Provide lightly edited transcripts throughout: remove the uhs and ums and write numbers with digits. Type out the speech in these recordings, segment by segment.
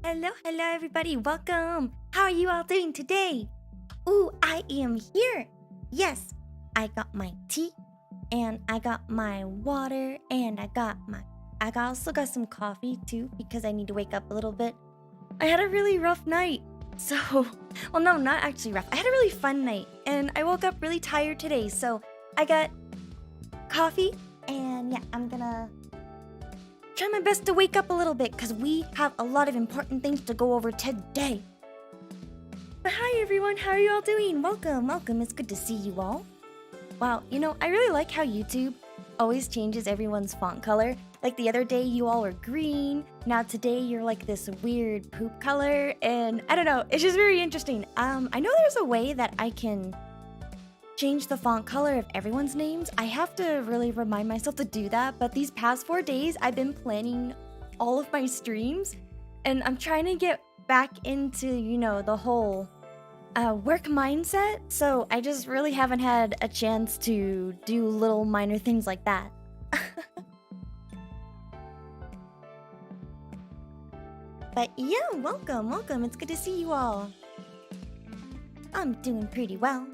Hello everybody, welcome! How are you all doing today? Ooh, I am here! Yes, I got my tea, and I got my water, and I also got some coffee too, because I need to wake up a little bit. I had a really rough night, so, well no, not actually rough. I had a really fun night, and I woke up really tired today, so I got coffee, and yeah, I'm gonna try my best to wake up a little bit because we have a lot of important things to go over today. But hi everyone, how are you all doing? Welcome, it's good to see you all. Wow, I really like how YouTube always changes everyone's font color. Like the other day you all were green, now today you're like this weird poop color, and I don't know, it's just very interesting. I know there's a way that I can change the font color of everyone's names. I have to really remind myself to do that, but these past 4 days I've been planning all of my streams and I'm trying to get back into, the whole work mindset, so I just really haven't had a chance to do little minor things like that. But yeah, welcome, it's good to see you all. I'm doing pretty well.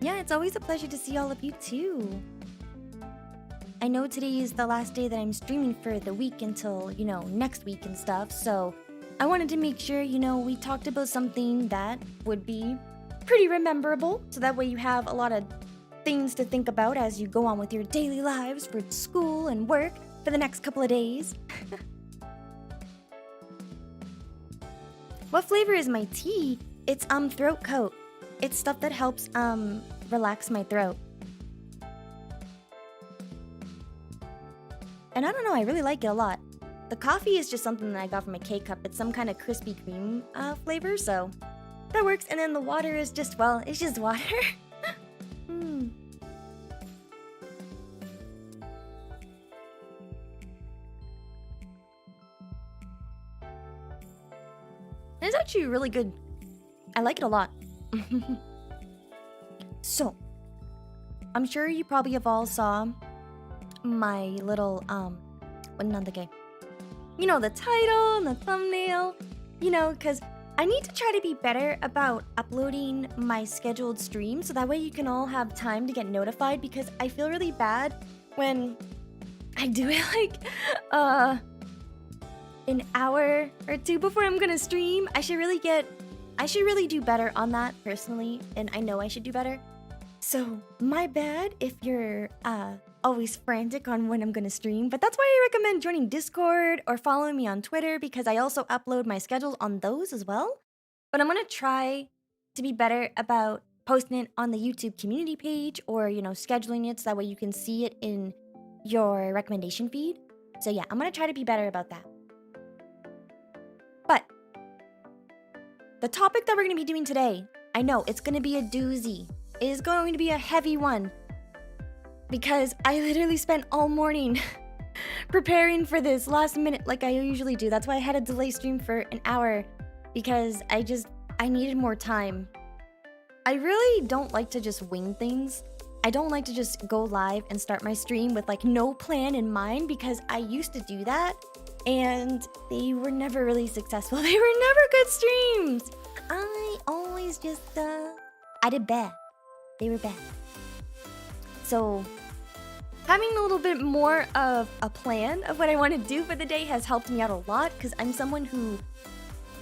Yeah, it's always a pleasure to see all of you too. I know today is the last day that I'm streaming for the week until, next week and stuff, so I wanted to make sure, we talked about something that would be pretty rememberable, so that way you have a lot of things to think about as you go on with your daily lives for school and work for the next couple of days. What flavor is my tea? It's throat coat. It's stuff that helps relax my throat. And I don't know, I really like it a lot. The coffee is just something that I got from a K-cup. It's some kind of Krispy Kreme flavor, so that works. And then the water is just, well, it's just water. It's actually really good. I like it a lot. So, I'm sure you probably have all saw my little, the title and the thumbnail, because I need to try to be better about uploading my scheduled streams, so that way you can all have time to get notified, because I feel really bad when I do it like, an hour or two before I'm gonna stream. I should really do better on that personally, and I know I should do better. So, my bad if you're always frantic on when I'm gonna stream, but that's why I recommend joining Discord or following me on Twitter, because I also upload my schedules on those as well. But I'm gonna try to be better about posting it on the YouTube community page, or, scheduling it so that way you can see it in your recommendation feed. So yeah, I'm gonna try to be better about that. But the topic that we're going to be doing today, I know it's going to be a doozy. It is going to be a heavy one, because I literally spent all morning preparing for this last minute like I usually do. That's why I had a delay stream for an hour, because I needed more time. I really don't like to just wing things. I don't like to just go live and start my stream with like no plan in mind, because I used to do that and they were never really successful. They were never good streams. I always just, I did bad. They were bad. So, having a little bit more of a plan of what I want to do for the day has helped me out a lot, because I'm someone who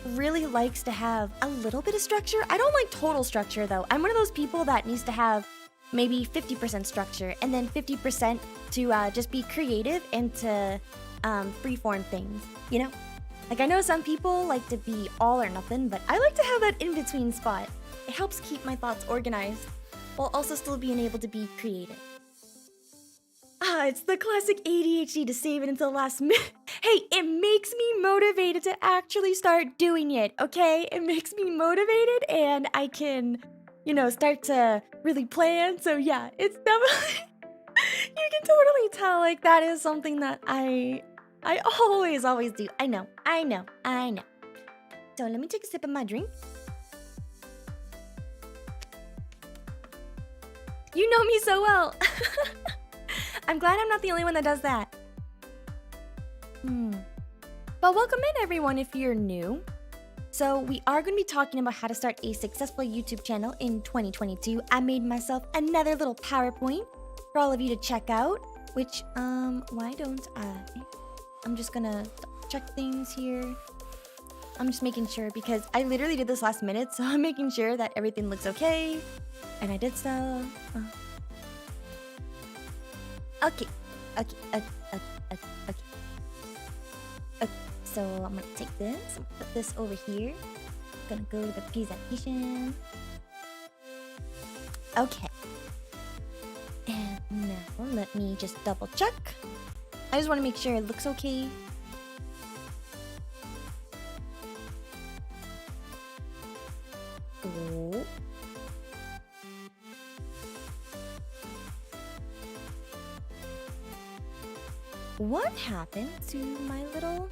really likes to have a little bit of structure. I don't like total structure though. I'm one of those people that needs to have maybe 50% structure and then 50% to just be creative and to freeform things, Like I know some people like to be all or nothing, but I like to have that in-between spot. It helps keep my thoughts organized while also still being able to be creative. It's the classic ADHD to save it until the last minute. Hey, it makes me motivated to actually start doing it, okay? It makes me motivated and I can, start to really plan. So yeah, it's definitely, you can totally tell, like, that is something that I always do. I know. So let me take a sip of my drink. You know me so well. I'm glad I'm not the only one that does that. But welcome in, everyone, if you're new. So we are going to be talking about how to start a successful YouTube channel in 2022. I made myself another little PowerPoint for all of you to check out, which, why don't I? I'm just gonna check things here. I'm just making sure because I literally did this last minute, so I'm making sure that everything looks okay. And I did so. Okay. So I'm gonna take this and put this over here. Gonna go to the presentation. Okay. And now let me just double check. I just want to make sure it looks okay. Oh. What happened to my little...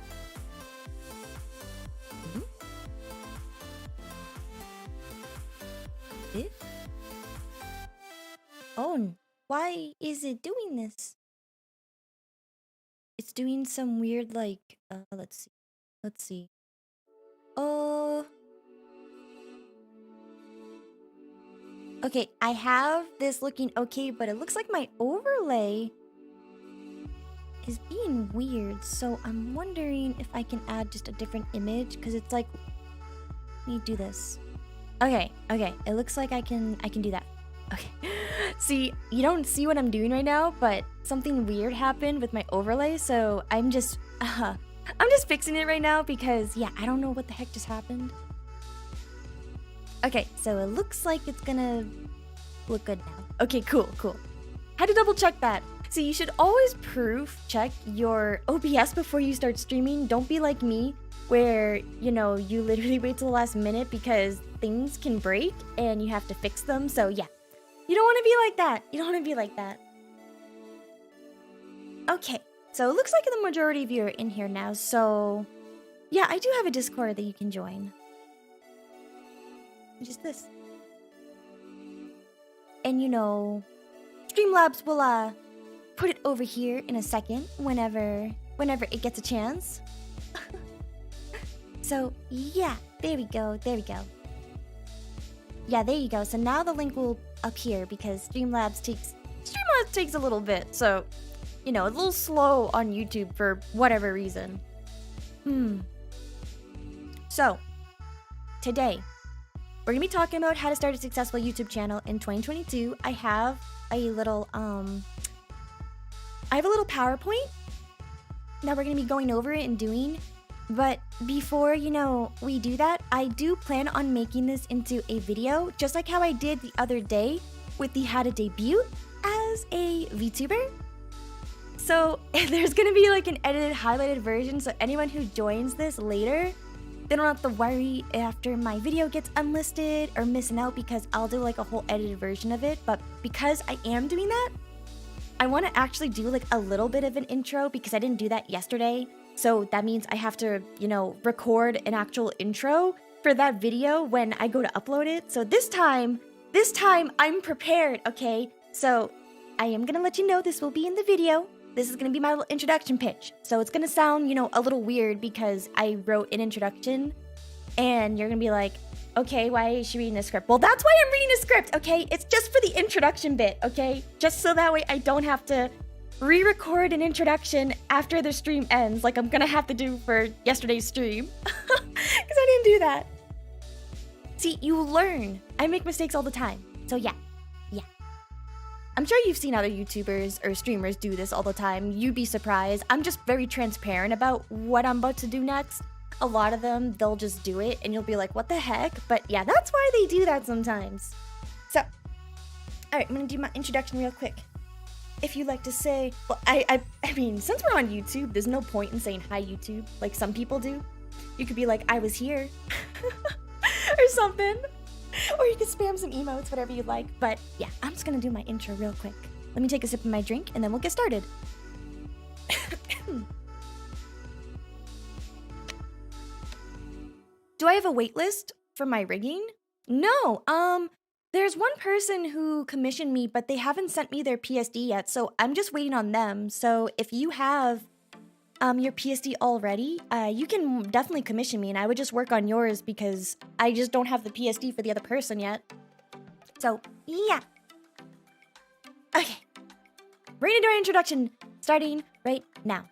Oh, why is it doing this? It's doing some weird, like, let's see. Okay, I have this looking okay, but it looks like my overlay is being weird. So I'm wondering if I can add just a different image, because it's like, let me do this. Okay, it looks like I can do that. Okay. See, you don't see what I'm doing right now, but something weird happened with my overlay, so I'm just fixing it right now because, yeah, I don't know what the heck just happened. Okay, so it looks like it's gonna look good now. Okay, cool. Had to double check that. So you should always proof check your OBS before you start streaming. Don't be like me, where, you know, you literally wait till the last minute because things can break and you have to fix them. So yeah. You don't want to be like that. Okay, so it looks like the majority of you are in here now. So, yeah, I do have a Discord that you can join. Just this. And, you know, Streamlabs will put it over here in a second whenever it gets a chance. So, yeah, there we go. Yeah, there you go. So now the link will appear because Streamlabs takes a little bit. So, you know, it's a little slow on YouTube for whatever reason. So, today, we're going to be talking about how to start a successful YouTube channel in 2022. I have a little PowerPoint that we're going to be going over it and doing. But before, you know, we do that, I do plan on making this into a video, just like how I did the other day with the how to debut as a vTuber. So there's gonna be like an edited, highlighted version, so anyone who joins this later, they don't have to worry after my video gets unlisted or missing out because I'll do like a whole edited version of it. But because I am doing that, I want to actually do like a little bit of an intro because I didn't do that yesterday. So that means I have to, you know, record an actual intro for that video when I go to upload it. So this time I'm prepared, okay? So I am gonna let you know this will be in the video. This is gonna be my little introduction pitch. So it's gonna sound, you know, a little weird because I wrote an introduction and you're gonna be like, okay, why is she reading a script? Well, that's why I'm reading a script, okay? It's just for the introduction bit, okay? Just so that way I don't have to re-record an introduction after the stream ends, like I'm gonna have to do for yesterday's stream. Because I didn't do that. See, you learn. I make mistakes all the time. So yeah. I'm sure you've seen other YouTubers or streamers do this all the time. You'd be surprised. I'm just very transparent about what I'm about to do next. A lot of them, they'll just do it and you'll be like, what the heck? But yeah, that's why they do that sometimes. So, all right, I'm gonna do my introduction real quick. If you'd like to say, well, I mean, since we're on YouTube, there's no point in saying hi YouTube, like some people do. You could be like, I was here, or something. Or you could spam some emotes, whatever you'd like. But yeah, I'm just gonna do my intro real quick. Let me take a sip of my drink and then we'll get started. Do I have a wait list for my rigging? No, there's one person who commissioned me, but they haven't sent me their PSD yet, so I'm just waiting on them. So if you have your PSD already, you can definitely commission me and I would just work on yours because I just don't have the PSD for the other person yet. So, yeah. Okay. Right into our introduction, starting right now.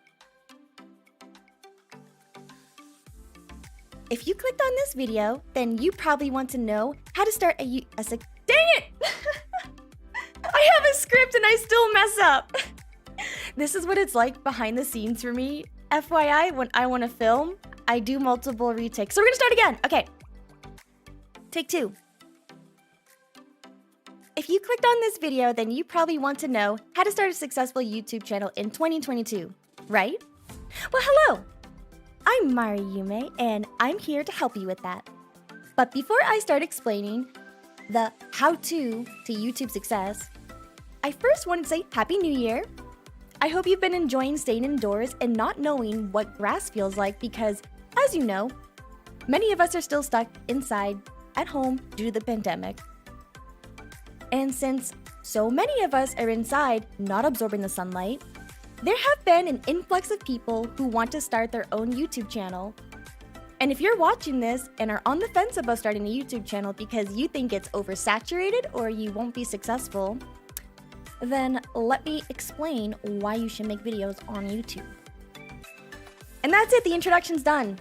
If you clicked on this video, then you probably want to know how to start dang it! I have a script and I still mess up. This is what it's like behind the scenes for me. FYI, when I want to film, I do multiple retakes. So we're gonna start again. Okay. Take 2. If you clicked on this video, then you probably want to know how to start a successful YouTube channel in 2022, right? Well, hello. I'm Mari Yume, and I'm here to help you with that. But before I start explaining the how-to YouTube success, I first want to say Happy New Year. I hope you've been enjoying staying indoors and not knowing what grass feels like because, as you know, many of us are still stuck inside at home due to the pandemic. And since so many of us are inside, not absorbing the sunlight, there have been an influx of people who want to start their own YouTube channel. And if you're watching this and are on the fence about starting a YouTube channel because you think it's oversaturated or you won't be successful, then let me explain why you should make videos on YouTube. And that's it, the introduction's done.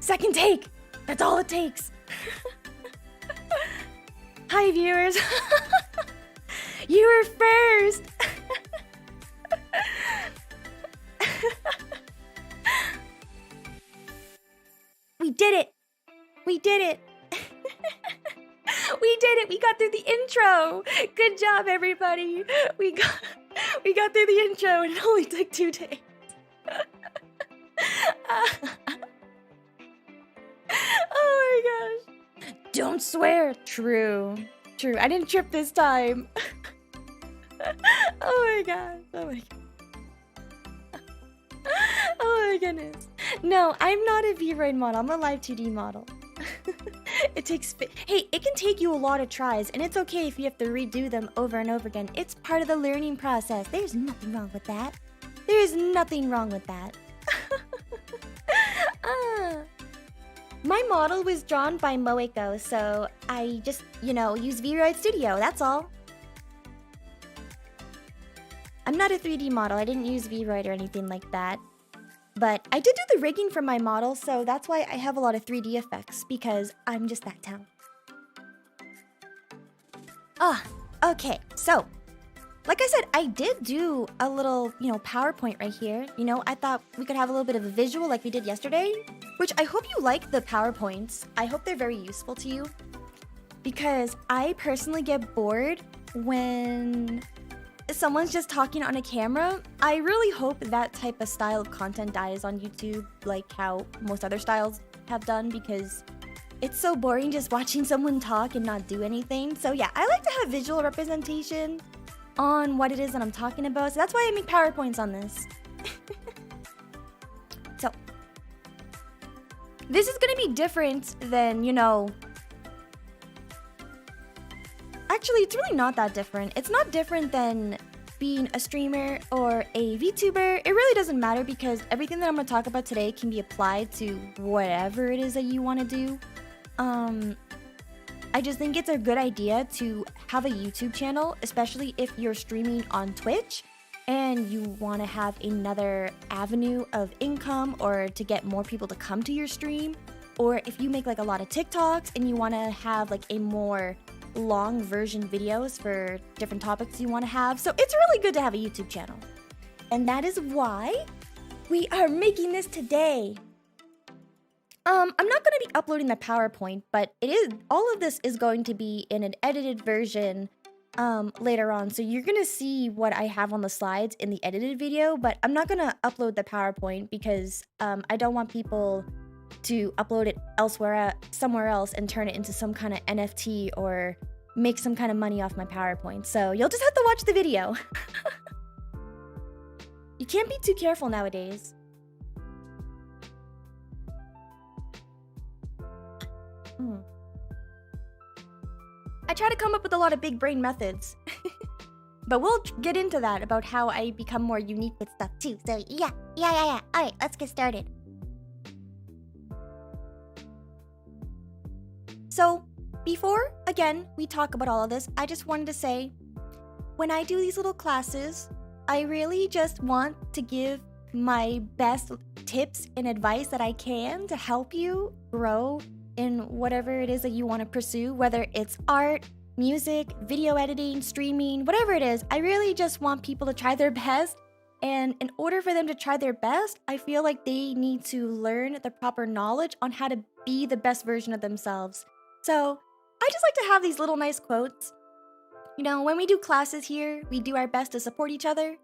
Second take, that's all it takes. Hi viewers, you were first. We did it. We did it. We did it. We got through the intro. Good job, everybody. We got through the intro and it only took 2 days. Oh my gosh. Don't swear. True. True. I didn't trip this time. Oh my gosh. Oh my god. Oh my goodness. No, I'm not a V-Roid model. I'm a live 2D model. It takes... Hey, it can take you a lot of tries, and it's okay if you have to redo them over and over again. It's part of the learning process. There's nothing wrong with that. There's nothing wrong with that. My model was drawn by Moeko, so I just, use V-Roid Studio, that's all. I'm not a 3D model. I didn't use V-Roid or anything like that. But I did do the rigging for my model, so that's why I have a lot of 3D effects, because I'm just that talented. Okay, so, like I said, I did do a little, PowerPoint right here. I thought we could have a little bit of a visual like we did yesterday, which I hope you like the PowerPoints. I hope they're very useful to you, because I personally get bored when someone's just talking on a camera. I really hope that type of style of content dies on YouTube, like how most other styles have done, because it's so boring just watching someone talk and not do anything. So yeah, I like to have visual representation on what it is that I'm talking about. So that's why I make PowerPoints on this. So this is gonna be different than, Actually, it's really not that different. It's not different than being a streamer or a VTuber. It really doesn't matter because everything that I'm going to talk about today can be applied to whatever it is that you want to do. I just think it's a good idea to have a YouTube channel, especially if you're streaming on Twitch and you want to have another avenue of income or to get more people to come to your stream. Or if you make like a lot of TikToks and you want to have like a more long version videos for different topics you want to have. So it's really good to have a YouTube channel. And that is why we are making this today. I'm not going to be uploading the PowerPoint, but all of this is going to be in an edited version later on. So you're going to see what I have on the slides in the edited video, but I'm not going to upload the PowerPoint because I don't want people to upload it somewhere else and turn it into some kind of NFT or make some kind of money off my PowerPoint. So you'll just have to watch the video. You can't be too careful nowadays. I try to come up with a lot of big brain methods. But we'll get into that about how I become more unique with stuff too. So yeah. All right, let's get started. So before, again, we talk about all of this, I just wanted to say, when I do these little classes, I really just want to give my best tips and advice that I can to help you grow in whatever it is that you want to pursue, whether it's art, music, video editing, streaming, whatever it is. I really just want people to try their best. And in order for them to try their best, I feel like they need to learn the proper knowledge on how to be the best version of themselves. So I just like to have these little nice quotes. You know, when we do classes here, we do our best to support each other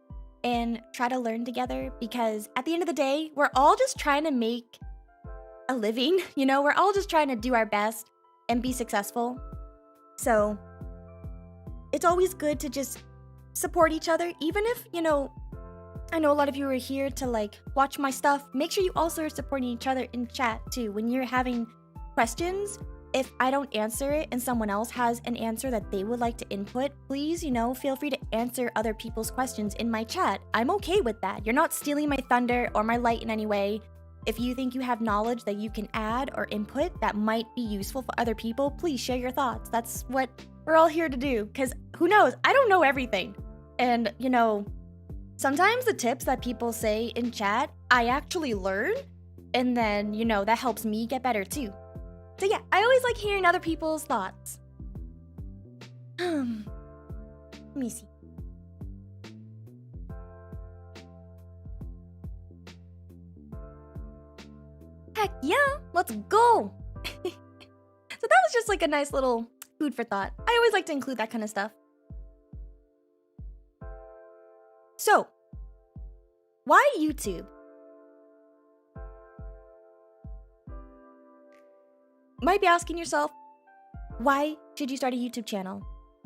and try to learn together, because at the end of the day, we're all just trying to make a living. You know, we're all just trying to do our best and be successful. So it's always good to just support each other, even if, you know, I know a lot of you are here to like watch my stuff. Make sure you also are supporting each other in chat too. When you're having questions, if I don't answer it and someone else has an answer that they would like to input, please, you know, feel free to answer other people's questions in my chat. I'm okay with that. You're not stealing my thunder or my light in any way. If you think you have knowledge that you can add or input that might be useful for other people, please share your thoughts. That's what we're all here to do, because who knows? I don't know everything. And, you know, sometimes the tips that people say in chat, I actually learn, and then, you know, that helps me get better too. So yeah, I always like hearing other people's thoughts. Let me see. Heck yeah, let's go. So that was just like a nice little food for thought. I always like to include that kind of stuff. So, why YouTube? Might be asking yourself, why should you start a YouTube channel?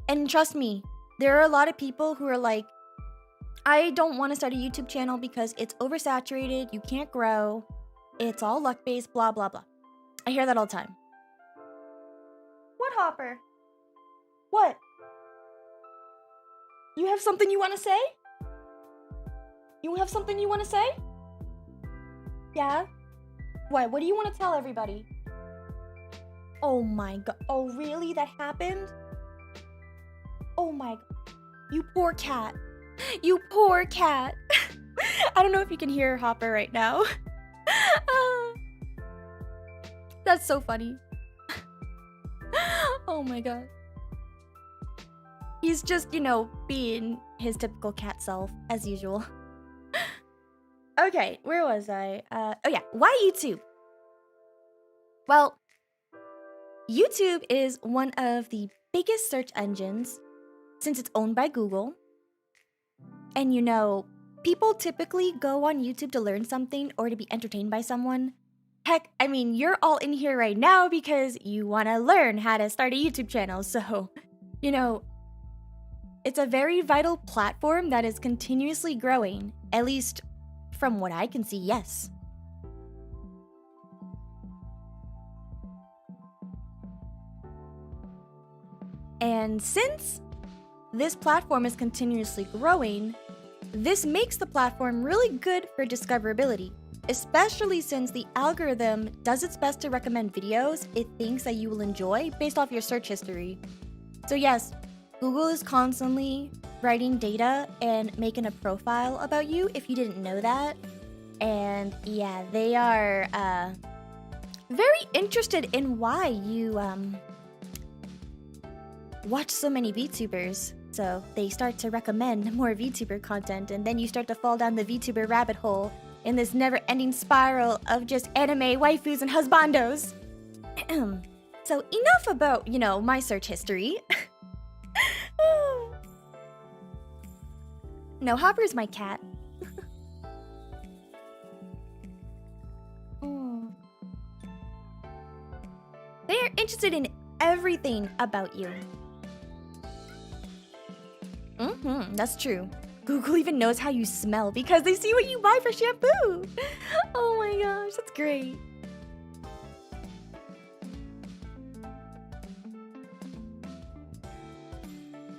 And trust me, there are a lot of people who are like, I don't want to start a YouTube channel because it's oversaturated, you can't grow, it's all luck-based, blah, blah, blah. I hear that all the time. What, Hopper? What? You have something you want to say? You have something you want to say? Yeah? What do you want to tell everybody? Oh my god. Oh, really? That happened? Oh my god. You poor cat. You poor cat. I don't know if you can hear Hopper right now. That's so funny. Oh my god. He's just, you know, being his typical cat self, as usual. Okay, where was I? Oh yeah, why YouTube? Well, YouTube is one of the biggest search engines since it's owned by Google. And you know, people typically go on YouTube to learn something or to be entertained by someone. Heck, I mean, you're all in here right now because you want to learn how to start a YouTube channel. So, you know, it's a very vital platform that is continuously growing, at least from what I can see, yes. And since this platform is continuously growing, this makes the platform really good for discoverability, especially since the algorithm does its best to recommend videos it thinks that you will enjoy based off your search history. So yes, Google is constantly writing data and making a profile about you if you didn't know that. And yeah, they are very interested in why you watch so many VTubers. So they start to recommend more VTuber content, and then you start to fall down the VTuber rabbit hole in this never-ending spiral of just anime waifus and husbandos. So enough about, you know, my search history. No, Hopper's my cat. They are interested in everything about you. That's true. Google even knows how you smell because they see what you buy for shampoo. Oh my gosh, that's great.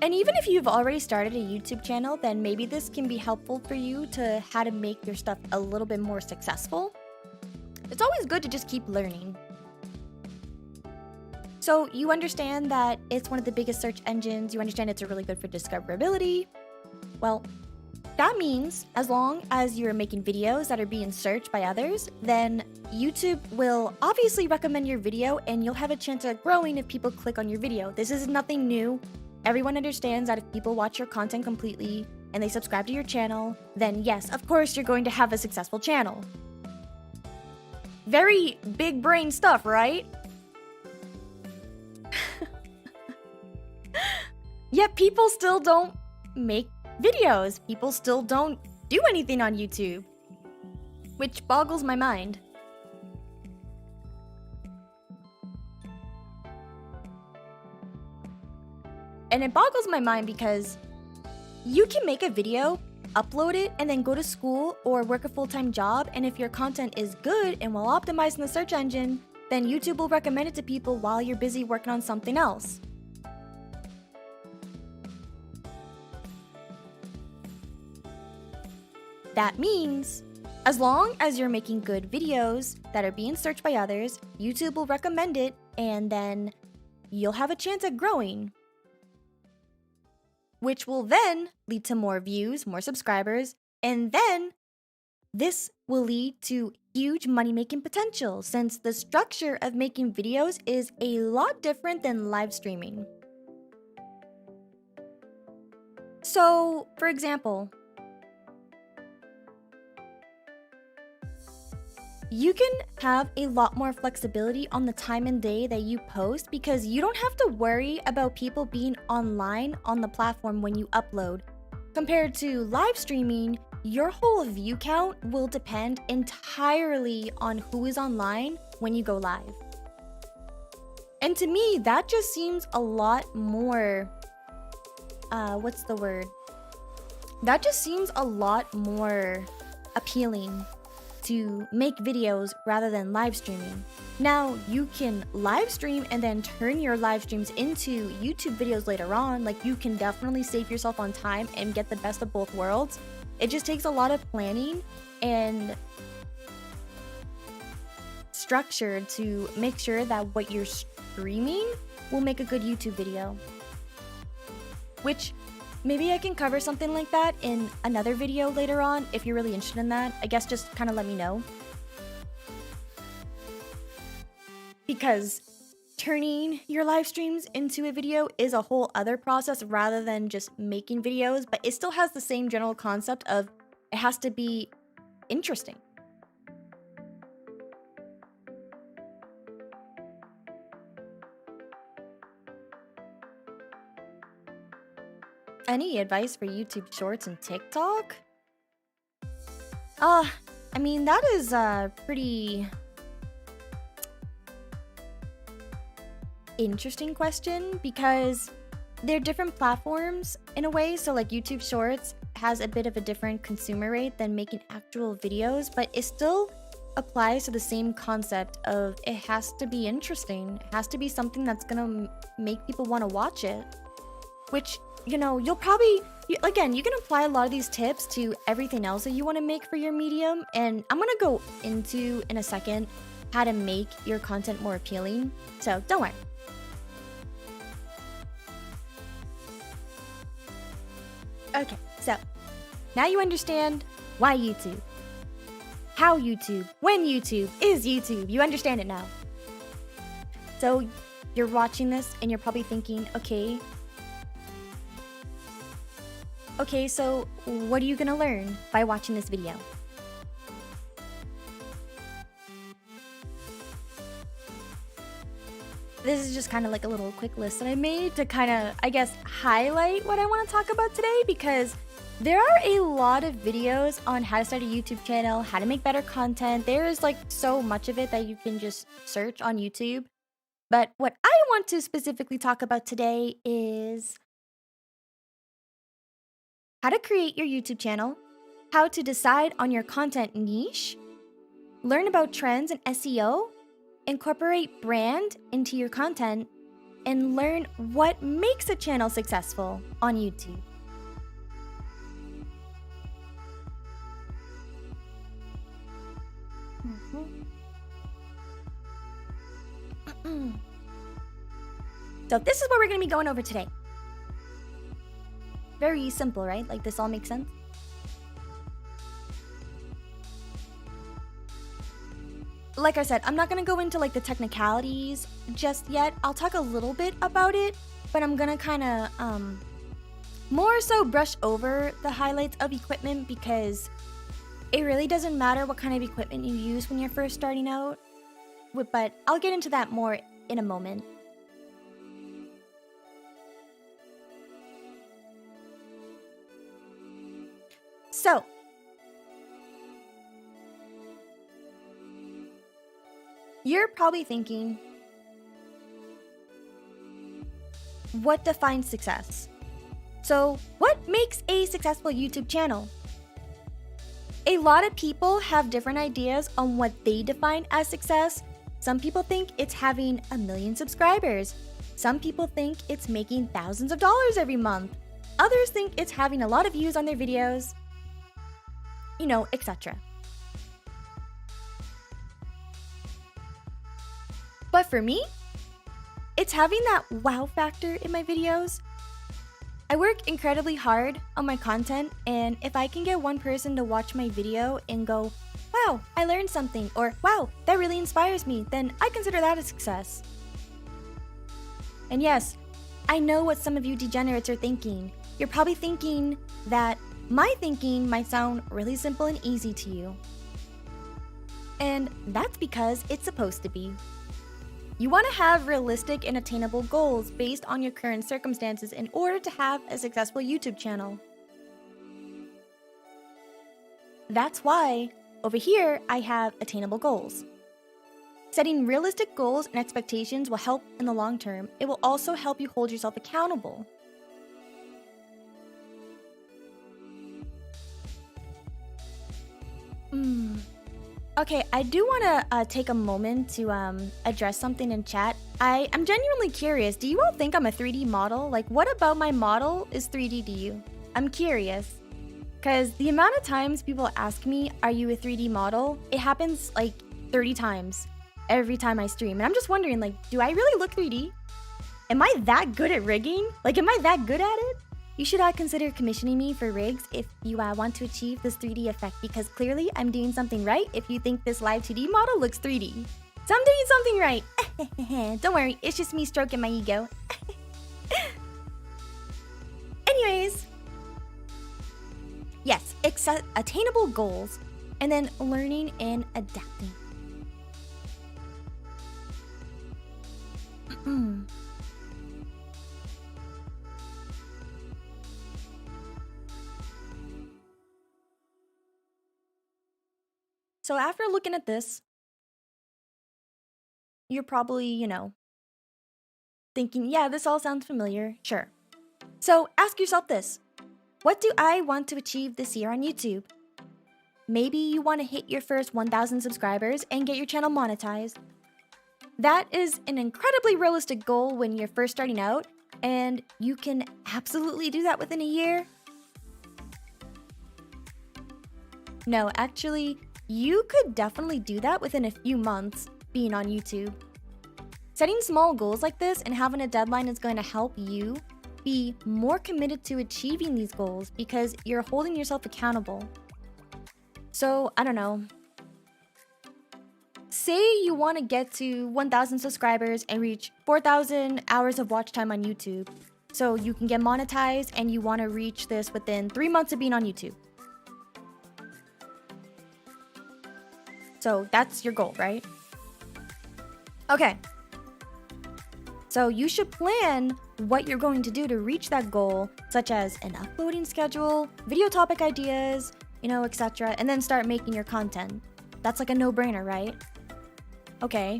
And even if you've already started a YouTube channel, then maybe this can be helpful for you to how to make your stuff a little bit more successful. It's always good to just keep learning. So you understand that it's one of the biggest search engines. You understand it's really good for discoverability. Well, that means as long as you're making videos that are being searched by others, then YouTube will obviously recommend your video and you'll have a chance at growing if people click on your video. This is nothing new. Everyone understands that if people watch your content completely and they subscribe to your channel, then yes, of course you're going to have a successful channel. Very big brain stuff, right? Yet people still don't make videos. People still don't do anything on YouTube, which boggles my mind. And it boggles my mind because you can make a video, upload it, and then go to school or work a full-time job, and if your content is good and well optimized in the search engine, then YouTube will recommend it to people while you're busy working on something else. That means, as long as you're making good videos that are being searched by others, YouTube will recommend it, and then you'll have a chance at growing, which will then lead to more views, more subscribers, and then this will lead to huge money-making potential, since the structure of making videos is a lot different than live streaming. So, for example, you can have a lot more flexibility on the time and day that you post because you don't have to worry about people being online on the platform when you upload. Compared to live streaming, your whole view count will depend entirely on who is online when you go live. And to me, that just seems a lot more, That just seems a lot more appealing to make videos rather than live streaming. Now, you can live stream and then turn your live streams into YouTube videos later on. Like, you can definitely save yourself on time and get the best of both worlds. It just takes a lot of planning and structure to make sure that what you're streaming will make a good YouTube video. Which, maybe I can cover something like that in another video later on if you're really interested in that. I guess just kind of let me know. Because turning your live streams into a video is a whole other process rather than just making videos, but it still has the same general concept of it has to be interesting. Any advice for YouTube Shorts and TikTok? I mean, that is a pretty interesting question because they're different platforms in a way. So like YouTube Shorts has a bit of a different consumer rate than making actual videos, but it still applies to the same concept of it has to be interesting. It has to be something that's gonna make people want to watch it, which, you know, you'll probably, again, you can apply a lot of these tips to everything else that you want to make for your medium, and I'm gonna go into in a second how to make your content more appealing, so don't worry. Okay, so now you understand why YouTube, how YouTube, when YouTube is YouTube. You understand it now. So you're watching this and you're probably thinking, okay, so what are you gonna learn by watching this video? This is just kind of like a little quick list that I made to kind of, I guess, highlight what I want to talk about today, because there are a lot of videos on how to start a YouTube channel, how to make better content. There is like so much of it that you can just search on YouTube. But what I want to specifically talk about today is how to create your YouTube channel, how to decide on your content niche, learn about trends and SEO, incorporate brand into your content, and learn what makes a channel successful on YouTube. So this is what we're going to be going over today. Very simple, right? Like, this all makes sense? Like I said, I'm not going to go into like the technicalities just yet. I'll talk a little bit about it, but I'm going to kind of more so brush over the highlights of equipment, because it really doesn't matter what kind of equipment you use when you're first starting out. But I'll get into that more in a moment. So, you're probably thinking, what defines success? So, what makes a successful YouTube channel? A lot of people have different ideas on what they define as success. Some people think it's having 1 million subscribers. Some people think it's making thousands of dollars every month. Others think it's having a lot of views on their videos, you know, etc. But for me, it's having that wow factor in my videos. I work incredibly hard on my content, and if I can get one person to watch my video and go, wow, I learned something, or wow, that really inspires me, then I consider that a success. And yes, I know what some of you degenerates are thinking. You're probably thinking that my thinking might sound really simple and easy to you. And that's because it's supposed to be. You want to have realistic and attainable goals based on your current circumstances in order to have a successful YouTube channel. That's why over here I have attainable goals. Setting realistic goals and expectations will help in the long term. It will also help you hold yourself accountable. Okay, I do want to take a moment to address something in chat. I'm genuinely curious. Do you all think I'm a 3D model? Like, what about my model is 3D to you? I'm curious. Because the amount of times people ask me, are you a 3D model? It happens like 30 times every time I stream. And I'm just wondering, like, do I really look 3D? Am I that good at rigging? Like, am I that good at it? You should consider commissioning me for rigs if you want to achieve this 3D effect, because clearly I'm doing something right if you think this live 2D model looks 3D. So I'm doing something right. Don't worry, it's just me stroking my ego. Anyways, yes, attainable goals, and then learning and adapting. So after looking at this, you're probably, you know, thinking, yeah, this all sounds familiar. Sure. So ask yourself this. What do I want to achieve this year on YouTube? Maybe you want to hit your first 1,000 subscribers and get your channel monetized. That is an incredibly realistic goal when you're first starting out, and you can absolutely do that within a year. No, actually, you could definitely do that within a few months being on YouTube. Setting small goals like this and having a deadline is going to help you be more committed to achieving these goals because you're holding yourself accountable. So, I don't know. Say you want to get to 1,000 subscribers and reach 4,000 hours of watch time on YouTube. So you can get monetized, and you want to reach this within 3 months of being on YouTube. So that's your goal, right? Okay. So you should plan what you're going to do to reach that goal, such as an uploading schedule, video topic ideas, you know, etc. And then start making your content. That's like a no-brainer, right? Okay.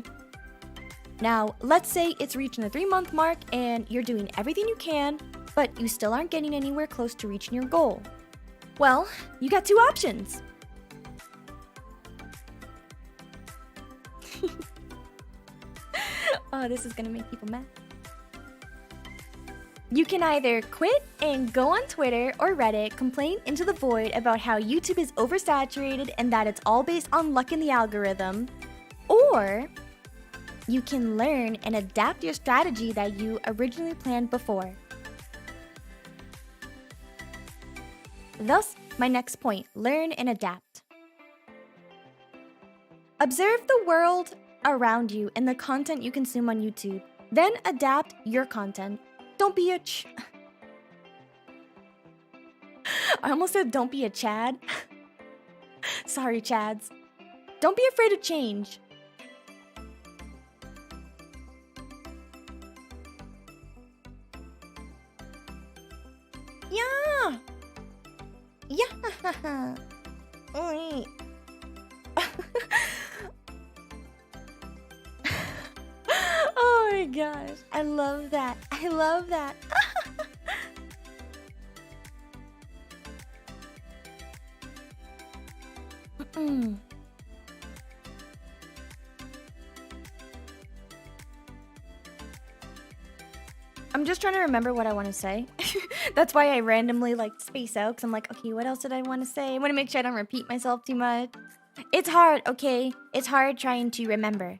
Now, let's say it's reaching the 3-month mark and you're doing everything you can, but you still aren't getting anywhere close to reaching your goal. Well, you got two options. Oh, this is gonna make people mad. You can either quit and go on Twitter or Reddit, complain into the void about how YouTube is oversaturated and that it's all based on luck in the algorithm, or you can learn and adapt your strategy that you originally planned before. Thus, my next point, learn and adapt. Observe the world around you and the content you consume on YouTube. Then adapt your content. Don't be a I almost said don't be a Chad. Sorry, Chads. Don't be afraid of change. Yeah. Yeah. Oh my gosh. I love that. I love that. I'm just trying to remember what I want to say. That's why I randomly space out, because I'm like, okay, what else did I want to say? I want to make sure I don't repeat myself too much. It's hard, okay? It's hard trying to remember.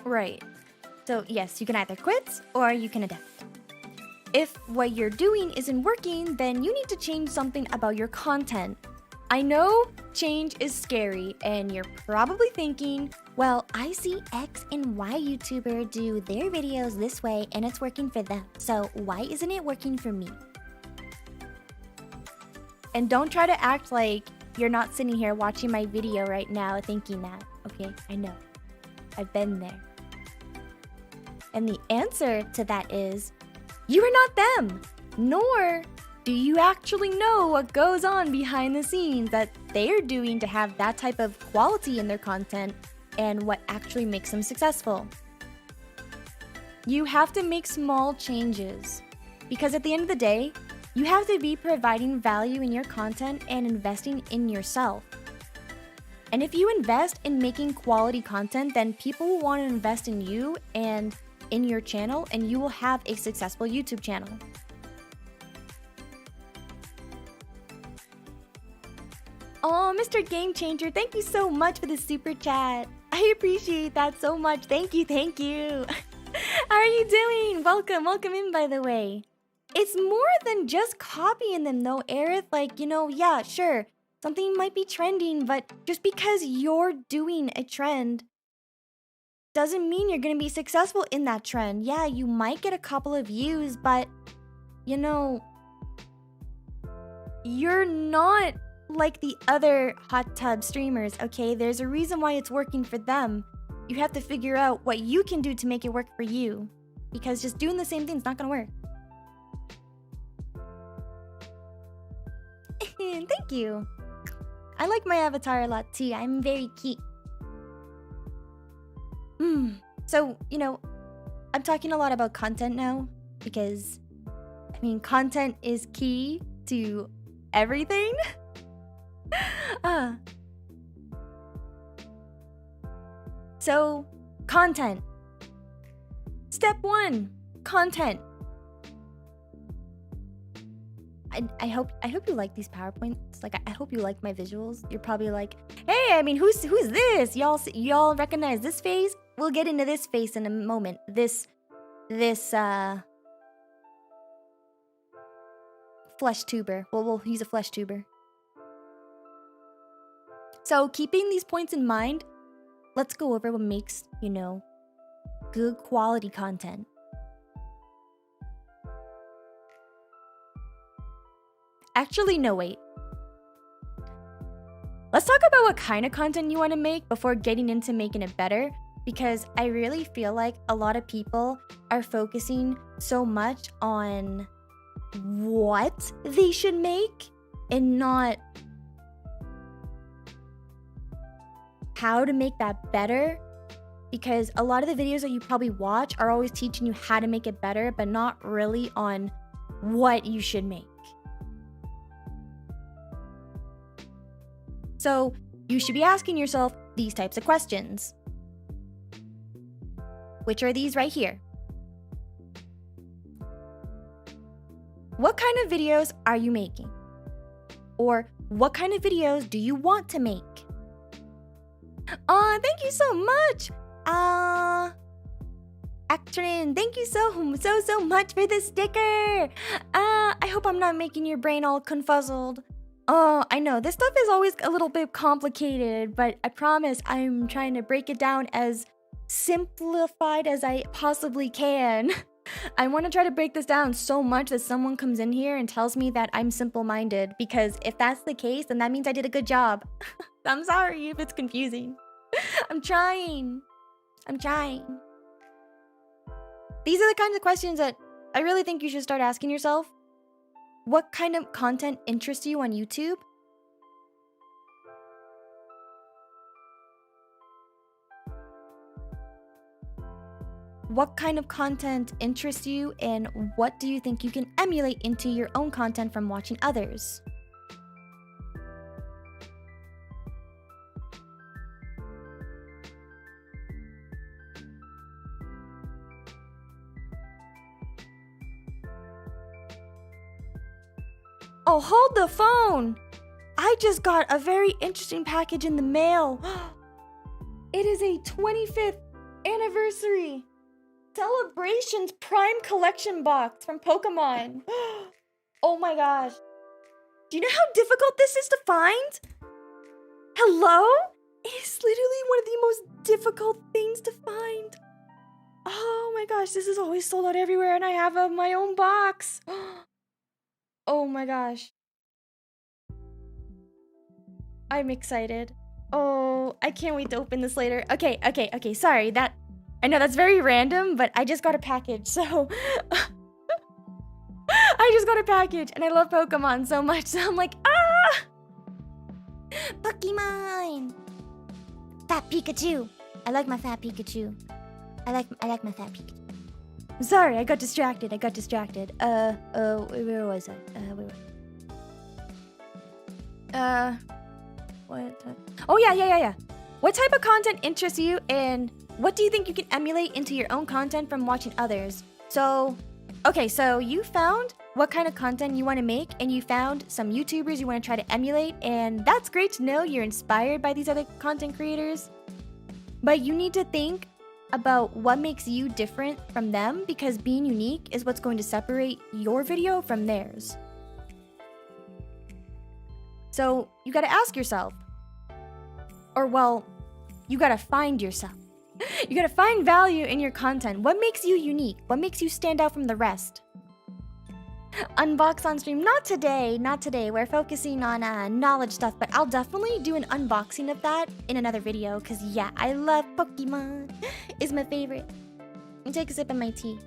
Right. So yes, you can either quit or you can adapt. If what you're doing isn't working, then you need to change something about your content. I know change is scary, and you're probably thinking, well, I see X and Y YouTuber do their videos this way and it's working for them. So why isn't it working for me? And don't try to act like you're not sitting here watching my video right now thinking that. Okay, I know. I've been there. And the answer to that is, you are not them, nor do you actually know what goes on behind the scenes that they're doing to have that type of quality in their content and what actually makes them successful. You have to make small changes because at the end of the day, you have to be providing value in your content and investing in yourself. And if you invest in making quality content, then people will want to invest in you and in your channel, and you will have a successful YouTube channel. Oh, Mr. Game Changer, thank you so much for the super chat. I appreciate that so much. Thank you, thank you. How are you doing? Welcome in, by the way. It's more than just copying them though, Aerith. Yeah, sure. Something might be trending, but just because you're doing a trend doesn't mean you're going to be successful in that trend. Yeah, you might get a couple of views, but you're not like the other hot tub streamers, okay? There's a reason why it's working for them. You have to figure out what you can do to make it work for you, because just doing the same thing is not going to work. Thank you. I like my avatar a lot too. I'm very cute. So, I'm talking a lot about content now because, content is key to everything. So, content. Step 1, content. I hope you like these PowerPoints. I hope you like my visuals. You're probably like, hey, who's this? Y'all recognize this face? We'll get into this face in a moment. This flesh tuber. We'll use a flesh tuber. So keeping these points in mind, let's go over what makes, good quality content. Actually, no, wait. Let's talk about what kind of content you want to make before getting into making it better, because I really feel like a lot of people are focusing so much on what they should make and not how to make that better, because a lot of the videos that you probably watch are always teaching you how to make it better, but not really on what you should make. So you should be asking yourself these types of questions. which are these right here. What kind of videos are you making? Or what kind of videos do you want to make? Aw, thank you so much! Actrin, thank you so much for the sticker! I hope I'm not making your brain all confuzzled. Oh, I know, this stuff is always a little bit complicated, but I promise I'm trying to break it down as simplified as I possibly can. I want to try to break this down so much that someone comes in here and tells me that I'm simple-minded, because if that's the case, then that means I did a good job. I'm sorry if it's confusing. I'm trying. These are the kinds of questions that I really think you should start asking yourself. What kind of content interests you on YouTube? What kind of content interests you, and what do you think you can emulate into your own content from watching others? Oh, hold the phone! I just got a very interesting package in the mail. It is a 25th anniversary Celebrations Prime Collection box from Pokemon. Oh my gosh. Do you know how difficult this is to find? Hello? It is literally one of the most difficult things to find. Oh my gosh, this is always sold out everywhere and I have my own box. Oh my gosh. I'm excited. Oh, I can't wait to open this later. Okay, sorry. I know that's very random, but I just got a package, so... I just got a package, and I love Pokemon so much, so I'm like, ah! Pokemon! Fat Pikachu. I like my Fat Pikachu. I like my Fat Pikachu. I'm sorry, I got distracted. Where was I? What? Oh, yeah. What type of content interests you, and what do you think you can emulate into your own content from watching others? So you found what kind of content you want to make, and you found some YouTubers you want to try to emulate, and that's great to know you're inspired by these other content creators. But you need to think about what makes you different from them, because being unique is what's going to separate your video from theirs. So you gotta ask yourself, you gotta find yourself. You gotta find value in your content. What makes you unique? What makes you stand out from the rest? Unbox on stream? Not today. We're focusing on knowledge stuff, but I'll definitely do an unboxing of that in another video, because yeah, I love Pokemon. It's my favorite. I'll take a sip of my tea.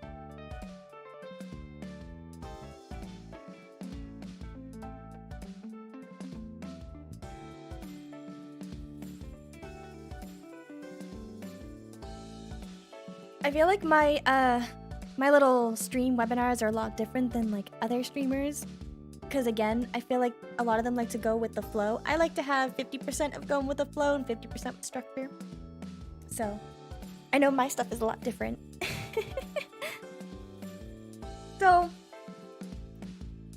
I feel like my little stream webinars are a lot different than like other streamers, because again, I feel like a lot of them like to go with the flow. I like to have 50% of going with the flow and 50% with structure. So I know my stuff is a lot different. So,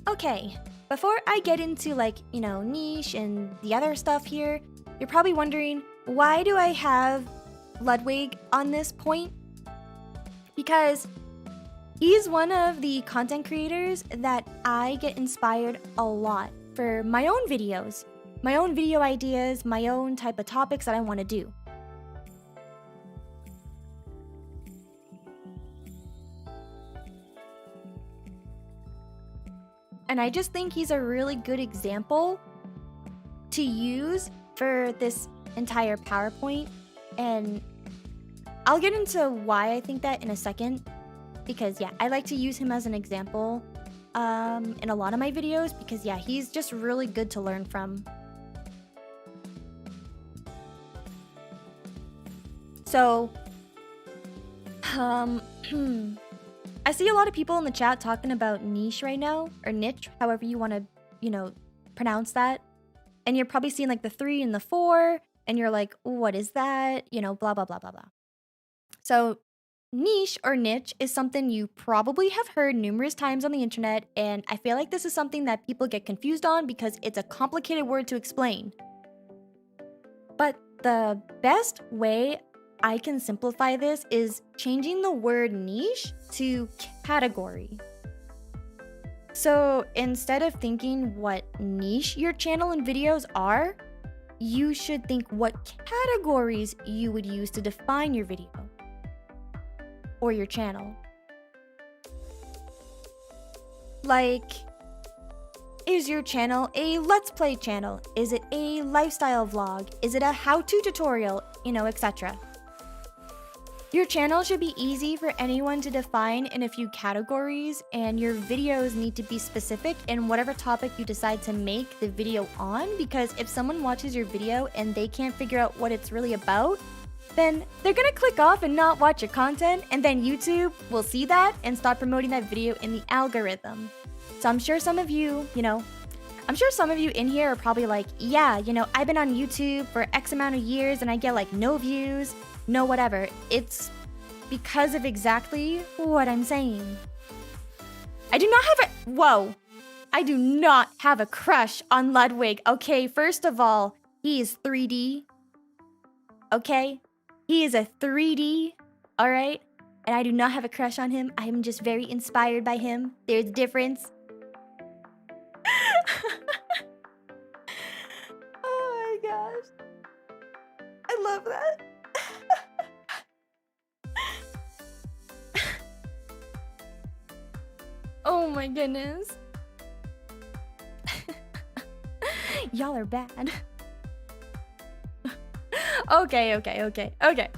okay, before I get into like, niche and the other stuff here, you're probably wondering, why do I have Ludwig on this point? Because he's one of the content creators that I get inspired a lot for my own videos, my own video ideas, my own type of topics that I want to do. And I just think he's a really good example to use for this entire PowerPoint, and I'll get into why I think that in a second, because yeah, I like to use him as an example in a lot of my videos, because yeah, he's just really good to learn from. So, I see a lot of people in the chat talking about niche right now, or niche, however you want to, pronounce that. And you're probably seeing like the 3 and the 4, and you're like, what is that? Blah, blah, blah, blah, blah. So niche or niche is something you probably have heard numerous times on the internet, and I feel like this is something that people get confused on because it's a complicated word to explain. But the best way I can simplify this is changing the word niche to category. So instead of thinking what niche your channel and videos are, you should think what categories you would use to define your video or your channel. Like, is your channel a Let's Play channel? Is it a lifestyle vlog? Is it a how-to tutorial? Etc. Your channel should be easy for anyone to define in a few categories, and your videos need to be specific in whatever topic you decide to make the video on, because if someone watches your video and they can't figure out what it's really about, then they're gonna click off and not watch your content, and then YouTube will see that and start promoting that video in the algorithm. So I'm sure some of you, in here are probably like, yeah, I've been on YouTube for X amount of years and I get like no views, no whatever. It's because of exactly what I'm saying. I do not have a crush on Ludwig, okay? First of all, he is 3D, okay? He is a 3D, all right? And I do not have a crush on him. I'm just very inspired by him. There's a difference. Oh my gosh. I love that. Oh my goodness. Y'all are bad. Okay.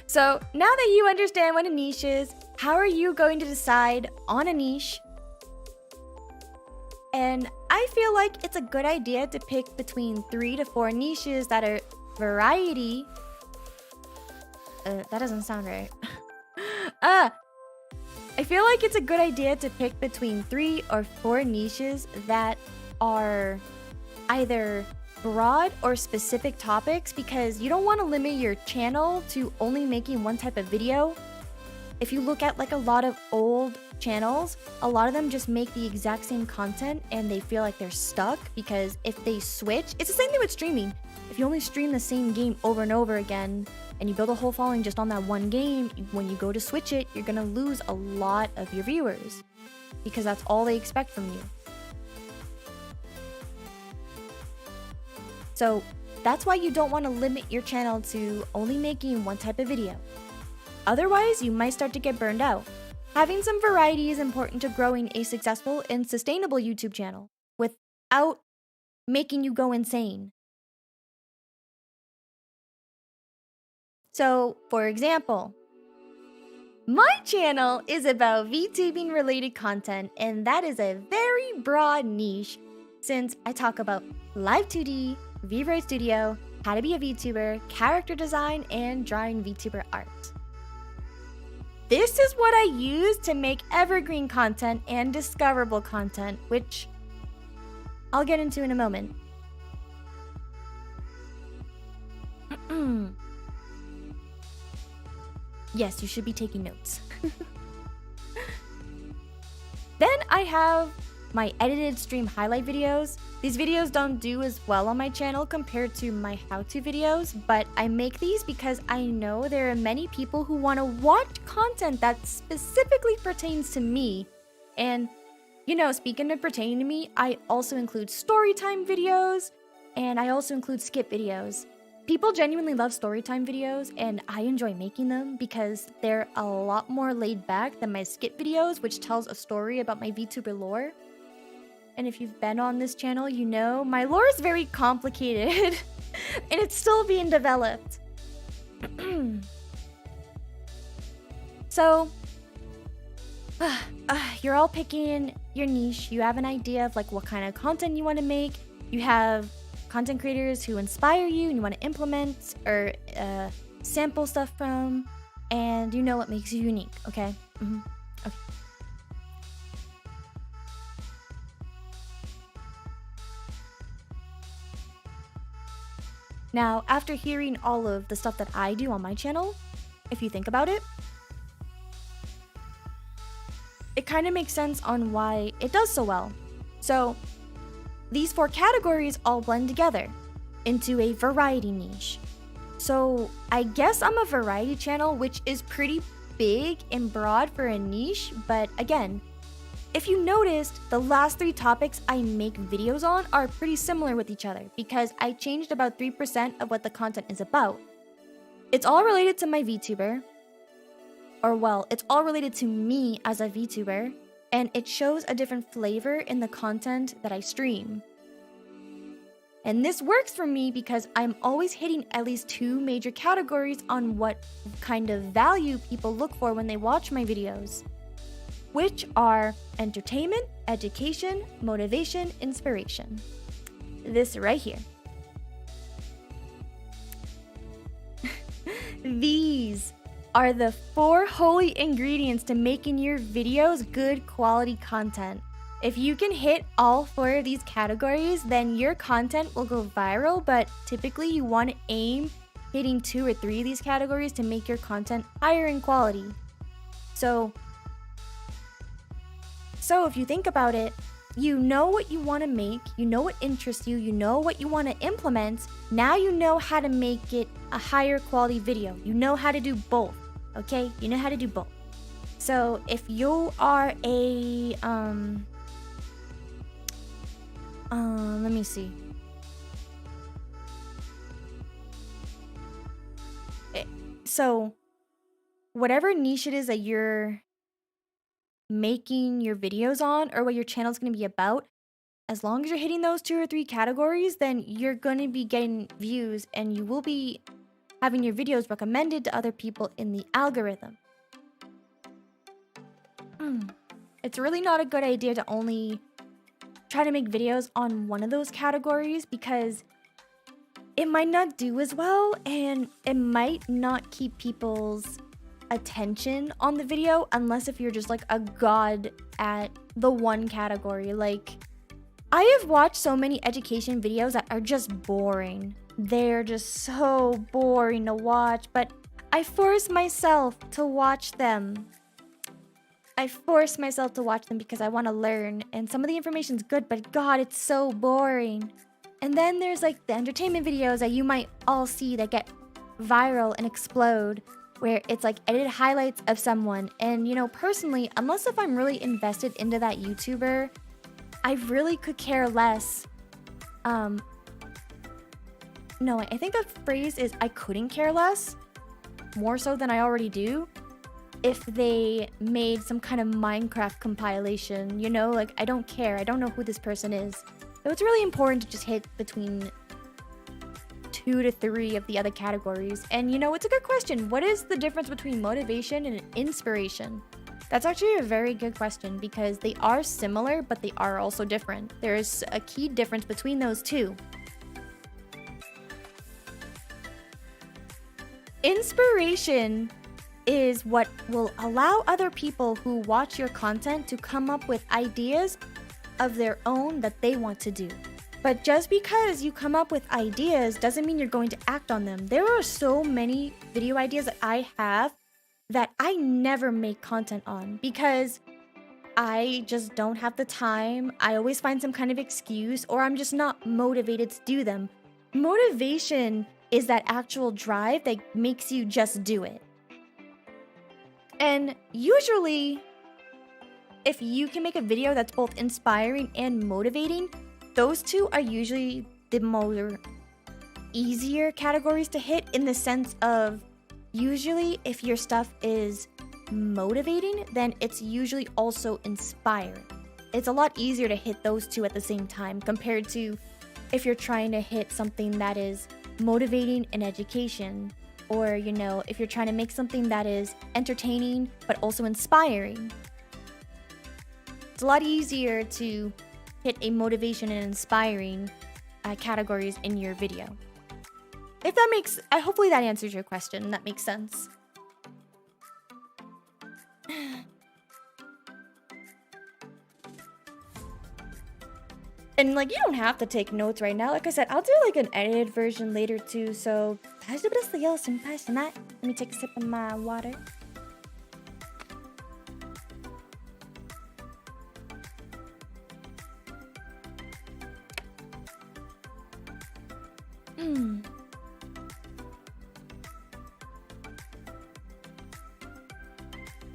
So now that you understand what a niche is, how are you going to decide on a niche? And I feel like it's a good idea to pick between 3 to 4 niches that are variety. That doesn't sound right. I feel like it's a good idea to pick between 3 or 4 niches that are either broad or specific topics, because you don't want to limit your channel to only making one type of video. If you look at like a lot of old channels, a lot of them just make the exact same content and they feel like they're stuck, because if they switch, it's the same thing with streaming. If you only stream the same game over and over again and you build a whole following just on that one game, when you go to switch it, you're gonna lose a lot of your viewers because that's all they expect from you. So that's why you don't want to limit your channel to only making one type of video. Otherwise, you might start to get burned out. Having some variety is important to growing a successful and sustainable YouTube channel without making you go insane. So, for example, my channel is about VTubing related content, and that is a very broad niche since I talk about live 2D, VRoid Studio, how to be a VTuber, character design, and drawing VTuber art. This is what I use to make evergreen content and discoverable content, which I'll get into in a moment. Yes, you should be taking notes. Then I have my edited stream highlight videos. These videos don't do as well on my channel compared to my how-to videos, but I make these because I know there are many people who want to watch content that specifically pertains to me. And, speaking of pertaining to me, I also include storytime videos, and I also include skit videos. People genuinely love storytime videos, and I enjoy making them because they're a lot more laid back than my skit videos, which tells a story about my VTuber lore. And if you've been on this channel, you know my lore is very complicated and it's still being developed. So, you're all picking your niche. You have an idea of like what kind of content you want to make. You have content creators who inspire you and you want to implement or sample stuff from, and you know what makes you unique, okay? Okay. Now, after hearing all of the stuff that I do on my channel, if you think about it, kind of makes sense on why it does so well. So these 4 categories all blend together into a variety niche. So I guess I'm a variety channel, which is pretty big and broad for a niche, but again, if you noticed, the last 3 topics I make videos on are pretty similar with each other because I changed about 3% of what the content is about. It's all related to my VTuber, or well, it's all related to me as a VTuber, and it shows a different flavor in the content that I stream. And this works for me because I'm always hitting at least 2 major categories on what kind of value people look for when they watch my videos, which are entertainment, education, motivation, inspiration. This right here. These are the 4 holy ingredients to making your videos good quality content. If you can hit all 4 of these categories, then your content will go viral, but typically you want to aim hitting 2 or 3 of these categories to make your content higher in quality. So if you think about it, you know what you want to make, you know what interests you, you know what you want to implement. Now you know how to make it a higher quality video. You know how to do both, okay? You know how to do both. So if you are a, let me see. So whatever niche it is that you're making your videos on or what your channel is going to be about, as long as you're hitting those 2 or 3 categories, then you're going to be getting views and you will be having your videos recommended to other people in the algorithm. It's really not a good idea to only try to make videos on one of those categories because it might not do as well and it might not keep people's attention on the video unless if you're just like a god at the one category. Like, I have watched so many education videos that are just boring. They're just so boring to watch, but I force myself to watch them. Because I want to learn, and some of the information's good, but God, it's so boring. And then there's like the entertainment videos that you might all see that get viral and explode, where it's like edited highlights of someone. And you know, personally, unless if I'm really invested into that YouTuber, I really could care less. No, I think the phrase is I couldn't care less, more so than I already do, if they made some kind of Minecraft compilation, you know, like I don't care, I don't know who this person is. So it's really important to just hit between 2 to 3 of the other categories. And you know, it's a good question. What is the difference between motivation and inspiration? That's actually a very good question because they are similar, but they are also different. There is a key difference between those two. Inspiration is what will allow other people who watch your content to come up with ideas of their own that they want to do. But just because you come up with ideas doesn't mean you're going to act on them. There are so many video ideas that I have that I never make content on because I just don't have the time. I always find some kind of excuse, or I'm just not motivated to do them. Motivation is that actual drive that makes you just do it. And usually, if you can make a video that's both inspiring and motivating, those two are usually the more easier categories to hit, in the sense of usually if your stuff is motivating, then it's usually also inspiring. It's a lot easier to hit those two at the same time compared to if you're trying to hit something that is motivating and education, or you know, if you're trying to make something that is entertaining but also inspiring. It's a lot easier to hit a motivation and inspiring categories in your video. If that makes, hopefully that answers your question. That makes sense. And like, you don't have to take notes right now. Like I said, I'll do like an edited version later too. So let me take a sip of my water.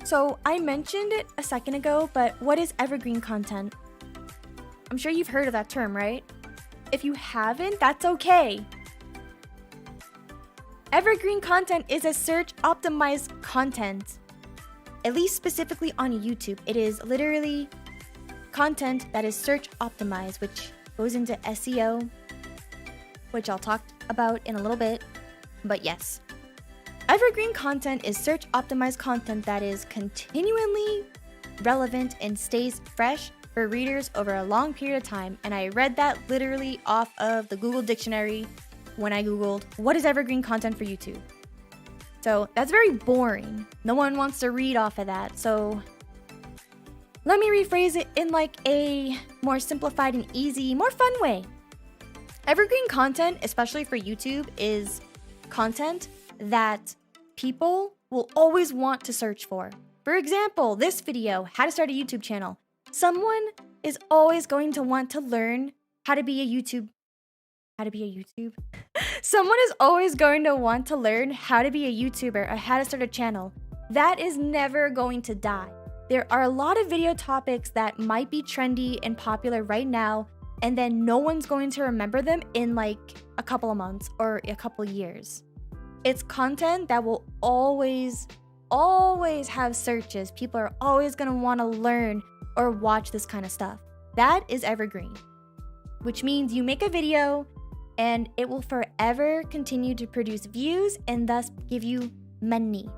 So I mentioned it a second ago, but what is evergreen content? I'm sure you've heard of that term, right? If you haven't, that's okay. Evergreen content is a search optimized content. At least specifically on YouTube. It is literally content that is search optimized, which goes into SEO, which I'll talk about in a little bit. But yes, evergreen content is search optimized content that is continually relevant and stays fresh for readers over a long period of time. And I read that literally off of the Google dictionary when I Googled, what is evergreen content for YouTube? So that's very boring. No one wants to read off of that. So let me rephrase it in like a more simplified and easy, more fun way. Evergreen content, especially for YouTube, is content that people will always want to search for. For example, this video, how to start a YouTube channel. Someone is always going to want to learn how to be a YouTube. Someone is always going to want to learn how to be a YouTuber or how to start a channel. That is never going to die. There are a lot of video topics that might be trendy and popular right now, and then no one's going to remember them in like a couple of months or a couple of years. It's content that will always have searches. People are always going to want to learn or watch this kind of stuff. That is evergreen, which means you make a video and it will forever continue to produce views and thus give you money.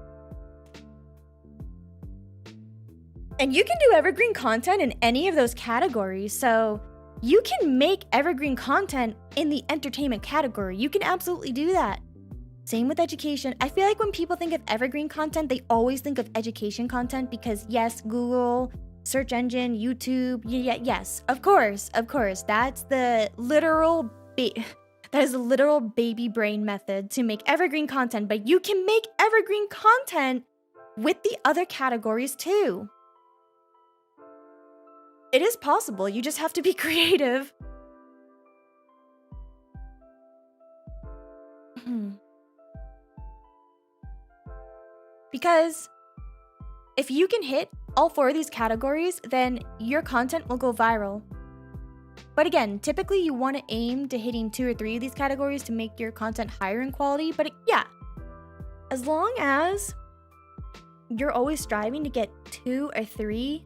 And you can do evergreen content in any of those categories. So you can make evergreen content in the entertainment category. You can absolutely do that. Same with education. I feel like when people think of evergreen content, they always think of education content because yes, Google, search engine, YouTube, yes, of course. That's the literal baby brain method to make evergreen content, but you can make evergreen content with the other categories too. It is possible, you just have to be creative. Because if you can hit all 4 of these categories, then your content will go viral. But again, typically you want to aim to hitting 2 or 3 of these categories to make your content higher in quality. But yeah, as long as you're always striving to get 2 or 3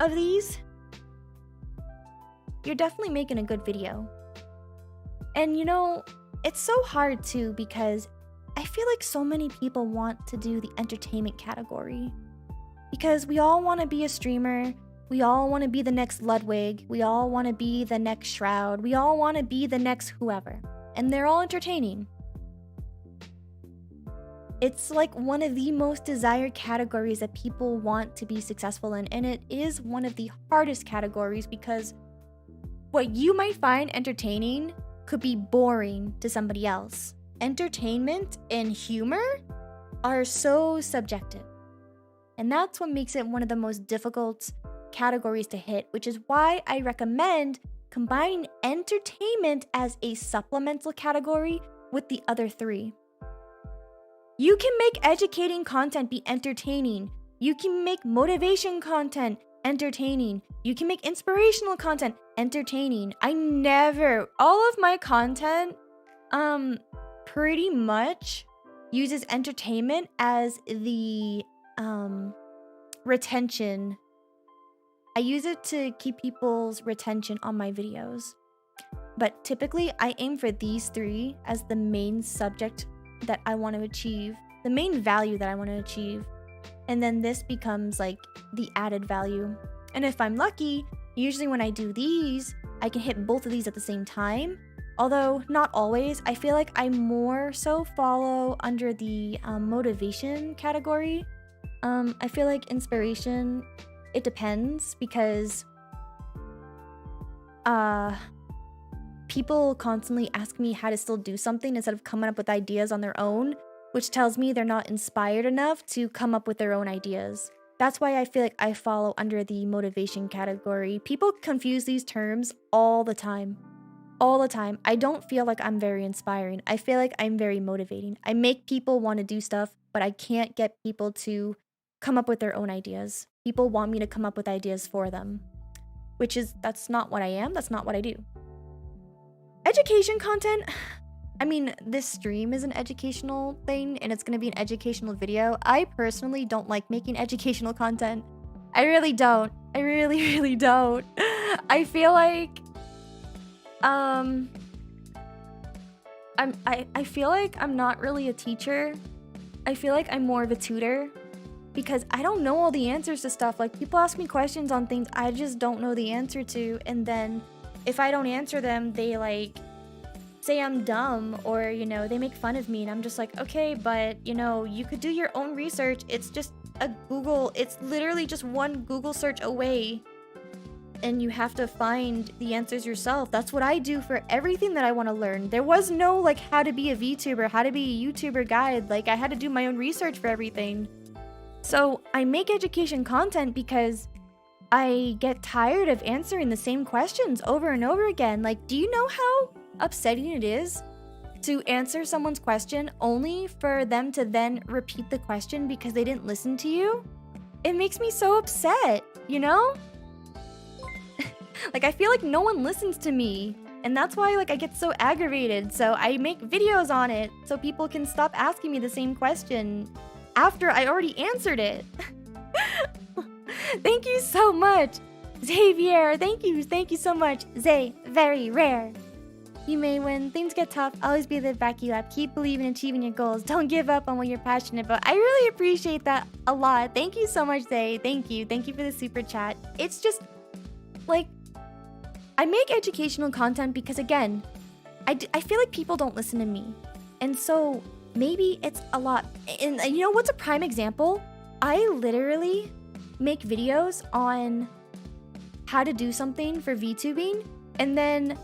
of these, you're definitely making a good video. And you know, it's so hard too because I feel like so many people want to do the entertainment category because we all want to be a streamer. We all want to be the next Ludwig. We all want to be the next Shroud. We all want to be the next whoever. And they're all entertaining. It's like one of the most desired categories that people want to be successful in. And it is one of the hardest categories because what you might find entertaining could be boring to somebody else. Entertainment and humor are so subjective. And that's what makes it one of the most difficult categories to hit, which is why I recommend combining entertainment as a supplemental category with the other 3. You can make educating content be entertaining. You can make motivation content entertaining. You can make inspirational content entertaining. All of my content pretty much uses entertainment as the retention. I use it to keep people's retention on my videos. But typically, I aim for these 3 as the main subject that I want to achieve, the main value that I want to achieve. And then this becomes like the added value. And if I'm lucky, usually when I do these, I can hit both of these at the same time. Although not always. I feel like I more so follow under the motivation category. I feel like inspiration, it depends because people constantly ask me how to still do something instead of coming up with ideas on their own, which tells me they're not inspired enough to come up with their own ideas. That's why I feel like I follow under the motivation category. People confuse these terms all the time. all the time. I don't feel like I'm very inspiring. I feel like I'm very motivating. I make people want to do stuff, but I can't get people to come up with their own ideas. People want me to come up with ideas for them, that's not what I am. That's not what I do. Education content. I mean, this stream is an educational thing and it's going to be an educational video. I personally don't like making educational content. I really don't. I really, really don't. I feel like I feel like I'm not really a teacher. I feel like I'm more of a tutor because I don't know all the answers to stuff. Like, people ask me questions on things I just don't know the answer to, and then if I don't answer them, they like say I'm dumb, or they make fun of me, and I'm just like, okay, but you could do your own research. It's just it's literally just one Google search away, and you have to find the answers yourself. That's what I do for everything that I want to learn. There was no like how to be a VTuber, how to be a YouTuber guide. Like, I had to do my own research for everything. So I make education content because I get tired of answering the same questions over and over again. Like, do you know how upsetting it is to answer someone's question only for them to then repeat the question because they didn't listen to you? It makes me so upset, Like, I feel like no one listens to me, and that's why like I get so aggravated. So I make videos on it so people can stop asking me the same question after I already answered it. Thank you so much, Xavier. Thank you so much, Zay. Very rare. Yume, when things get tough, always be the back you up. Keep believing and achieving your goals. Don't give up on what you're passionate about. I really appreciate that a lot. Thank you so much, Zay. Thank you for the super chat. It's just like, I make educational content because, again, I feel like people don't listen to me, and so maybe it's a lot. And what's a prime example? I literally make videos on how to do something for VTubing, and then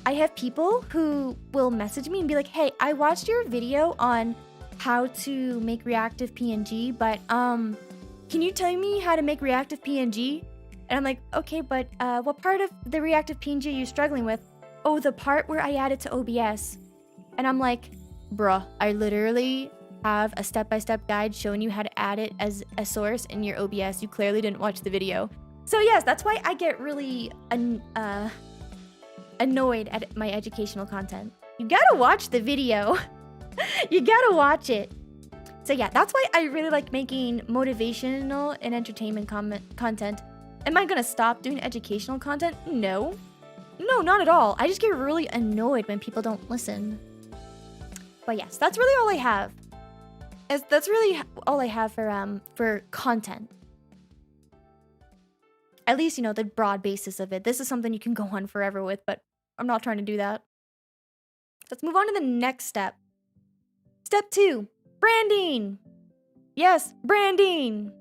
I have people who will message me and be like, hey, I watched your video on how to make reactive PNG, but can you tell me how to make reactive PNG? And I'm like, okay, but what part of the reactive PNG are you struggling with? Oh, the part where I add it to OBS. And I'm like, bruh, I literally have a step-by-step guide showing you how to add it as a source in your OBS. You clearly didn't watch the video. So yes, that's why I get really annoyed at my educational content. You gotta watch the video. You gotta watch it. So yeah, that's why I really like making motivational and entertainment content. Am I gonna stop doing educational content? No, not at all. I just get really annoyed when people don't listen. But yes, that's really all I have. That's really all I have for content. At least, the broad basis of it. This is something you can go on forever with, but I'm not trying to do that. Let's move on to the next step. Step 2, branding. Yes, branding.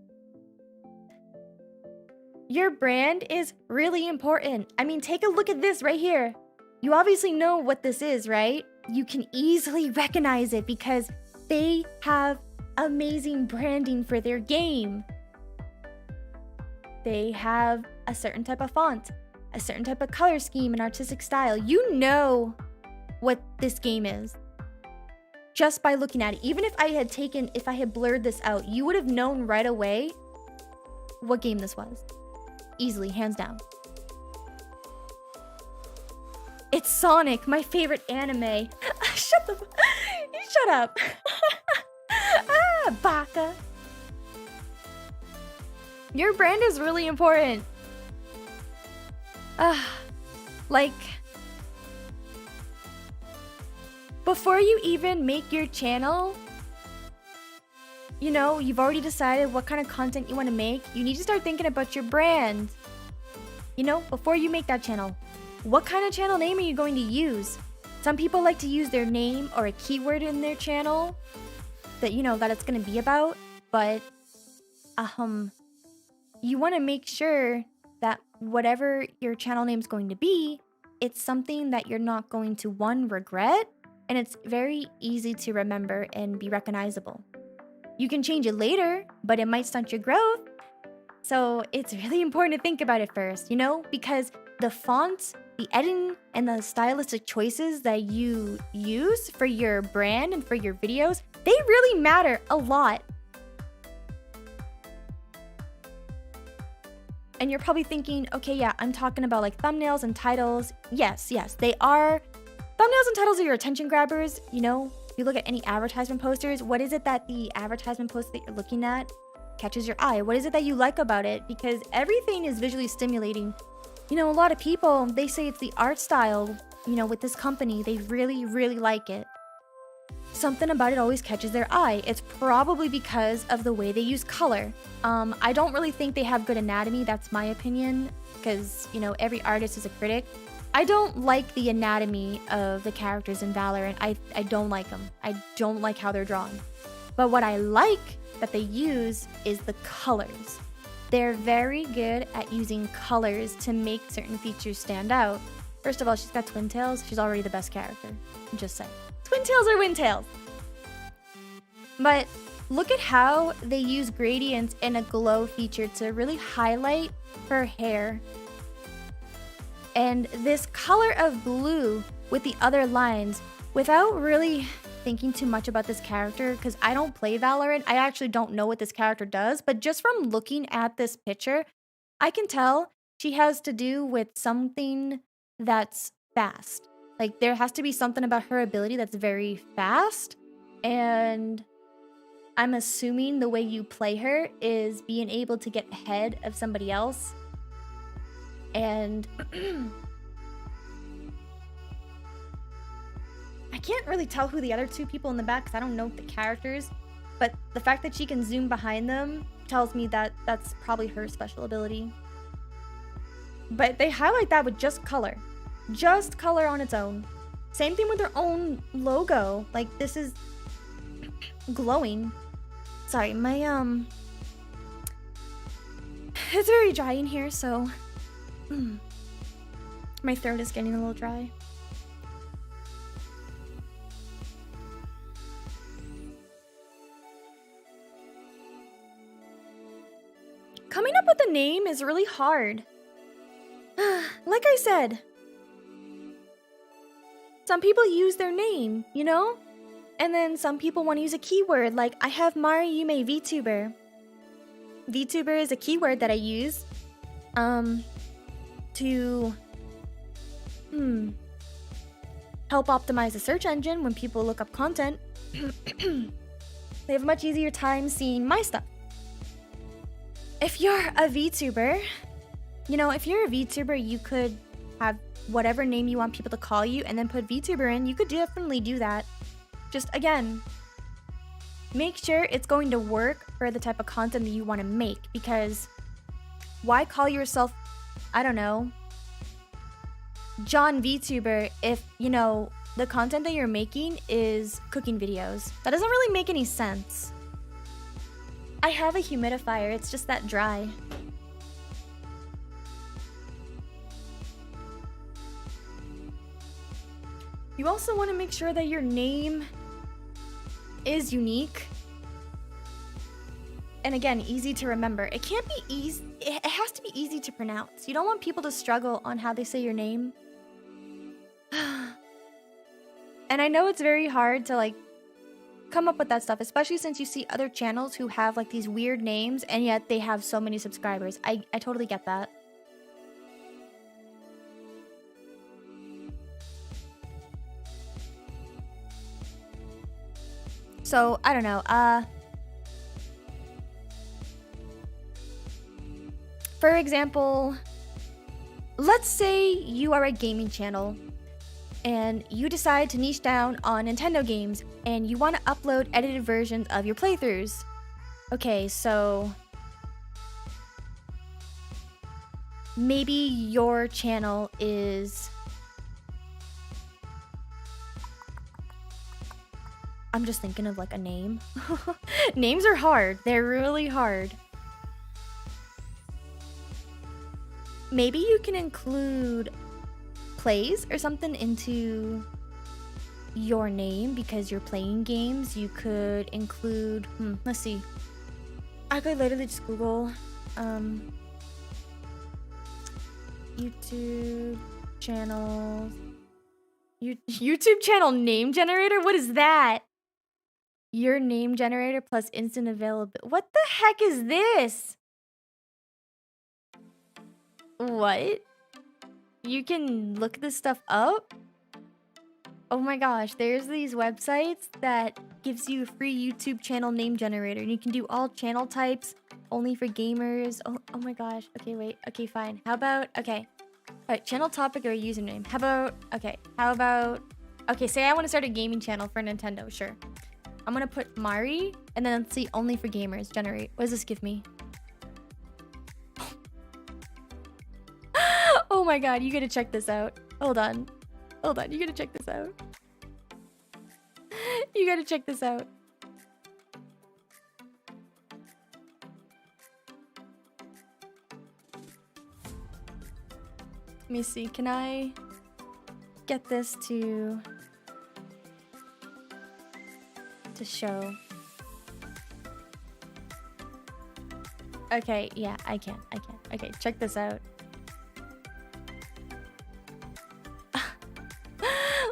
Your brand is really important. I mean, take a look at this right here. You obviously know what this is, right? You can easily recognize it because they have amazing branding for their game. They have a certain type of font, a certain type of color scheme and artistic style. You know what this game is just by looking at it. Even if I had blurred this out, you would have known right away what game this was. Easily, hands down. It's Sonic, my favorite anime. Shut up. Baka. Your brand is really important. Like, before you even make your channel, you've already decided what kind of content you want to make. You need to start thinking about your brand. Before you make that channel, what kind of channel name are you going to use? Some people like to use their name or a keyword in their channel that that it's going to be about, but you want to make sure that whatever your channel name is going to be, it's something that you're not going to, one, regret, and it's very easy to remember and be recognizable. You can change it later, but it might stunt your growth. So it's really important to think about it first, because the font the editing and the stylistic choices that you use for your brand and for your videos, they really matter a lot. And you're probably thinking, okay, yeah, I'm talking about like thumbnails and titles. Yes, they are. Thumbnails and titles are your attention grabbers. You know, if you look at any advertisement posters, what is it that the advertisement poster that you're looking at catches your eye? What is it that you like about it? Because everything is visually stimulating. You know, a lot of people, they say it's the art style, you know, with this company. They really, really like it. Something about it always catches their eye. It's probably because of the way they use color. I don't really think they have good anatomy. That's my opinion, because, you know, every artist is a critic. I don't like the anatomy of the characters in Valorant. I don't like them. I don't like how they're drawn. But what I like that they use is the colors. They're very good at using colors to make certain features stand out. First of all, she's got twin tails. She's already the best character. I'm just saying. Twin tails or win tails. But look at how they use gradients and a glow feature to really highlight her hair. And this color of blue with the other lines, without really thinking too much about this character, because I don't play Valorant, I actually don't know what this character does, but just from looking at this picture, I can tell she has to do with something that's fast. Like, there has to be something about her ability that's very fast, and I'm assuming the way you play her is being able to get ahead of somebody else. And I can't really tell who the other two people in the back, because I don't know the characters, but the fact that she can zoom behind them tells me that that's probably her special ability. But they highlight that with just color on its own. Same thing with their own logo. Like, this is glowing. Sorry, my it's very dry in here, so my throat is getting a little dry. Coming up with a name is really hard. Like I said, some people use their name, you know? And then some people want to use a keyword, like I have Mari Yume vTuber. vTuber is a keyword that I use to help optimize the search engine when people look up content. They have a much easier time seeing my stuff. If you're a vTuber, you know, if you're a vTuber, you could have whatever name you want people to call you and then put vTuber in. You could definitely do that. Just, again, make sure it's going to work for the type of content that you want to make, because why call yourself, I don't know, John VTuber if, you know, the content that you're making is cooking videos? That doesn't really make any sense. I have a humidifier, it's just that dry. You also want to make sure that your name is unique. And again, easy to remember. It can't be easy, it has to be easy to pronounce. You don't want people to struggle on how they say your name. And I know it's very hard to like come up with that stuff, especially since you see other channels who have like these weird names and yet they have so many subscribers. I totally get that. So, I don't know, for example, let's say you are a gaming channel and you decide to niche down on Nintendo games and you want to upload edited versions of your playthroughs. Okay, so maybe your channel is... I'm just thinking of like a name. Names are hard. They're really hard. Maybe you can include plays or something into your name because you're playing games. You could include, let's see. I could literally just Google YouTube channels. YouTube channel name generator? What is that? Your name generator plus instant availability. What the heck is this? What? You can look this stuff up? Oh my gosh, there's these websites that gives you a free YouTube channel name generator. And you can do all channel types, only for gamers. Oh my gosh. Okay, wait. Okay, fine. How about, okay. All right, channel topic or username. How about, okay, say I want to start a gaming channel for Nintendo, sure. I'm gonna put Mari, and then let's see, only for gamers, generate. What does this give me? Oh my god, you gotta check this out. Hold on, you gotta check this out. You gotta check this out. Let me see, can I get this to show? Okay, yeah, I can. Okay, check this out.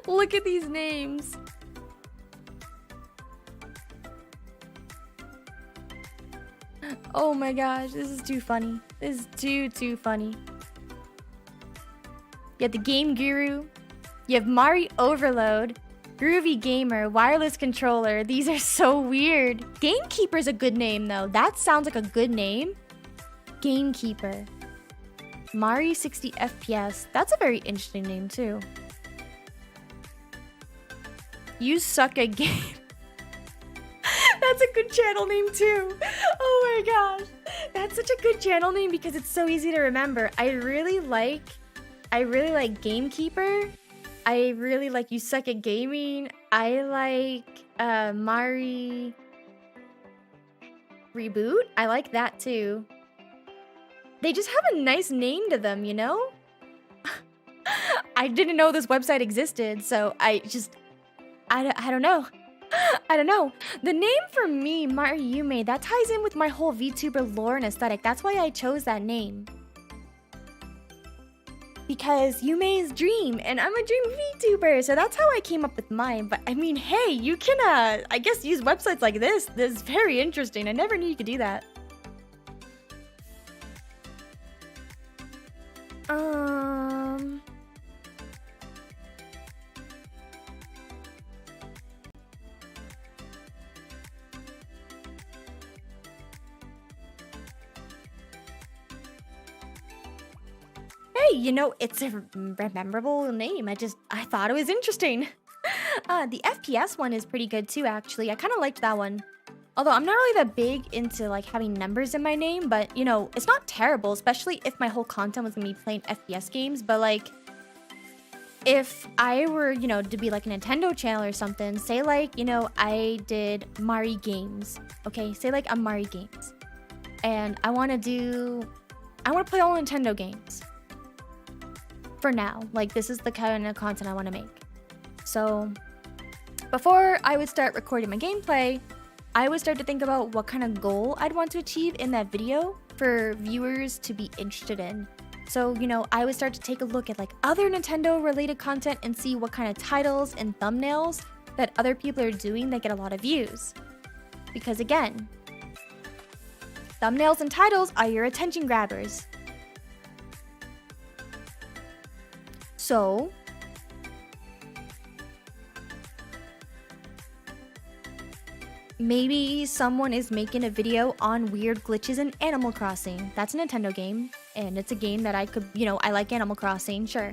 Look at these names. Oh my gosh, this is too funny. This is too funny. You have the Game Guru. You have Mari Overload. Groovy Gamer. Wireless Controller. These are so weird. Gamekeeper's a good name though. That sounds like a good name. Gamekeeper. Mari 60 FPS. That's a very interesting name too. You suck at game. That's a good channel name too. Oh my gosh. That's such a good channel name because it's so easy to remember. I really like Gamekeeper. I really like You Suck at Gaming. I like Mari Reboot. I like that too. They just have a nice name to them, you know? I didn't know this website existed, so I don't know. I don't know. The name for me, Mari Yume, that ties in with my whole VTuber lore and aesthetic. That's why I chose that name. Because Yume's dream, and I'm a dream VTuber, so that's how I came up with mine. But I mean, hey, you can, I guess, use websites like this. This is very interesting. I never knew you could do that. Hey, you know, it's a memorable name. I thought it was interesting. The FPS one is pretty good too, actually. I kind of liked that one. Although I'm not really that big into like having numbers in my name, but you know, it's not terrible, especially if my whole content was gonna be playing FPS games. But like, if I were, you know, to be like a Nintendo channel or something, say like, you know, I did Mari Games. Okay, say like I'm Mari Games. And I wanna play all Nintendo games. For now, like this is the kind of content I want to make. So before I would start recording my gameplay, I would start to think about what kind of goal I'd want to achieve in that video for viewers to be interested in. So, you know, I would start to take a look at like other Nintendo related content and see what kind of titles and thumbnails that other people are doing that get a lot of views. Because again, thumbnails and titles are your attention grabbers. So, maybe someone is making a video on weird glitches in Animal Crossing. That's a Nintendo game, and it's a game that I could, you know, I like Animal Crossing, sure.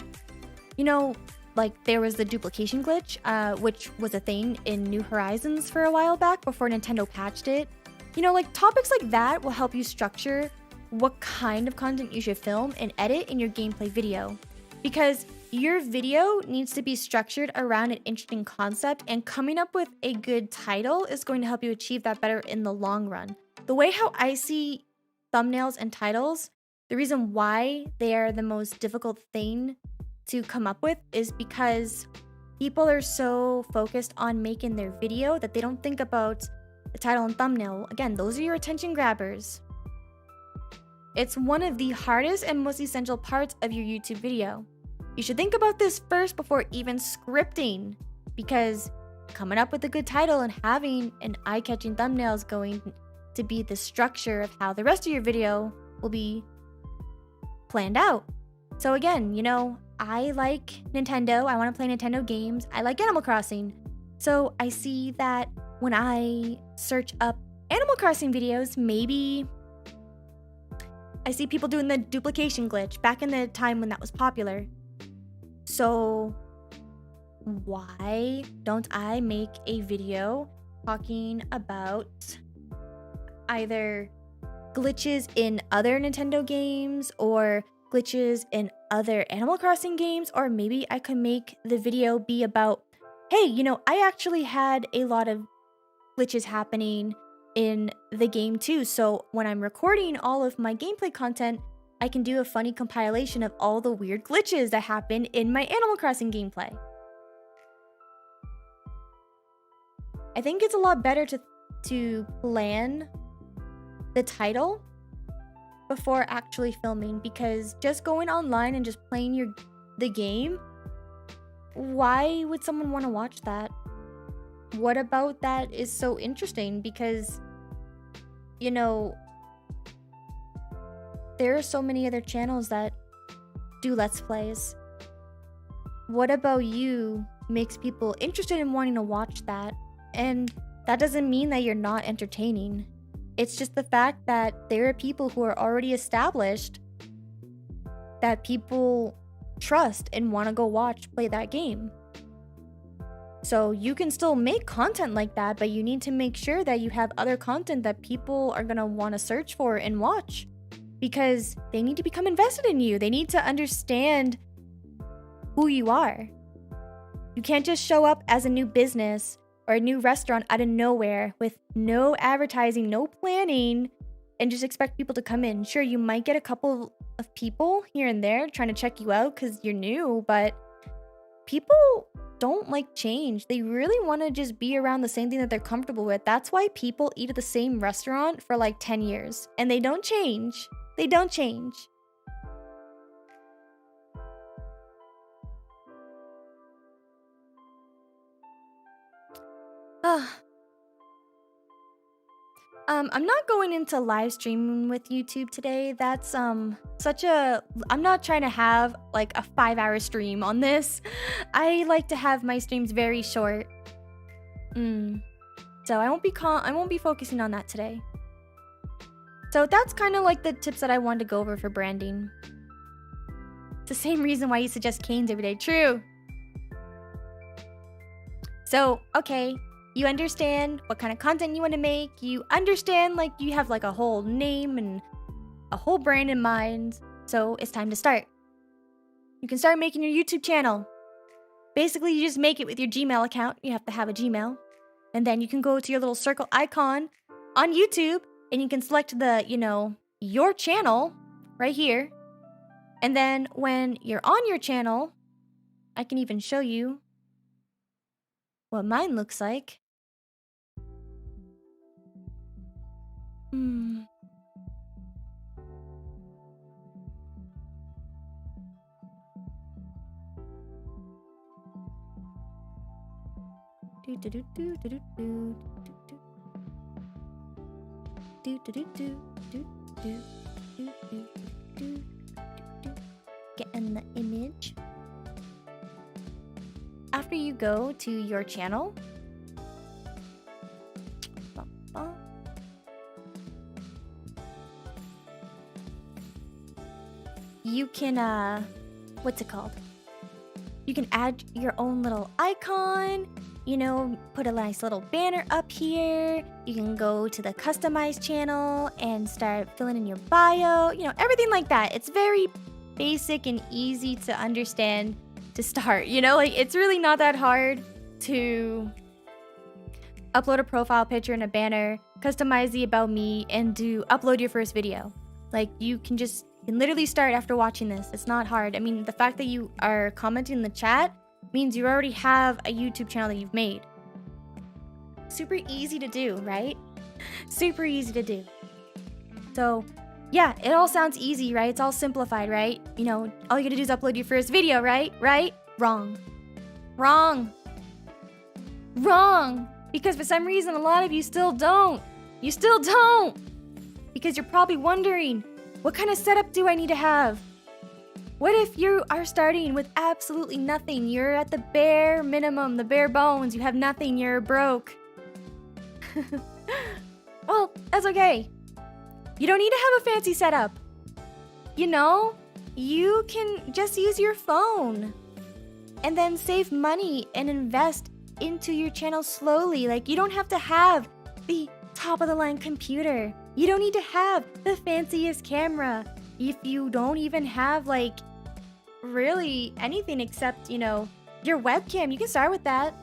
You know, like there was the duplication glitch, which was a thing in New Horizons for a while back before Nintendo patched it. You know, like topics like that will help you structure what kind of content you should film and edit in your gameplay video. Because your video needs to be structured around an interesting concept, and coming up with a good title is going to help you achieve that better in the long run. The way how I see thumbnails and titles, the reason why they are the most difficult thing to come up with is because people are so focused on making their video that they don't think about the title and thumbnail. Again, those are your attention grabbers. It's one of the hardest and most essential parts of your YouTube video. You should think about this first before even scripting, because coming up with a good title and having an eye-catching thumbnail is going to be the structure of how the rest of your video will be planned out. So again, you know, I like Nintendo. I want to play Nintendo games. I like Animal Crossing. So I see that when I search up Animal Crossing videos, maybe I see people doing the duplication glitch back in the time when that was popular. So why don't I make a video talking about either glitches in other Nintendo games or glitches in other Animal Crossing games? Or maybe I could make the video be about, hey, you know, I actually had a lot of glitches happening in the game too. So when I'm recording all of my gameplay content, I can do a funny compilation of all the weird glitches that happen in my Animal Crossing gameplay. I think it's a lot better to plan the title before actually filming, because just going online and just playing the game, why would someone want to watch that? What about that is so interesting? Because, you know, there are so many other channels that do Let's Plays. What about you makes people interested in wanting to watch that? And that doesn't mean that you're not entertaining. It's just the fact that there are people who are already established that people trust and want to go watch play that game. So you can still make content like that, but you need to make sure that you have other content that people are going to want to search for and watch, because they need to become invested in you. They need to understand who you are. You can't just show up as a new business or a new restaurant out of nowhere with no advertising, no planning, and just expect people to come in. Sure, you might get a couple of people here and there trying to check you out because you're new, but people don't like change. They really want to just be around the same thing that they're comfortable with. That's why people eat at the same restaurant for like 10 years and they don't change. They don't change. I'm not going into live streaming with YouTube today. That's I'm not trying to have like a 5-hour stream on this. I like to have my streams very short. So I won't be focusing on that today. So that's kind of like the tips that I wanted to go over for branding. It's the same reason why you suggest canes every day. True. So, okay. You understand what kind of content you want to make. You understand, like, you have like a whole name and a whole brand in mind. So it's time to start. You can start making your YouTube channel. Basically, you just make it with your Gmail account. You have to have a Gmail. And then you can go to your little circle icon on YouTube and you can select the, you know, your channel right here. And then when you're on your channel, I can even show you what mine looks like. Getting the image. After you go to your channel, you can what's it called? You can add your own little icon, you know, put a nice little banner up here. You can go to the customized channel and start filling in your bio, you know, everything like that. It's very basic and easy to understand to start, you know, like it's really not that hard to upload a profile picture and a banner, customize the about me, and upload your first video. Like you can literally start after watching this. It's not hard. I mean, the fact that you are commenting in the chat means you already have a YouTube channel that you've made. Super easy to do, right? Super easy to do. So Yeah, it all sounds easy, right? It's all simplified, right? You know, all you gotta do is upload your first video, right? Right? Wrong. Wrong. Wrong. Because for some reason, a lot of you still don't. You still don't. Because you're probably wondering, what kind of setup do I need to have? What if you are starting with absolutely nothing? You're at the bare minimum, the bare bones. You have nothing. You're broke. Well, that's okay. You don't need to have a fancy setup. You know, you can just use your phone and then save money and invest into your channel slowly. Like, you don't have to have the top of the line computer. You don't need to have the fanciest camera. If you don't even have like really anything except, you know, your webcam, you can start with that.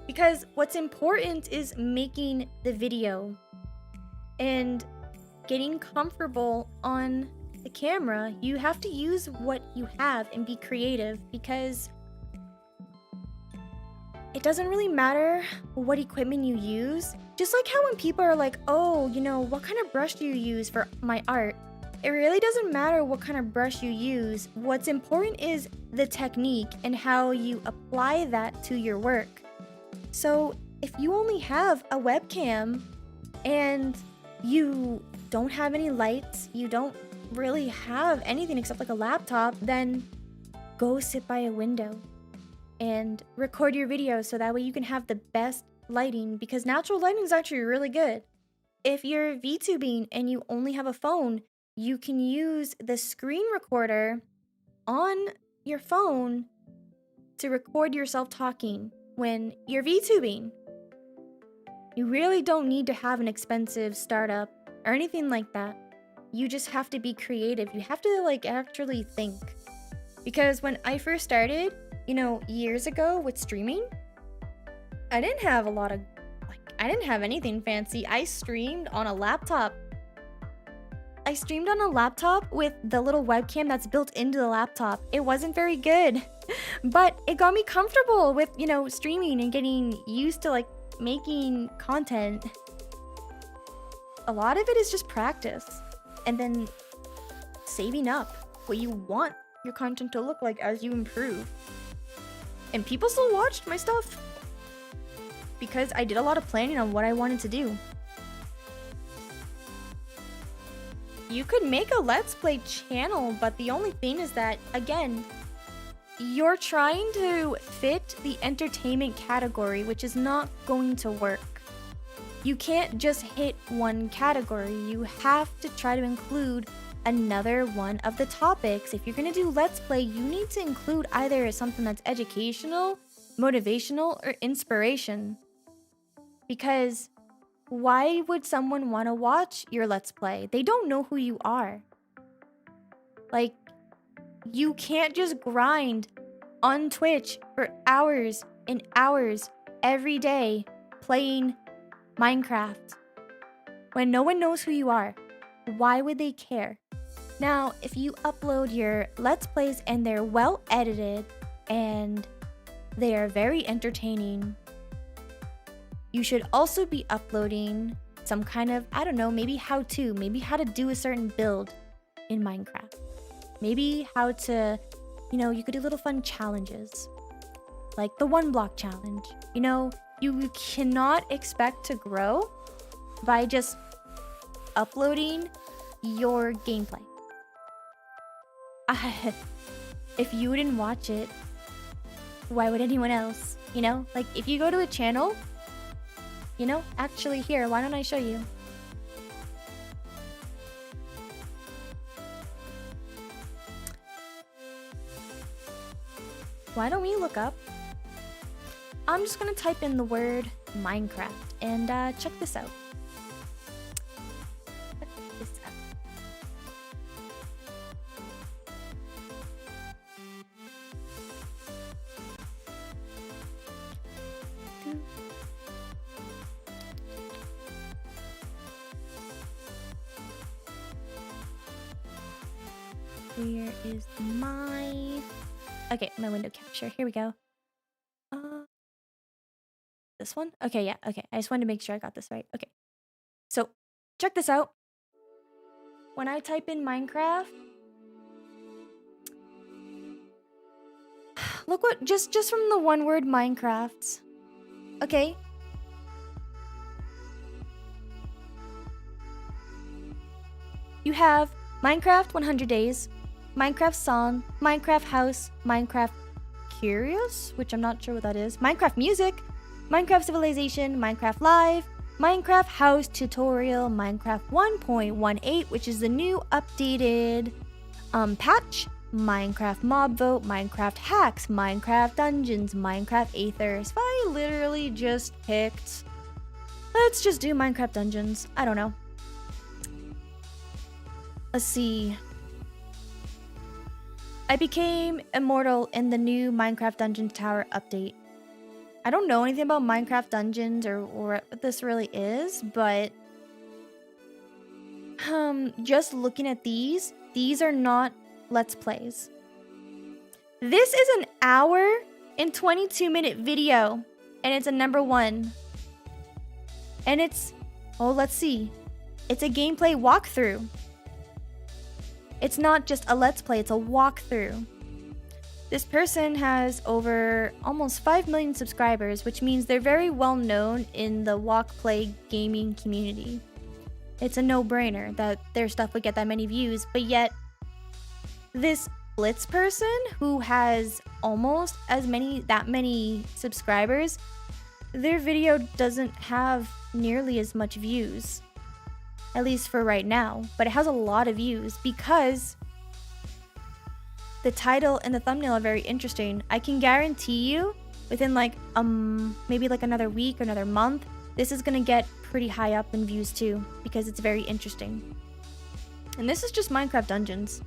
Because what's important is making the video and getting comfortable on the camera. You have to use what you have and be creative, because it doesn't really matter what equipment you use. Just like how when people are like, oh, you know, what kind of brush do you use for my art? It really doesn't matter what kind of brush you use. What's important is the technique and how you apply that to your work. So if you only have a webcam and you don't have any lights, you don't really have anything except like a laptop, then go sit by a window and record your video so that way you can have the best lighting, because natural lighting is actually really good. If you're VTubing and you only have a phone, you can use the screen recorder on your phone to record yourself talking when you're VTubing. You really don't need to have an expensive startup or anything like that. You just have to be creative. You have to like actually think. Because when I first started, you know, years ago with streaming, I didn't have I didn't have anything fancy. I streamed on a laptop. I streamed on a laptop with the little webcam that's built into the laptop. It wasn't very good, but it got me comfortable with, you know, streaming and getting used to like making content. A lot of it is just practice and then saving up what you want your content to look like as you improve. And people still watched my stuff because I did a lot of planning on what I wanted to do. You could make a Let's Play channel, but the only thing is that, again, you're trying to fit the entertainment category, which is not going to work. You can't just hit one category. You have to try to include another one of the topics. If you're going to do Let's Play, you need to include either something that's educational, motivational, or inspiration. Because why would someone want to watch your Let's Play? They don't know who you are. Like, you can't just grind on Twitch for hours and hours every day playing Minecraft when no one knows who you are. Why would they care? Now, if you upload your Let's Plays and they're well edited and they are very entertaining, you should also be uploading some kind of, I don't know, maybe how to do a certain build in Minecraft. Maybe how to, you know, you could do little fun challenges, like the 1 block challenge. You know, you cannot expect to grow by just uploading your gameplay. If you didn't watch it, why would anyone else? You know, like if you go to a channel, you know, actually here, why don't I show you? Why don't we look up? I'm just gonna type in the word Minecraft and check this out. Check this out. Where is my... Okay, my window capture. Here we go. This one? Okay, yeah, okay. I just wanted to make sure I got this right. Okay. So, check this out. when I type in Minecraft, look what, just from the one word Minecraft. Okay. You have Minecraft 100 Days, Minecraft Song, Minecraft House, Minecraft Curious, which I'm not sure what that is, Minecraft Music, Minecraft Civilization, Minecraft Live, Minecraft House Tutorial, Minecraft 1.18, which is the new updated patch, Minecraft Mob Vote, Minecraft Hacks, Minecraft Dungeons, Minecraft Aether. So I literally just picked, let's just do Minecraft Dungeons. I don't know. Let's see. I became immortal in the new Minecraft Dungeons Tower update. I don't know anything about Minecraft Dungeons or what this really is, but just looking at these are not Let's Plays. This is an hour and 22-minute video, and it's a #1. And it's, oh, let's see. It's a gameplay walkthrough. It's not just a Let's Play, it's a walkthrough. This person has over almost 5 million subscribers, which means they're very well known in the walk play gaming community. It's a no-brainer that their stuff would get that many views, but yet this Blitz person who has almost that many subscribers, their video doesn't have nearly as much views. At least for right now, but it has a lot of views because the title and the thumbnail are very interesting. I can guarantee you within like maybe like another week or another month, this is gonna get pretty high up in views too because it's very interesting. And this is just Minecraft Dungeons.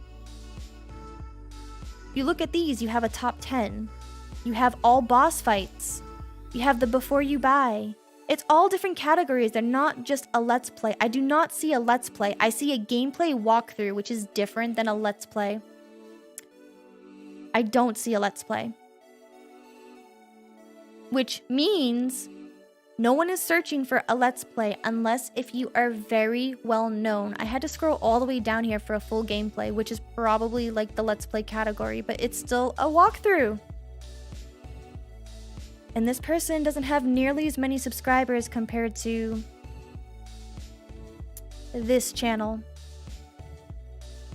You look at these, you have a top 10. You have all boss fights. You have the before you buy. It's all different categories. They're not just a Let's Play. I do not see a Let's Play. I see a gameplay walkthrough, which is different than a Let's Play. I don't see a Let's Play. Which means no one is searching for a Let's Play unless if you are very well known. I had to scroll all the way down here for a full gameplay, which is probably like the Let's Play category, but it's still a walkthrough. And this person doesn't have nearly as many subscribers compared to this channel.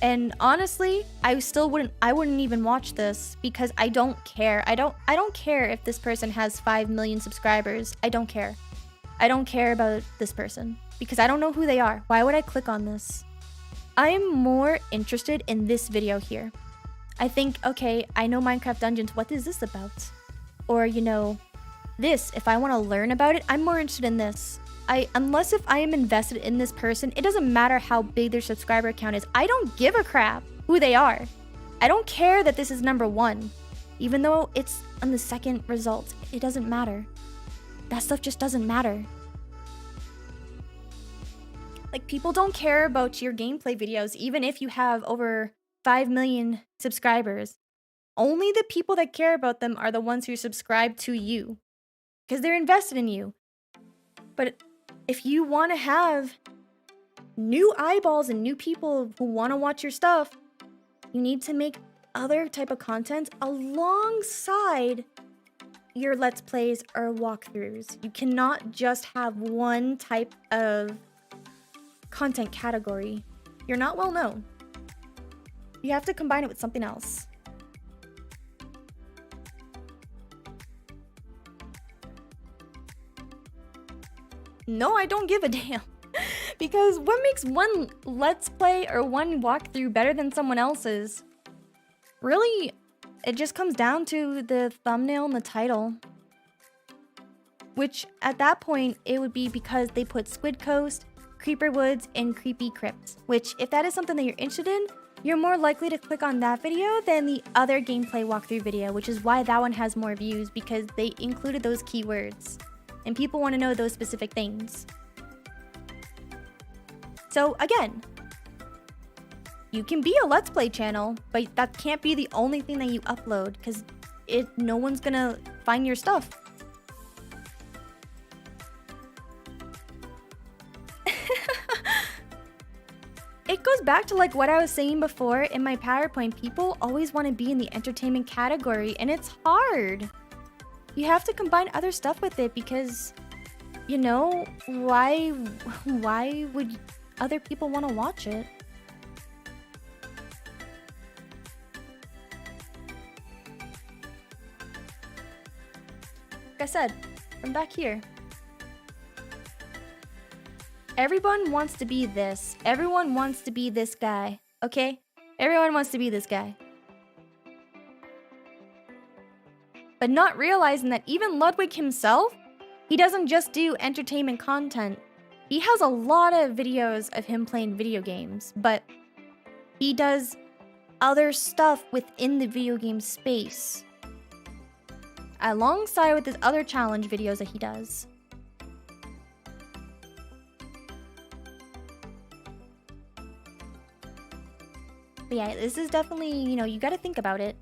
And honestly, I wouldn't even watch this because I don't care. I don't care if this person has 5 million subscribers. I don't care. I don't care about this person because I don't know who they are. Why would I click on this? I am more interested in this video here. I think, okay, I know Minecraft Dungeons. What is this about? Or, you know, this, if I want to learn about it, I'm more interested in this. Unless if I am invested in this person, it doesn't matter how big their subscriber count is. I don't give a crap who they are. I don't care that this is #1. Even though it's on the second result, it doesn't matter. That stuff just doesn't matter. Like, people don't care about your gameplay videos, even if you have over 5 million subscribers. Only the people that care about them are the ones who subscribe to you. Because they're invested in you. But if you want to have new eyeballs and new people who want to watch your stuff, you need to make other type of content alongside your Let's Plays or walkthroughs. You cannot just have one type of content category. You're not well known. You have to combine it with something else. No, I don't give a damn. Because what makes one Let's Play or one walkthrough better than someone else's? Really, it just comes down to the thumbnail and the title. Which, at that point, it would be because they put Squid Coast, Creeper Woods, and Creepy Crypts. Which, if that is something that you're interested in, you're more likely to click on that video than the other gameplay walkthrough video, which is why that one has more views, because they included those keywords. And people want to know those specific things. So again, you can be a Let's Play channel, but that can't be the only thing that you upload because no one's gonna find your stuff. it goes back to like what I was saying before in my PowerPoint. People always want to be in the entertainment category, and it's hard. You have to combine other stuff with it because, you know, why would other people want to watch it? Like I said, from back here. Everyone wants to be this. Everyone wants to be this guy, okay? Everyone wants to be this guy. But not realizing that even Ludwig himself, he doesn't just do entertainment content. He has a lot of videos of him playing video games, but he does other stuff within the video game space, alongside with his other challenge videos that he does. But yeah, this is definitely, you know, you gotta think about it.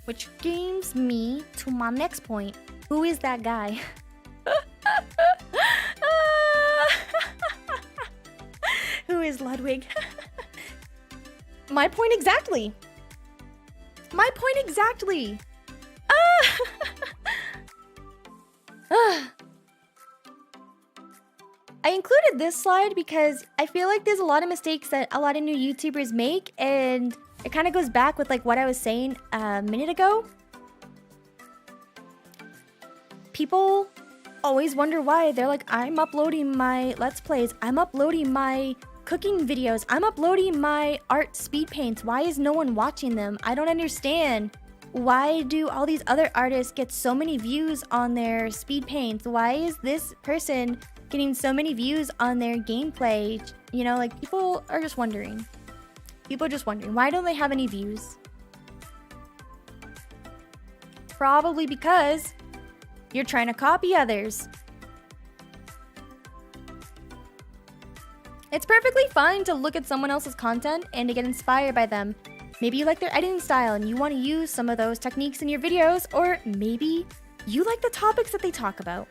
Which brings me to my next point. Who is that guy? Who is Ludwig? My point exactly. My point exactly. I included this slide because I feel like there's a lot of mistakes that a lot of new YouTubers make, and it kind of goes back with like what I was saying a minute ago. People always wonder why. They're like, I'm uploading my Let's Plays, I'm uploading my cooking videos, I'm uploading my art speed paints. Why is no one watching them? I don't understand. Why do all these other artists get so many views on their speed paints? Why is this person getting so many views on their gameplay? You know, like, people are just wondering. People are just wondering, why don't they have any views? Probably because you're trying to copy others. It's perfectly fine to look at someone else's content and to get inspired by them. Maybe you like their editing style and you want to use some of those techniques in your videos, or maybe you like the topics that they talk about.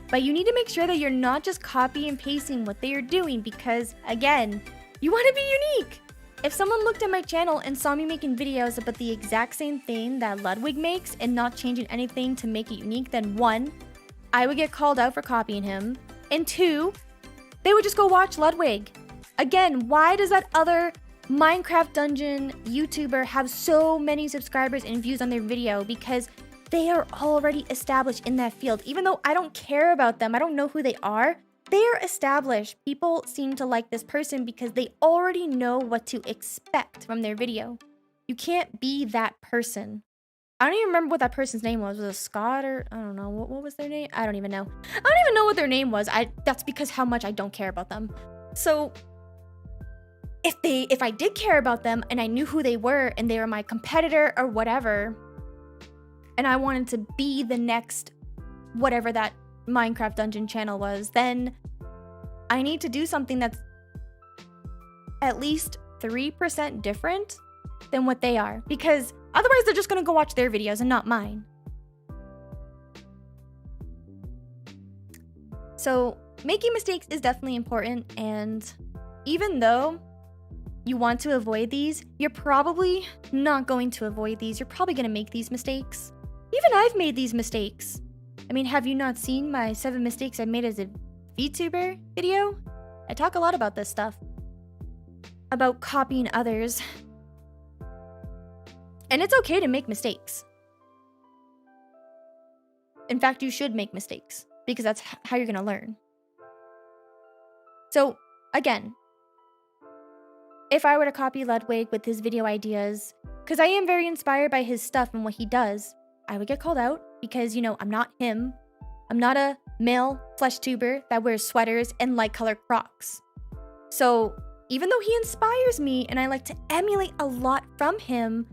But you need to make sure that you're not just copy and pasting what they are doing because, again, you want to be unique. If someone looked at my channel and saw me making videos about the exact same thing that Ludwig makes and not changing anything to make it unique, then 1, I would get called out for copying him, and 2, they would just go watch Ludwig. Again, why does that other Minecraft dungeon YouTuber have so many subscribers and views on their video? Because they are already established in that field. Even though I don't care about them, I don't know who they are, they are established. People seem to like this person because they already know what to expect from their video. You can't be that person. I don't even remember what that person's name was. Was it Scott or I don't know. What was their name? I don't even know. I don't even know what their name was. That's because how much I don't care about them. So if I did care about them and I knew who they were and they were my competitor or whatever, and I wanted to be the next whatever that Minecraft dungeon channel was, then I need to do something that's at least 3% different than what they are, because otherwise they're just gonna go watch their videos and not mine. So making mistakes is definitely important, and even though you want to avoid these, you're probably not going to avoid these. You're probably gonna make these mistakes. Even I've made these mistakes. I mean, have you not seen my 7 mistakes I made as a vTuber video? I talk a lot about this stuff. About copying others. And it's okay to make mistakes. In fact, you should make mistakes, because that's how you're gonna learn. So, again, if I were to copy Ludwig with his video ideas, because I am very inspired by his stuff and what he does, I would get called out because, you know, I'm not him. I'm not a male flesh tuber that wears sweaters and light colored Crocs. So even though he inspires me and I like to emulate a lot from him,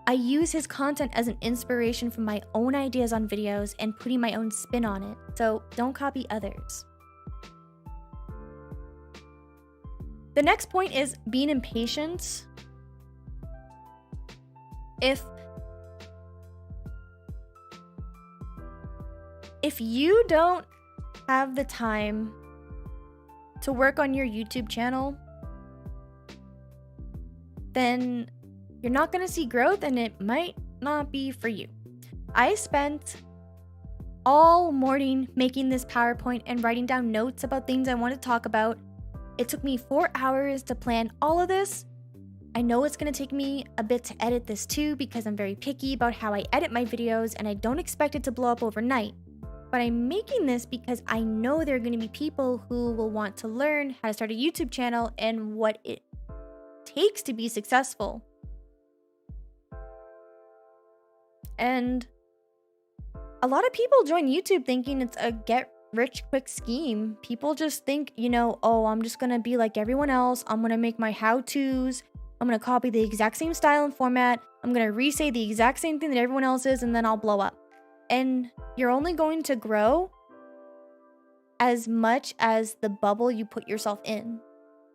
I use his content as an inspiration for my own ideas on videos and putting my own spin on it. So don't copy others. The next point is being impatient. If you don't have the time to work on your YouTube channel, then you're not going to see growth and it might not be for you. I spent all morning making this PowerPoint and writing down notes about things I want to talk about. It took me 4 hours to plan all of this. I know it's going to take me a bit to edit this too because I'm very picky about how I edit my videos and I don't expect it to blow up overnight. But I'm making this because I know there are going to be people who will want to learn how to start a YouTube channel and what it takes to be successful. And a lot of people join YouTube thinking it's a get-rich-quick scheme. People just think, oh, I'm just going to be like everyone else. I'm going to make my how-tos. I'm going to copy the exact same style and format. I'm going to re-say the exact same thing that everyone else is, and then I'll blow up. And you're only going to grow as much as the bubble you put yourself in.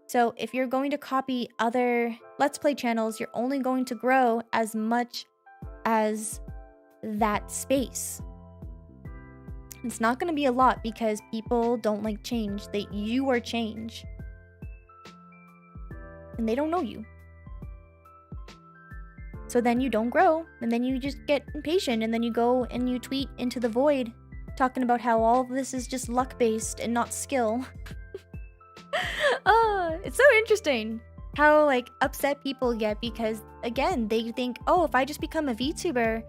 So if you're going to copy other Let's Play channels, you're only going to grow as much as that space. It's not going to be a lot because people don't like change. You are change. And they don't know you. So then you don't grow, and then you just get impatient, and then you go and you tweet into the void talking about how all of this is just luck-based and not skill. It's so interesting how upset people get because, again, they think, oh, if I just become a VTuber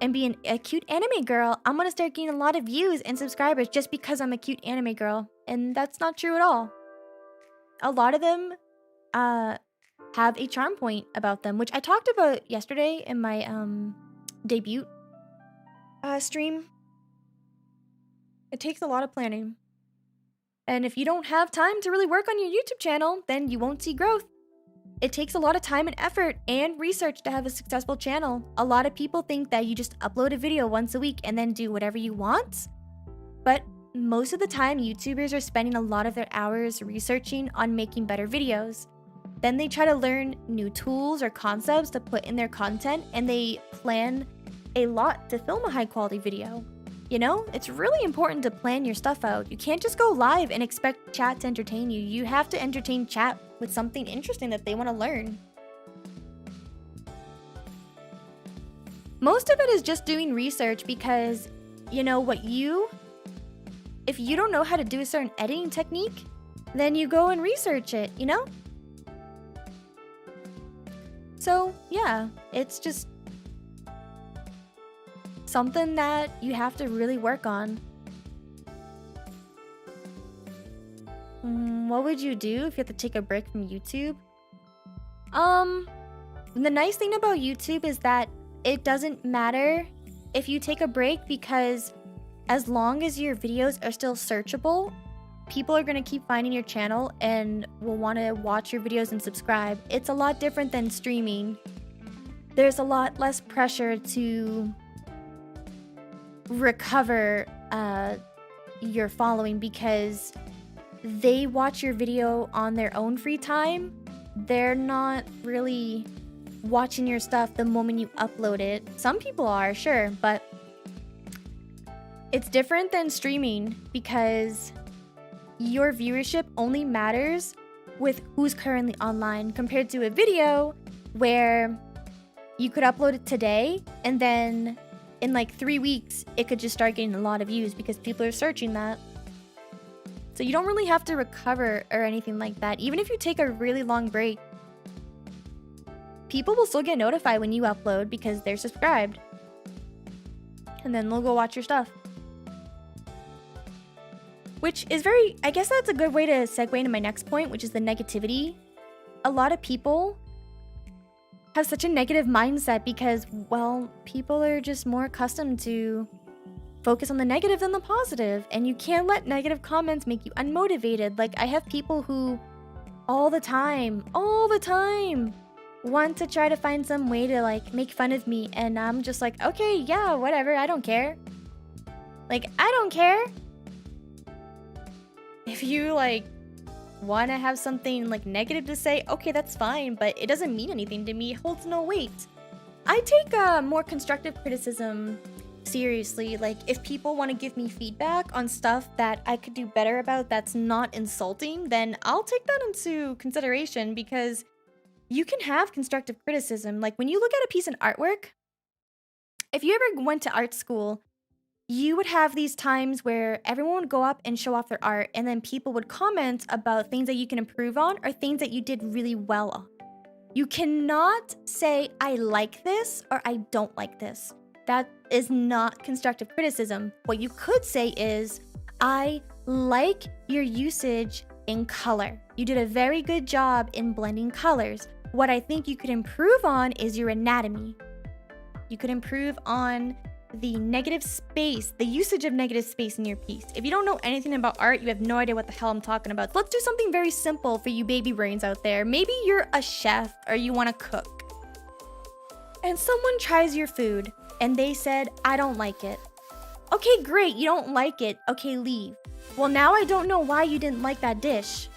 and be a cute anime girl, I'm gonna start getting a lot of views and subscribers just because I'm a cute anime girl. And that's not true at all. A lot of them have a charm point about them, which I talked about yesterday in my debut stream. It takes a lot of planning. And if you don't have time to really work on your YouTube channel, then you won't see growth. It takes a lot of time and effort and research to have a successful channel. A lot of people think that you just upload a video once a week and then do whatever you want. But most of the time, YouTubers are spending a lot of their hours researching on making better videos. Then they try to learn new tools or concepts to put in their content, and they plan a lot to film a high quality video. It's really important to plan your stuff out. You can't just go live and expect chat to entertain you. You have to entertain chat with something interesting that they want to learn. Most of it is just doing research because, if you don't know how to do a certain editing technique, then you go and research it, So, yeah, it's just something that you have to really work on. What would you do if you have to take a break from YouTube? The nice thing about YouTube is that it doesn't matter if you take a break because as long as your videos are still searchable, people are going to keep finding your channel and will want to watch your videos and subscribe. It's a lot different than streaming. There's a lot less pressure to recover your following because they watch your video on their own free time. They're not really watching your stuff the moment you upload it. Some people are, sure, but it's different than streaming because your viewership only matters with who's currently online compared to a video where you could upload it today and then in 3 weeks it could just start getting a lot of views because people are searching that. So you don't really have to recover or anything like that. Even if you take a really long break, people will still get notified when you upload because they're subscribed. And then they'll go watch your stuff. Which is I guess that's a good way to segue into my next point, which is the negativity. A lot of people have such a negative mindset because, well, people are just more accustomed to focus on the negative than the positive. And you can't let negative comments make you unmotivated. I have people who all the time, want to try to find some way to, make fun of me. And I'm just like, okay, yeah, whatever, I don't care. I don't care. If you, want to have something, negative to say, okay, that's fine, but it doesn't mean anything to me. It holds no weight. I take more constructive criticism seriously, like, if people want to give me feedback on stuff that I could do better about that's not insulting, then I'll take that into consideration, because you can have constructive criticism. Like, when you look at a piece of artwork, if you ever went to art school, you would have these times where everyone would go up and show off their art, and then people would comment about things that you can improve on or things that you did really well on. You cannot say, I like this or I don't like this. That is not constructive criticism. What you could say is, I like your usage in color. You did a very good job in blending colors. What I think you could improve on is your anatomy. You could improve on the negative space, the usage of negative space in your piece. If you don't know anything about art, you have no idea what the hell I'm talking about. So let's do something very simple for you baby brains out there. Maybe you're a chef or you want to cook, and someone tries your food and they said, I don't like it. Okay, great, you don't like it. Okay, leave. Well, now I don't know why you didn't like that dish.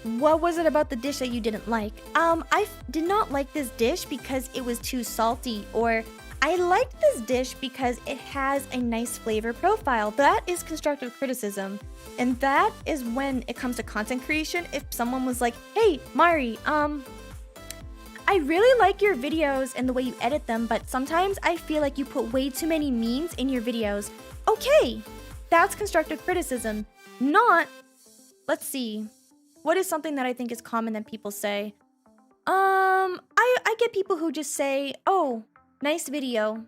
What was it about the dish that you didn't like? I did not like this dish because it was too salty, or I liked this dish because it has a nice flavor profile. That is constructive criticism. And that is when it comes to content creation. If someone was like, hey, Mari, I really like your videos and the way you edit them, but sometimes I feel like you put way too many memes in your videos. Okay, that's constructive criticism. Not, let's see, what is something that I think is common that people say? I get people who just say, oh, nice video.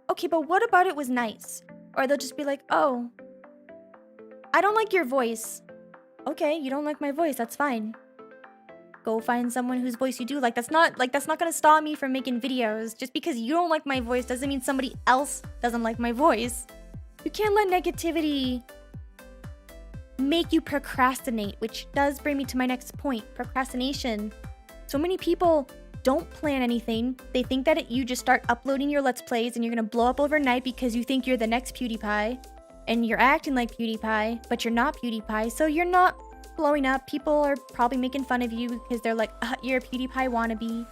Okay, but what about it was nice? Or they'll just be like, oh, I don't like your voice. Okay, you don't like my voice, that's fine. Go find someone whose voice you do like. That's not gonna stop me from making videos. Just because you don't like my voice doesn't mean somebody else doesn't like my voice. You can't let negativity make you procrastinate, which does bring me to my next point, procrastination. So many people don't plan anything. They think that you just start uploading your Let's Plays and you're gonna blow up overnight because you think you're the next PewDiePie and you're acting like PewDiePie, but you're not PewDiePie, so you're not blowing up. People are probably making fun of you because they're like, you're a PewDiePie wannabe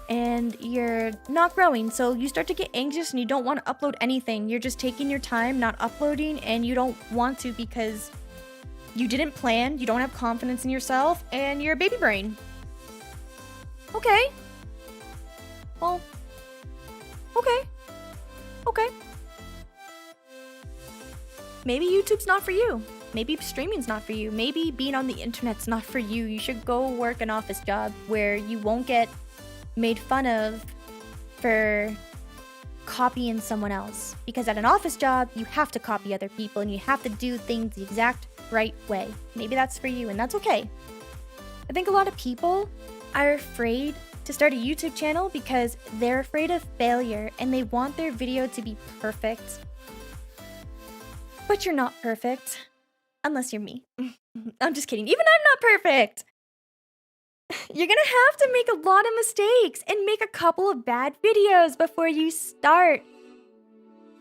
and you're not growing. So you start to get anxious and you don't want to upload anything. You're just taking your time, not uploading, and you don't want to because you didn't plan, you don't have confidence in yourself, and you're a baby brain. Okay. Well, okay. Maybe YouTube's not for you. Maybe streaming's not for you. Maybe being on the internet's not for you. You should go work an office job where you won't get made fun of for copying someone else. Because at an office job, you have to copy other people and you have to do things the exact right way. Maybe that's for you, and that's okay. I think a lot of people are afraid to start a YouTube channel because they're afraid of failure and they want their video to be perfect. But you're not perfect. Unless you're me. I'm just kidding. Even I'm not perfect. You're gonna have to make a lot of mistakes and make a couple of bad videos before you start.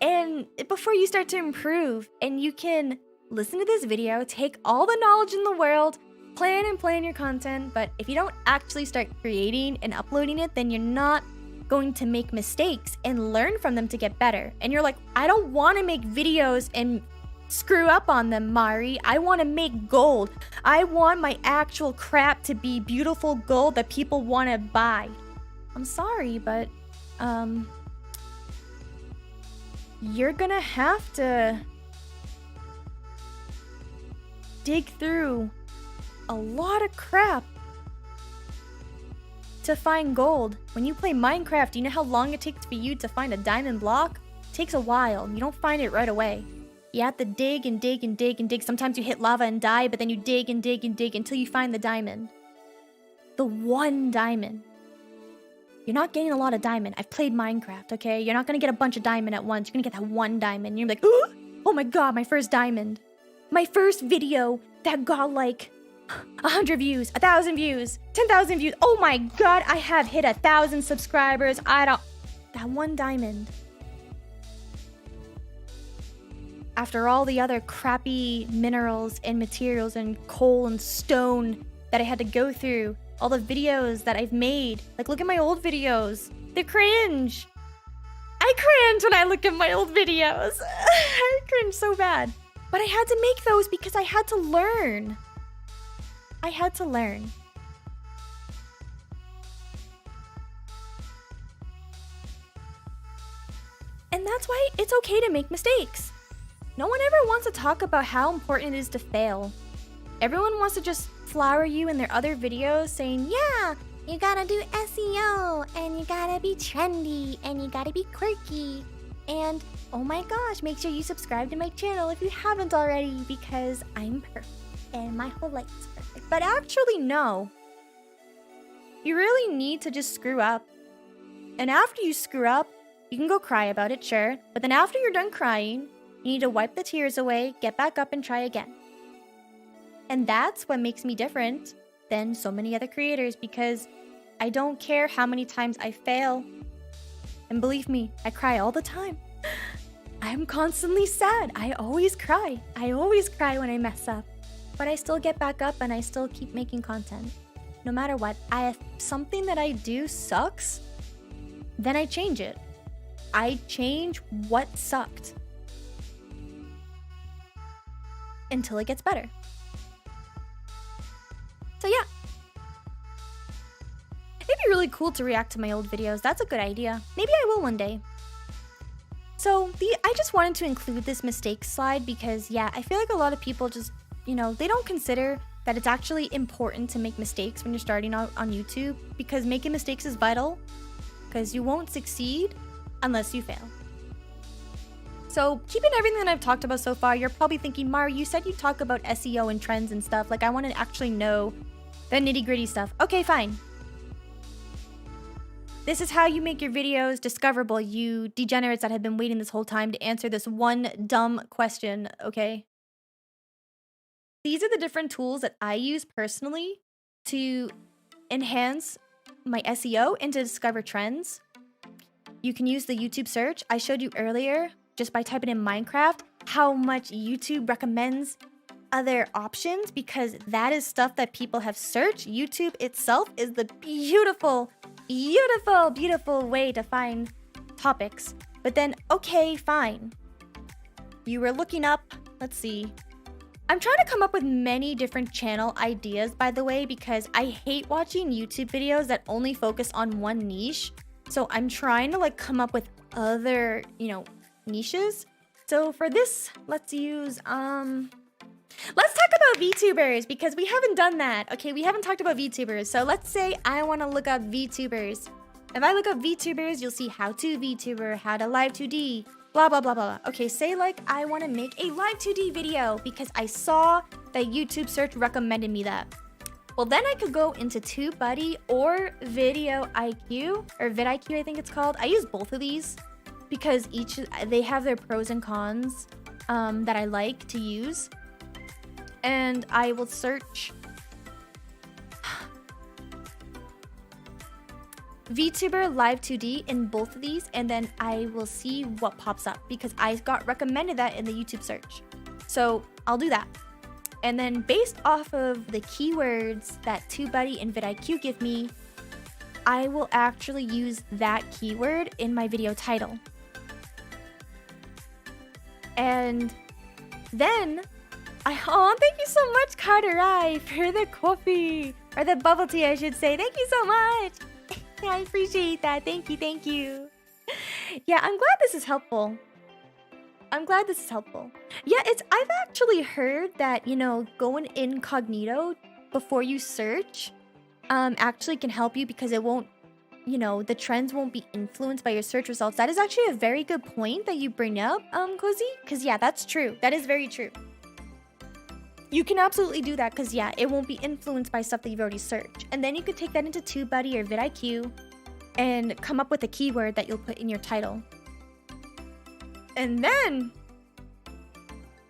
And before you start to improve. And you can listen to this video, take all the knowledge in the world, plan your content, but if you don't actually start creating and uploading it, then you're not going to make mistakes and learn from them to get better. And you're like, I don't want to make videos and screw up on them, Mari. I want to make gold. I want my actual crap to be beautiful gold that people want to buy. I'm sorry, but you're gonna have to dig through a lot of crap to find gold. When you play Minecraft, do you know how long it takes for you to find a diamond block? It takes a while. You don't find it right away. You have to dig and dig and dig and dig. Sometimes you hit lava and die, but then you dig and dig and dig until you find the diamond. The one diamond. You're not getting a lot of diamond. I've played Minecraft, okay? You're not gonna get a bunch of diamond at once. You're gonna get that one diamond. And you're like, oh my god, my first diamond. My first video that got like 100 views, 1,000 views, 10,000 views. Oh my god, I have hit 1,000 subscribers. That one diamond. After all the other crappy minerals and materials and coal and stone that I had to go through, all the videos that I've made, like look at my old videos. They're cringe. I cringe when I look at my old videos. I cringe so bad. But I had to make those because I had to learn. I had to learn. And that's why it's okay to make mistakes. No one ever wants to talk about how important it is to fail. Everyone wants to just flower you in their other videos saying, yeah, you gotta do SEO, and you gotta be trendy, and you gotta be quirky. And oh my gosh, make sure you subscribe to my channel if you haven't already, because I'm perfect and my whole life is perfect. But actually, no. You really need to just screw up. And after you screw up, you can go cry about it, sure. But then after you're done crying, you need to wipe the tears away, get back up, and try again. And that's what makes me different than so many other creators, because I don't care how many times I fail. And believe me, I cry all the time. I'm constantly sad. I always cry. I always cry when I mess up. But I still get back up and I still keep making content. No matter what, if something that I do sucks, then I change it. I change what sucked until it gets better. So yeah. It'd be really cool to react to my old videos. That's a good idea. Maybe I will one day. So I just wanted to include this mistakes slide because, yeah, I feel like a lot of people just, they don't consider that it's actually important to make mistakes when you're starting out on YouTube, because making mistakes is vital, because you won't succeed unless you fail. So keeping everything that I've talked about so far, you're probably thinking, Mari, you said you'd talk about SEO and trends and stuff. Like, I want to actually know the nitty-gritty stuff. Okay, fine. This is how you make your videos discoverable, you degenerates that have been waiting this whole time to answer this one dumb question, okay? These are the different tools that I use personally to enhance my SEO and to discover trends. You can use the YouTube search. I showed you earlier, just by typing in Minecraft, how much YouTube recommends other options, because that is stuff that people have searched. YouTube itself is the beautiful way to find topics. But then, okay, fine. You were looking up, let's see. I'm trying to come up with many different channel ideas, by the way, because I hate watching YouTube videos that only focus on one niche. So I'm trying to come up with other, niches. So for this, let's use, let's talk about vTubers, because we haven't done that. Okay, we haven't talked about vTubers. So let's say I want to look up vTubers. If I look up vTubers, you'll see how to VTuber, how to live 2D, blah, blah, blah, blah. Okay, say I want to make a live 2D video because I saw that YouTube search recommended me that. Well, then I could go into TubeBuddy or Video IQ, or vidIQ, I think it's called. I use both of these because they have their pros and cons that I like to use. And I will search VTuber Live 2D in both of these, and then I will see what pops up because I got recommended that in the YouTube search. So I'll do that. And then based off of the keywords that TubeBuddy and vidIQ give me, I will actually use that keyword in my video title. And then thank you so much, Carterai, for the coffee, or the bubble tea, I should say. Thank you so much. I appreciate that. Thank you. Yeah, I'm glad this is helpful. Yeah, I've actually heard that, going incognito before you search actually can help you, because it won't, the trends won't be influenced by your search results. That is actually a very good point that you bring up, Cozy, because yeah, that's true. That is very true. You can absolutely do that because, yeah, it won't be influenced by stuff that you've already searched. And then you could take that into TubeBuddy or vidIQ and come up with a keyword that you'll put in your title. And then,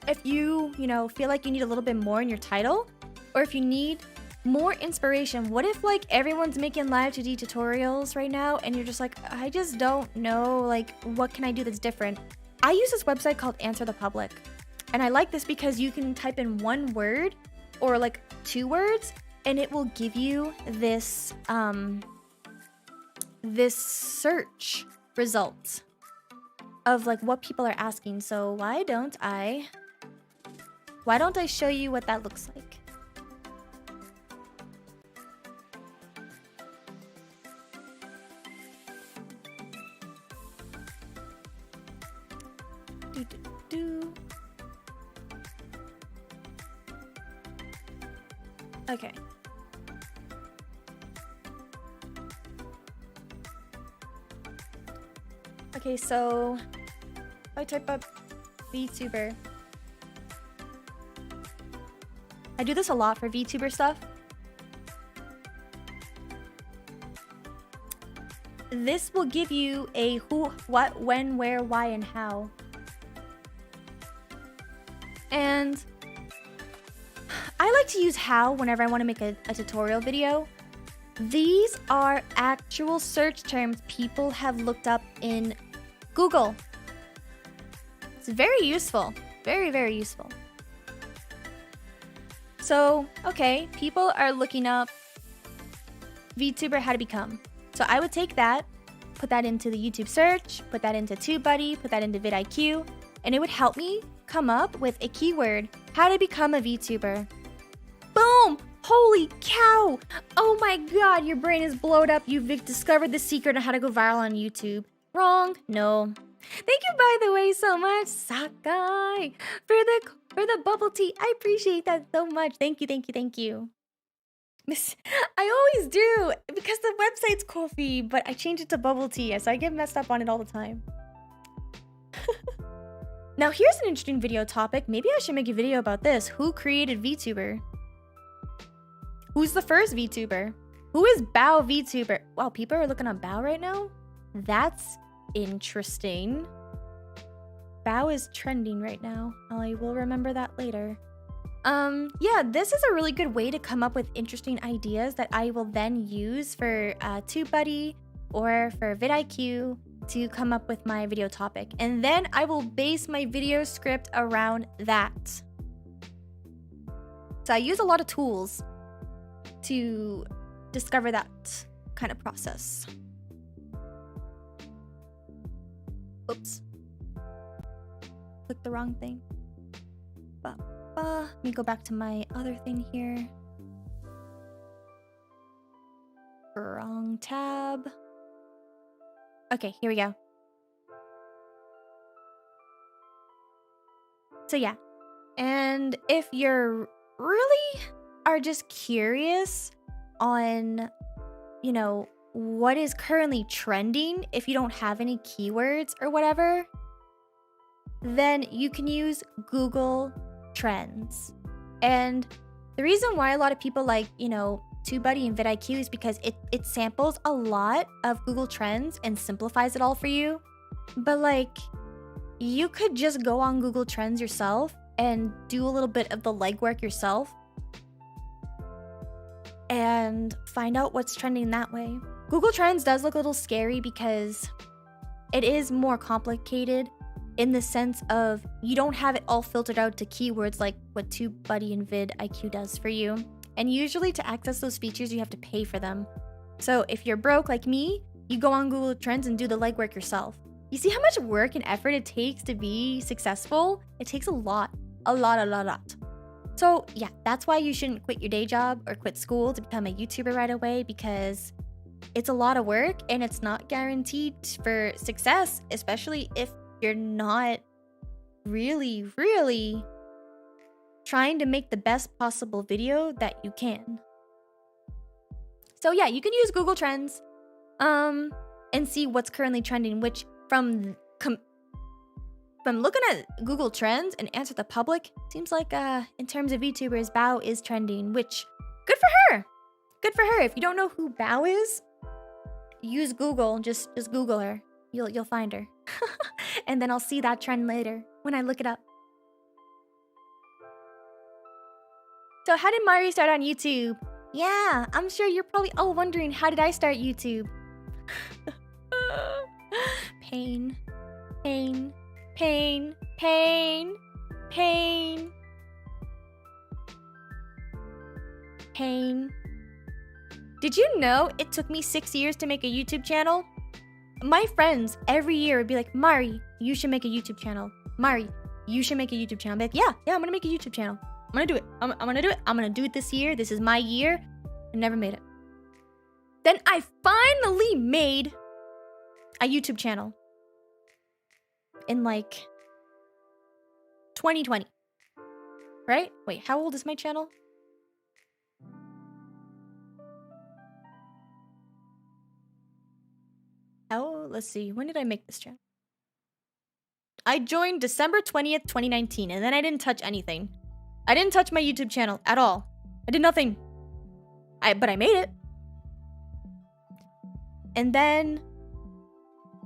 if you, feel like you need a little bit more in your title, or if you need more inspiration, what if, everyone's making live 2D tutorials right now and you're just like, I just don't know, what can I do that's different? I use this website called Answer the Public. And I like this because you can type in one word or 2 words, and it will give you this this search result. of like what people are asking. So why don't I show you what that looks like? Okay. Okay, so if I type up vTuber, I do this a lot for vTuber stuff. This will give you a who, what, when, where, why, and how. And I like to use how whenever I want to make a tutorial video. These are actual search terms people have looked up in Google. It's very useful. Very, very useful. So, okay, people are looking up VTuber how to become. So I would take that, put that into the YouTube search, put that into TubeBuddy, put that into vidIQ, and it would help me come up with a keyword, how to become a VTuber. Boom! Holy cow! Oh my god, your brain is blowed up. You've discovered the secret on how to go viral on YouTube. Wrong? No. Thank you, by the way, so much, Sakai, for the bubble tea. I appreciate that so much. Thank you, thank you, thank you. I always do, because the website's coffee, but I changed it to bubble tea, so I get messed up on it all the time. Now, here's an interesting video topic. Maybe I should make a video about this. Who created VTuber? Who's the first VTuber? Who is Bao VTuber? Wow, people are looking up Bao right now? That's interesting. Bao is trending right now. I will remember that later. Yeah, this is a really good way to come up with interesting ideas that I will then use for TubeBuddy or for vidIQ to come up with my video topic. And then I will base my video script around that. So I use a lot of tools to discover that kind of process. Oops. Click the wrong thing. Let me go back to my other thing here. Wrong tab. Okay, here we go. So yeah, and if you're really are just curious on, you know, what is currently trending, if you don't have any keywords or whatever, then you can use Google Trends. And the reason why a lot of people like, you know, TubeBuddy and vidIQ is because it samples a lot of Google Trends and simplifies it all for you. But like, you could just go on Google Trends yourself and do a little bit of the legwork yourself and find out what's trending that way. Google Trends does look a little scary because it is more complicated in the sense of you don't have it all filtered out to keywords like what TubeBuddy and vidIQ does for you. And usually to access those features, you have to pay for them. So if you're broke like me, you go on Google Trends and do the legwork yourself. You see how much work and effort it takes to be successful? It takes a lot. So yeah, that's why you shouldn't quit your day job or quit school to become a YouTuber right away, because it's a lot of work and it's not guaranteed for success, especially if you're not really trying to make the best possible video that you can. So yeah, you can use Google Trends and see what's currently trending, which from looking at Google Trends and Answer the Public, seems like in terms of VTubers, Bao is trending, which good for her. Good for her. If you don't know who Bao is, use Google, just Google her. You'll find her. And then I'll see that trend later when I look it up. So how did Mari start on YouTube? Yeah, I'm sure you're probably all wondering, how did I start YouTube? Pain. Pain. Pain. Pain. Pain. Pain. Did you know it took me 6 years to make a YouTube channel? My friends every year would be like, Mari, you should make a YouTube channel. Mari, you should make a YouTube channel. I'm like, yeah, I'm gonna make a YouTube channel. I'm gonna do it. I'm gonna do it. I'm gonna do it this year. This is my year. I never made it. Then I finally made a YouTube channel in like 2020. Right? Wait, how old is my channel? Let's see. When did I make this channel? I joined December 20th, 2019, and then I didn't touch anything. I didn't touch my YouTube channel at all. I did nothing. But I made it. And then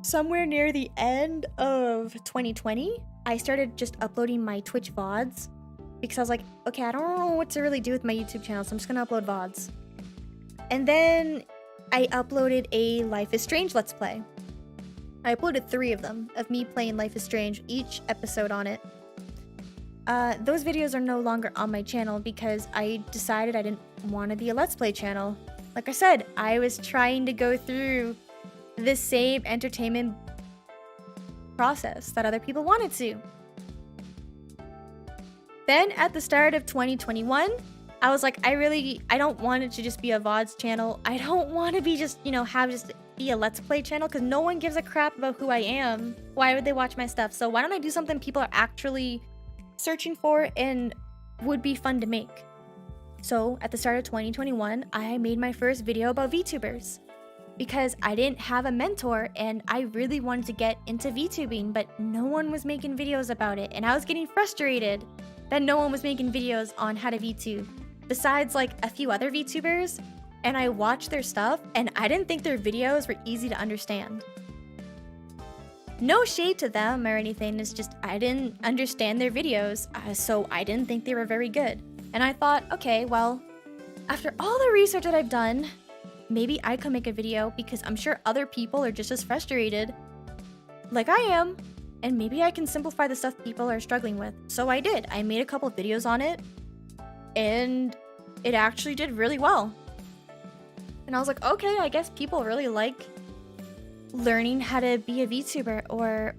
somewhere near the end of 2020, I started just uploading my Twitch VODs because I was like, okay, I don't know what to really do with my YouTube channel, so I'm just gonna upload VODs. And then I uploaded a Life is Strange Let's Play. I uploaded 3 of them, of me playing Life is Strange, each episode on it. Those videos are no longer on my channel because I decided I didn't want to be a Let's Play channel. Like I said, I was trying to go through the same entertainment process that other people wanted to. Then at the start of 2021, I was like, I don't want it to just be a VODs channel. I don't want to be just, be a Let's Play channel because no one gives a crap about who I am. Why would they watch my stuff? So why don't I do something people are actually searching for and would be fun to make? So at the start of 2021, I made my first video about vTubers because I didn't have a mentor and I really wanted to get into vTubing, but no one was making videos about it. And I was getting frustrated that no one was making videos on how to vTube besides like a few other vTubers. And I watched their stuff and I didn't think their videos were easy to understand. No shade to them or anything, it's just I didn't understand their videos, so I didn't think they were very good. And I thought, okay, well, after all the research that I've done, maybe I could make a video because I'm sure other people are just as frustrated like I am, and maybe I can simplify the stuff people are struggling with. So I did. I made a couple of videos on it, and it actually did really well. And I was like, okay, I guess people really like learning how to be a VTuber or,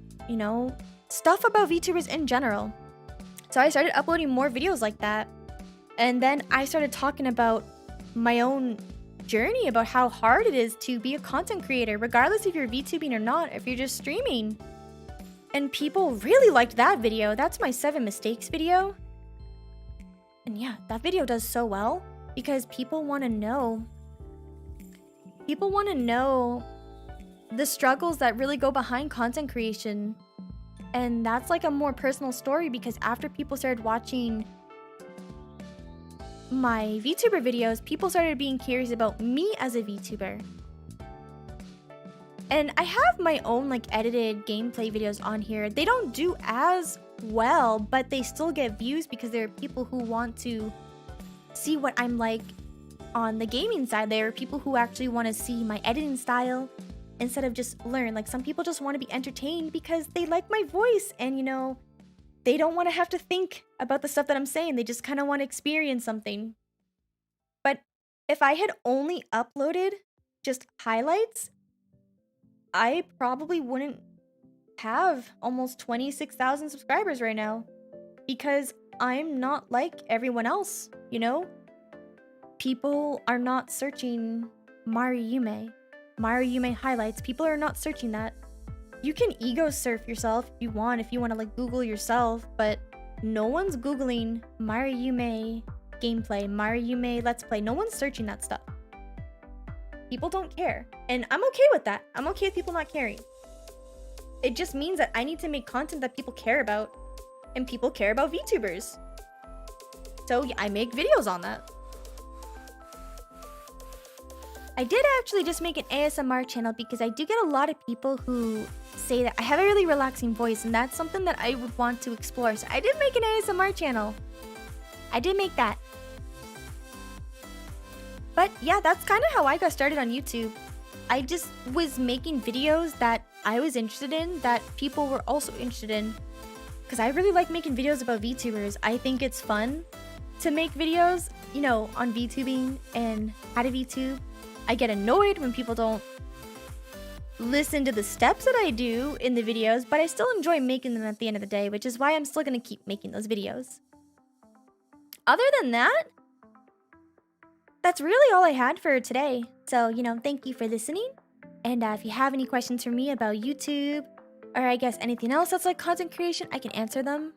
stuff about VTubers in general. So I started uploading more videos like that. And then I started talking about my own journey about how hard it is to be a content creator, regardless if you're VTubing or not, if you're just streaming. And people really liked that video. That's my 7 mistakes video. And yeah, that video does so well because people want to know. People want to know the struggles that really go behind content creation. And that's like a more personal story because after people started watching my VTuber videos, people started being curious about me as a VTuber. And I have my own like edited gameplay videos on here. They don't do as well, but they still get views because there are people who want to see what I'm like on the gaming side. There are people who actually want to see my editing style instead of just learn. Like some people just want to be entertained because they like my voice and they don't want to have to think about the stuff that I'm saying. They just kind of want to experience something. But if I had only uploaded just highlights, I probably wouldn't have almost 26,000 subscribers right now because I'm not like everyone else, People are not searching Yume highlights. People are not searching that. You can ego surf yourself if you want to like Google yourself, but no one's Googling Yume gameplay, Yume Let's Play. No one's searching that stuff. People don't care. And I'm okay with that. I'm okay with people not caring. It just means that I need to make content that people care about, and people care about VTubers. So yeah, I make videos on that. I did actually just make an ASMR channel because I do get a lot of people who say that I have a really relaxing voice, and that's something that I would want to explore. So I did make an ASMR channel. I did make that. But yeah, that's kind of how I got started on YouTube. I just was making videos that I was interested in, that people were also interested in. Because I really like making videos about VTubers. I think it's fun to make videos, on VTubing and how to VTube. I get annoyed when people don't listen to the steps that I do in the videos, but I still enjoy making them at the end of the day, which is why I'm still gonna keep making those videos. Other than that, that's really all I had for today. So, thank you for listening. And if you have any questions for me about YouTube, or I guess anything else that's like content creation, I can answer them.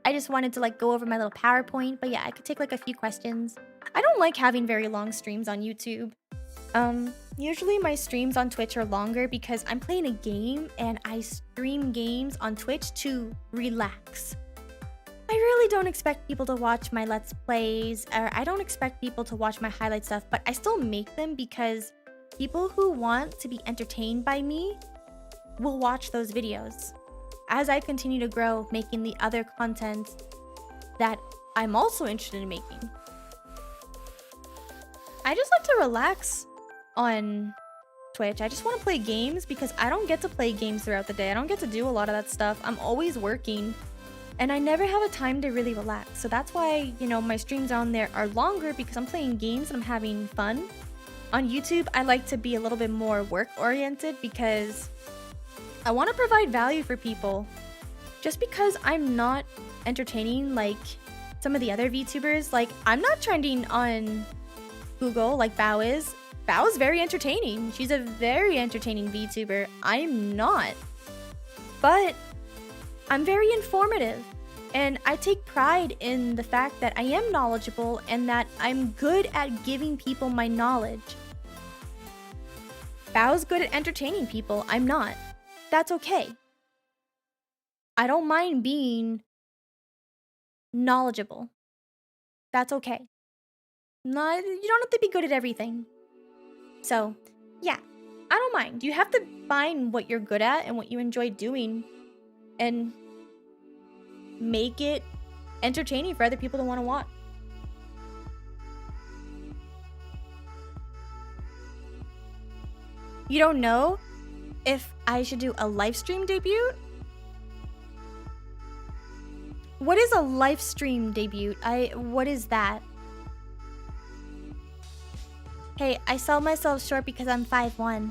I just wanted to like go over my little PowerPoint, but yeah, I could take like a few questions. I don't like having very long streams on YouTube. Usually my streams on Twitch are longer because I'm playing a game and I stream games on Twitch to relax. I really don't expect people to watch my Let's Plays, or I don't expect people to watch my highlight stuff, but I still make them because people who want to be entertained by me will watch those videos. As I continue to grow, making the other content that I'm also interested in making. I just like to relax on Twitch. I just want to play games because I don't get to play games throughout the day. I don't get to do a lot of that stuff. I'm always working and I never have a time to really relax. So that's why, my streams on there are longer because I'm playing games and I'm having fun. On YouTube, I like to be a little bit more work-oriented because I want to provide value for people. Just because I'm not entertaining like some of the other VTubers, like I'm not trending on Google like Bao is. Bao is very entertaining. She's a very entertaining VTuber. I'm not. But I'm very informative. And I take pride in the fact that I am knowledgeable and that I'm good at giving people my knowledge. Bao's good at entertaining people. I'm not. That's okay. I don't mind being knowledgeable. That's okay. You don't have to be good at everything. So, yeah, I don't mind. You have to find what you're good at and what you enjoy doing and make it entertaining for other people to want to watch. You don't know if I should do a live stream debut? What is a live stream debut? What is that? Hey, I sell myself short because I'm 5'1".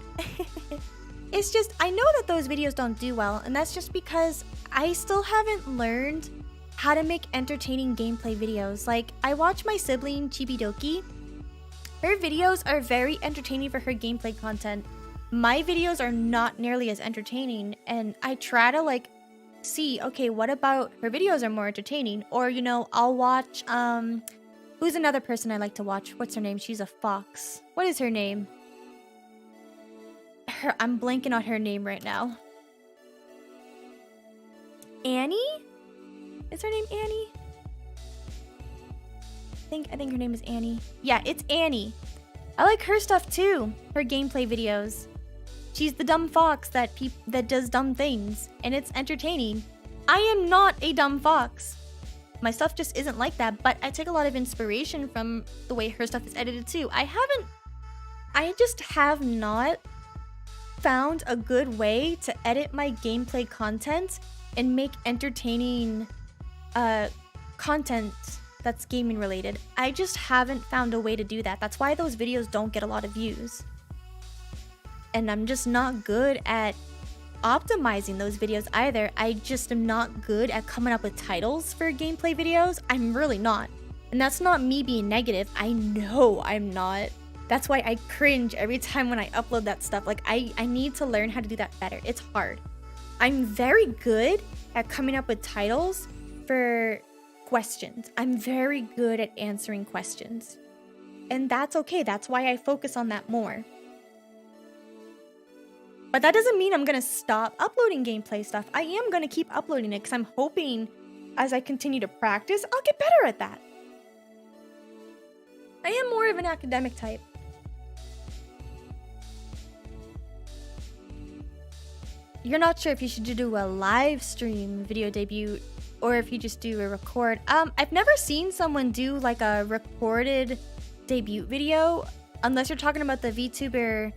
It's just, I know that those videos don't do well, and that's just because I still haven't learned how to make entertaining gameplay videos. Like, I watch my sibling, Chibidoki. Her videos are very entertaining for her gameplay content. My videos are not nearly as entertaining, and I try to, like, see, okay, what about her videos are more entertaining? Or, I'll watch, who's another person I like to watch? What's her name? She's a fox. What is her name? I'm blanking on her name right now. Annie? Is her name Annie? I think her name is Annie. Yeah, it's Annie. I like her stuff too. Her gameplay videos. She's the dumb fox that does dumb things, and it's entertaining. I am not a dumb fox. My stuff just isn't like that, but I take a lot of inspiration from the way her stuff is edited too. I just have not found a good way to edit my gameplay content and make entertaining content that's gaming related. I just haven't found a way to do that. That's why those videos don't get a lot of views. And I'm just not good at optimizing those videos either. I just am not good at coming up with titles for gameplay videos. I'm really not. And that's not me being negative. I know I'm not. That's why I cringe every time when I upload that stuff. Like, I need to learn how to do that better. It's hard. I'm very good at coming up with titles for questions. I'm very good at answering questions. And that's okay. That's why I focus on that more. But that doesn't mean I'm going to stop uploading gameplay stuff. I am going to keep uploading it because I'm hoping as I continue to practice, I'll get better at that. I am more of an academic type. You're not sure if you should do a live stream video debut or if you just do a record. I've never seen someone do like a recorded debut video unless you're talking about the VTuber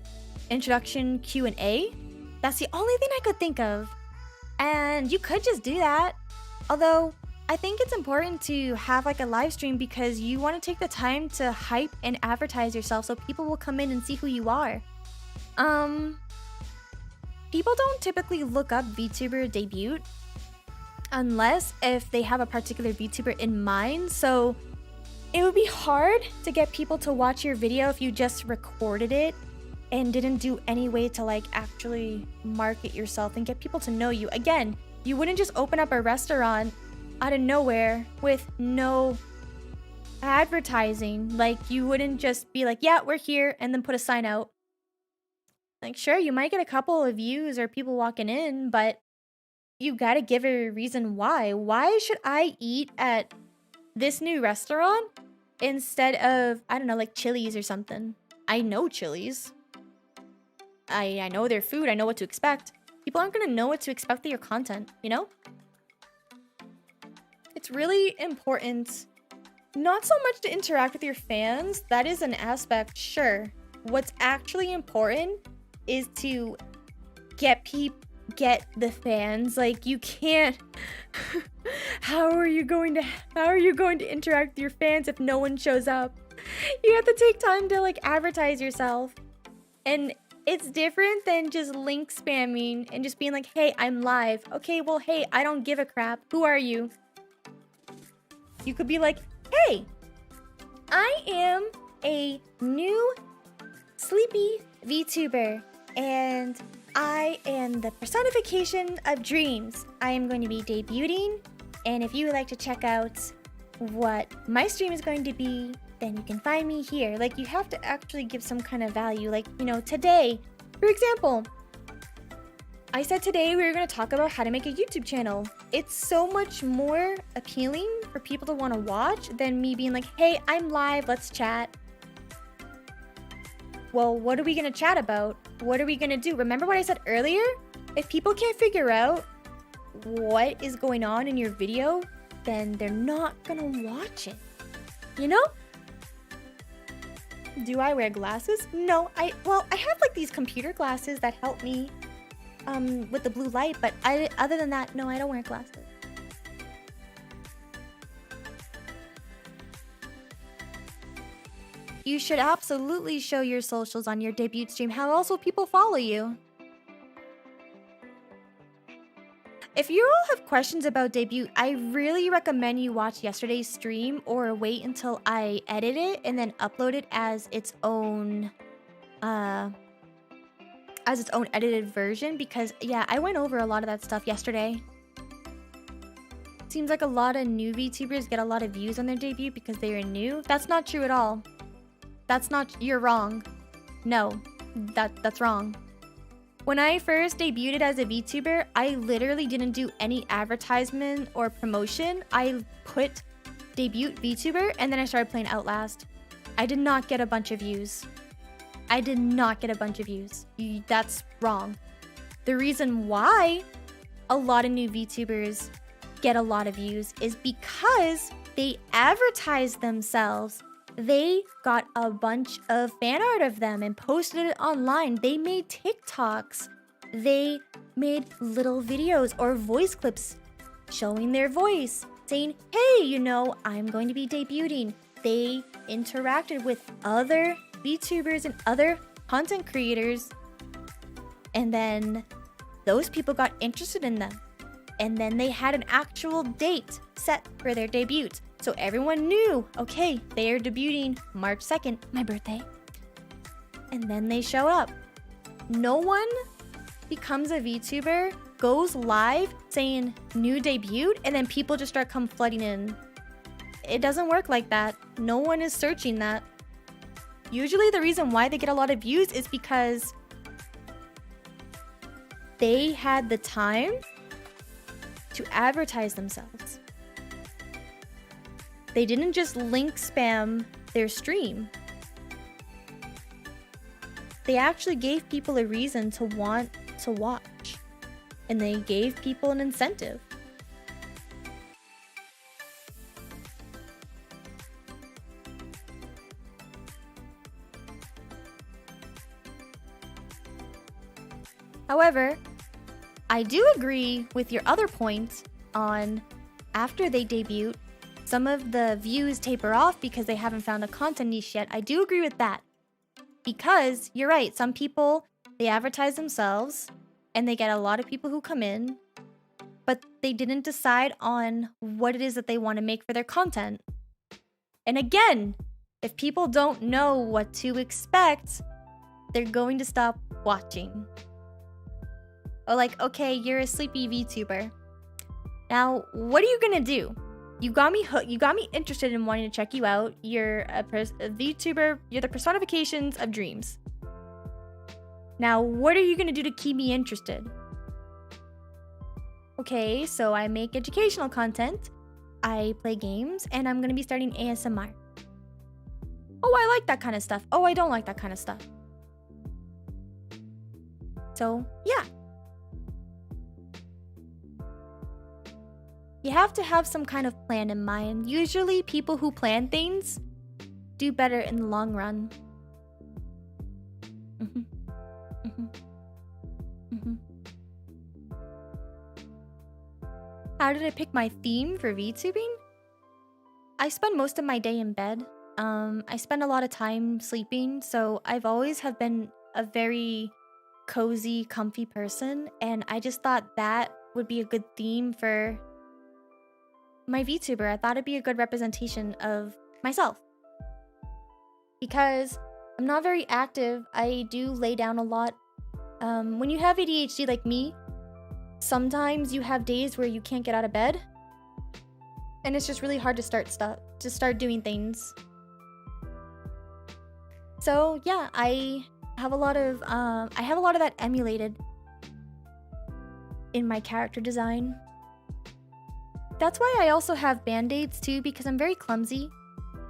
introduction Q&A. That's the only thing I could think of. And you could just do that. Although, I think it's important to have like a live stream because you want to take the time to hype and advertise yourself so people will come in and see who you are. people don't typically look up VTuber debut unless if they have a particular VTuber in mind. So it would be hard to get people to watch your video if you just recorded it and didn't do any way to like actually market yourself and get people to know you. Again, you wouldn't just open up a restaurant out of nowhere with no advertising. Like, you wouldn't just be like, yeah, we're here, and then put a sign out. Like, sure, you might get a couple of views or people walking in, but you gotta give a reason why. Why should I eat at this new restaurant instead of, I don't know, like Chili's or something? I know Chili's. I know their food. I know what to expect. People aren't gonna know what to expect of your content, you know? It's really important not so much to interact with your fans. That is an aspect, sure. What's actually important is to get the fans. Like, you can't how are you going to interact with your fans if no one shows up? You have to take time to like advertise yourself. And it's different than just link spamming and just being like, hey, I'm live. Okay, well, hey, I don't give a crap. Who are you? You could be like, hey, I am a new sleepy VTuber, and I am the personification of dreams. I am going to be debuting, and if you would like to check out what my stream is going to be, then you can find me here. Like, you have to actually give some kind of value. Like, you know, today, for example, I said today we were going to talk about how to make a YouTube channel. It's so much more appealing for people to want to watch than me being like, hey, I'm live, let's chat. Well, what are we going to chat about? What are we going to do? Remember what I said earlier? If people can't figure out what is going on in your video, then they're not going to watch it. You know? Do I wear glasses? No, I have like these computer glasses that help me with the blue light, but other than that, no, I don't wear glasses. You should absolutely show your socials on your debut stream. How else will people follow you? If you all have questions about debut, I really recommend you watch yesterday's stream or wait until I edit it and then upload it as its own edited version, because yeah, I went over a lot of that stuff yesterday. Seems like a lot of new VTubers get a lot of views on their debut because they are new. That's not true at all. You're wrong. No, that's wrong. When I first debuted as a VTuber, I literally didn't do any advertisement or promotion. I put debut VTuber and then I started playing Outlast. I did not get a bunch of views. That's wrong. The reason why a lot of new VTubers get a lot of views is because they advertise themselves. They got a bunch of fan art of them and posted it online. They made TikToks. They made little videos or voice clips showing their voice, saying, hey, you know, I'm going to be debuting. They interacted with other VTubers and other content creators, and then those people got interested in them. And then they had an actual date set for their debut. So everyone knew, okay, they are debuting March 2nd, my birthday. And then they show up. No one becomes a VTuber, goes live saying new debut, and then people just start come flooding in. It doesn't work like that. No one is searching that. Usually the reason why they get a lot of views is because they had the time to advertise themselves. They didn't just link spam their stream. They actually gave people a reason to want to watch. And they gave people an incentive. However, I do agree with your other point on after they debut, some of the views taper off because they haven't found a content niche yet. I do agree with that. Because you're right, some people, they advertise themselves and they get a lot of people who come in, but they didn't decide on what it is that they want to make for their content. And again, if people don't know what to expect, they're going to stop watching. Or like, okay, you're a sleepy VTuber. Now, what are you gonna do? You got me hooked. You got me interested in wanting to check you out. You're a VTuber. You're the personifications of dreams. Now, what are you gonna do to keep me interested? Okay, so I make educational content, I play games, and I'm gonna be starting ASMR. Oh, I like that kind of stuff. Oh, I don't like that kind of stuff. So, yeah. You have to have some kind of plan in mind. Usually, people who plan things do better in the long run. How did I pick my theme for VTubing? I spend most of my day in bed. I spend a lot of time sleeping, so I've always have been a very cozy, comfy person, and I just thought that would be a good theme for my VTuber. I thought it'd be a good representation of myself. Because I'm not very active, I do lay down a lot. When you have ADHD like me, sometimes you have days where you can't get out of bed, and it's just really hard to start doing things. So yeah, I have a lot of that emulated in my character design. That's why I also have band-aids too, because I'm very clumsy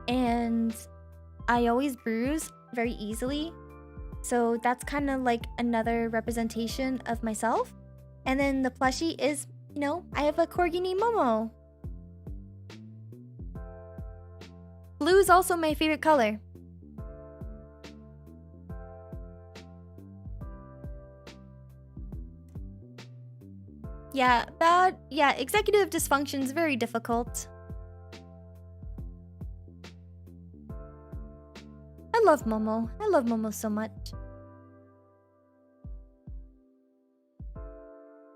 and I always bruise very easily. So that's kind of like another representation of myself. And then the plushie is, you know, I have a corgi named Momo. Blue is also my favorite color. Yeah, executive dysfunction is very difficult. I love Momo. I love Momo so much.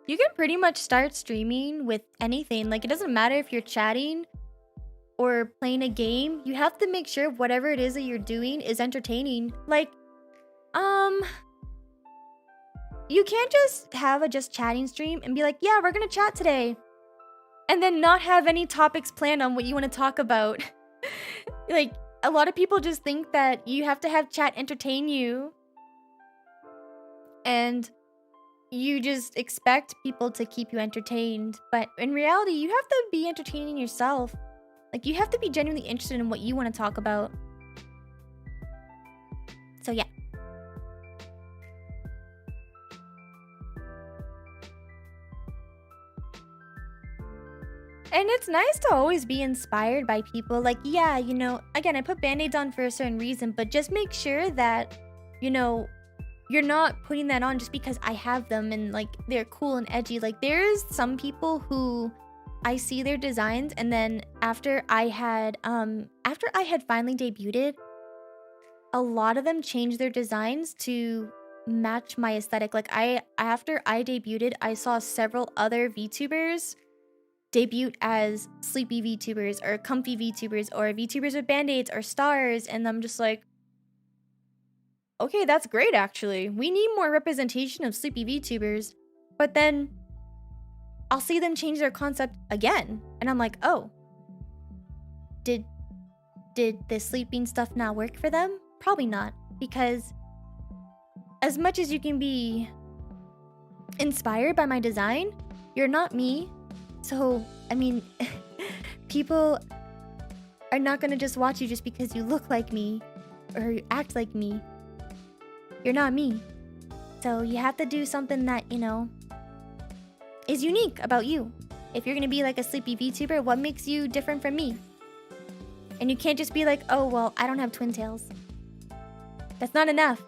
You can pretty much start streaming with anything. Like, it doesn't matter if you're chatting or playing a game. You have to make sure whatever it is that you're doing is entertaining. Like, you can't just have a just chatting stream and be like, yeah, we're gonna chat today, and then not have any topics planned on what you want to talk about. Like, a lot of people just think that you have to have chat entertain you, and you just expect people to keep you entertained. But in reality, you have to be entertaining yourself. Like, you have to be genuinely interested in what you want to talk about. So yeah. And it's nice to always be inspired by people. Like, yeah, you know, again, I put band-aids on for a certain reason, but just make sure that, you know, you're not putting that on just because I have them and like they're cool and edgy. Like, there's some people who I see their designs, and then after I had finally debuted, a lot of them changed their designs to match my aesthetic. Like, after I debuted, I saw several other VTubers debut as sleepy VTubers or comfy VTubers or VTubers with band-aids or stars, and I'm just like, okay, that's great actually. We need more representation of sleepy VTubers. But then I'll see them change their concept again, and I'm like, oh, did the sleeping stuff not work for them? Probably not, because as much as you can be inspired by my design, you're not me. So, I mean, people are not gonna just watch you just because you look like me or you act like me. You're not me. So you have to do something that, you know, is unique about you. If you're gonna be like a sleepy VTuber, what makes you different from me? And you can't just be like, oh, well, I don't have twin tails. That's not enough.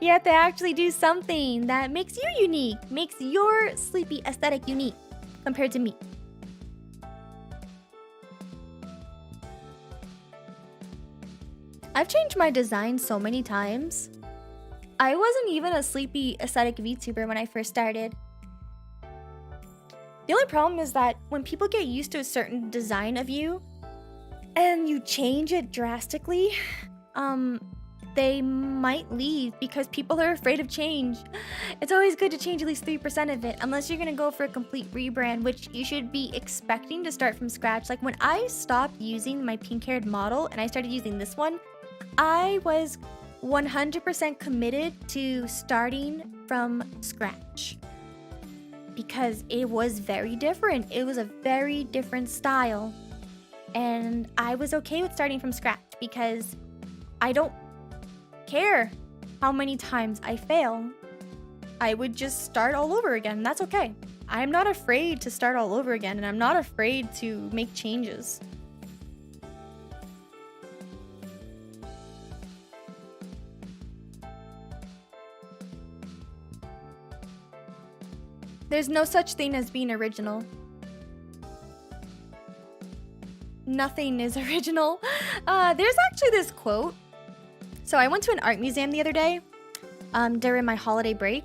You have to actually do something that makes you unique, makes your sleepy aesthetic unique compared to me. I've changed my design so many times. I wasn't even a sleepy aesthetic VTuber when I first started. The only problem is that when people get used to a certain design of you and you change it drastically, they might leave because people are afraid of change. It's always good to change at least 3% of it, unless you're gonna go for a complete rebrand, which you should be expecting to start from scratch. Like when I stopped using my pink-haired model and I started using this one, I was 100% committed to starting from scratch because it was very different. It was a very different style. And I was okay with starting from scratch because I don't care how many times I fail. I would just start all over again. That's okay. I'm not afraid to start all over again, and I'm not afraid to make changes. There's no such thing as being original. Nothing is original. There's actually this quote. So I went to an art museum the other day during my holiday break.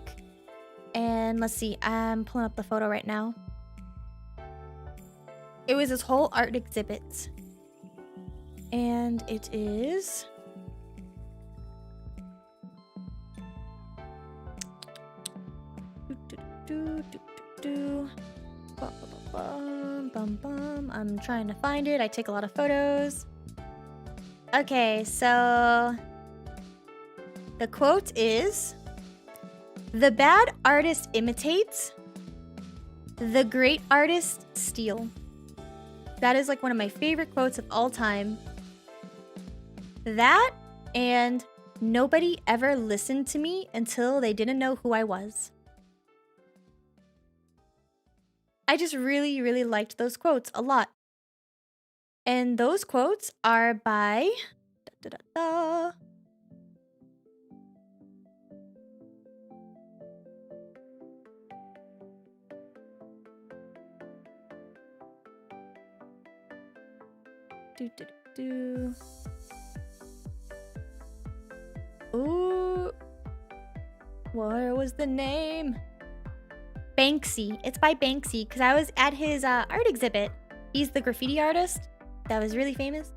And let's see, I'm pulling up the photo right now. It was this whole art exhibit. And it is... I'm trying to find it. I take a lot of photos. Okay, so the quote is, "The bad artist imitates, the great artist steal." That is like one of my favorite quotes of all time. That and nobody ever listened to me until they didn't know who I was. I just really, really liked those quotes a lot. And those quotes are by... Ooh. Where was the name? Banksy. It's by Banksy because I was at his art exhibit. He's the graffiti artist that was really famous.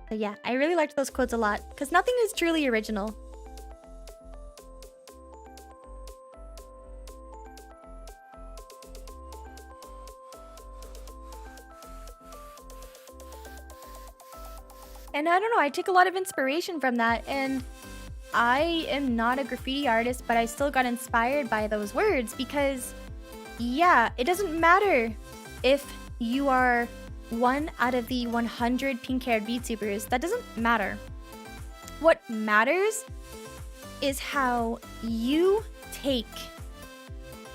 But yeah, I really liked those quotes a lot because nothing is truly original. And I don't know, I take a lot of inspiration from that, and I am not a graffiti artist, but I still got inspired by those words because, yeah, it doesn't matter if you are one out of the 100 pink-haired VTubers. That doesn't matter. What matters is how you take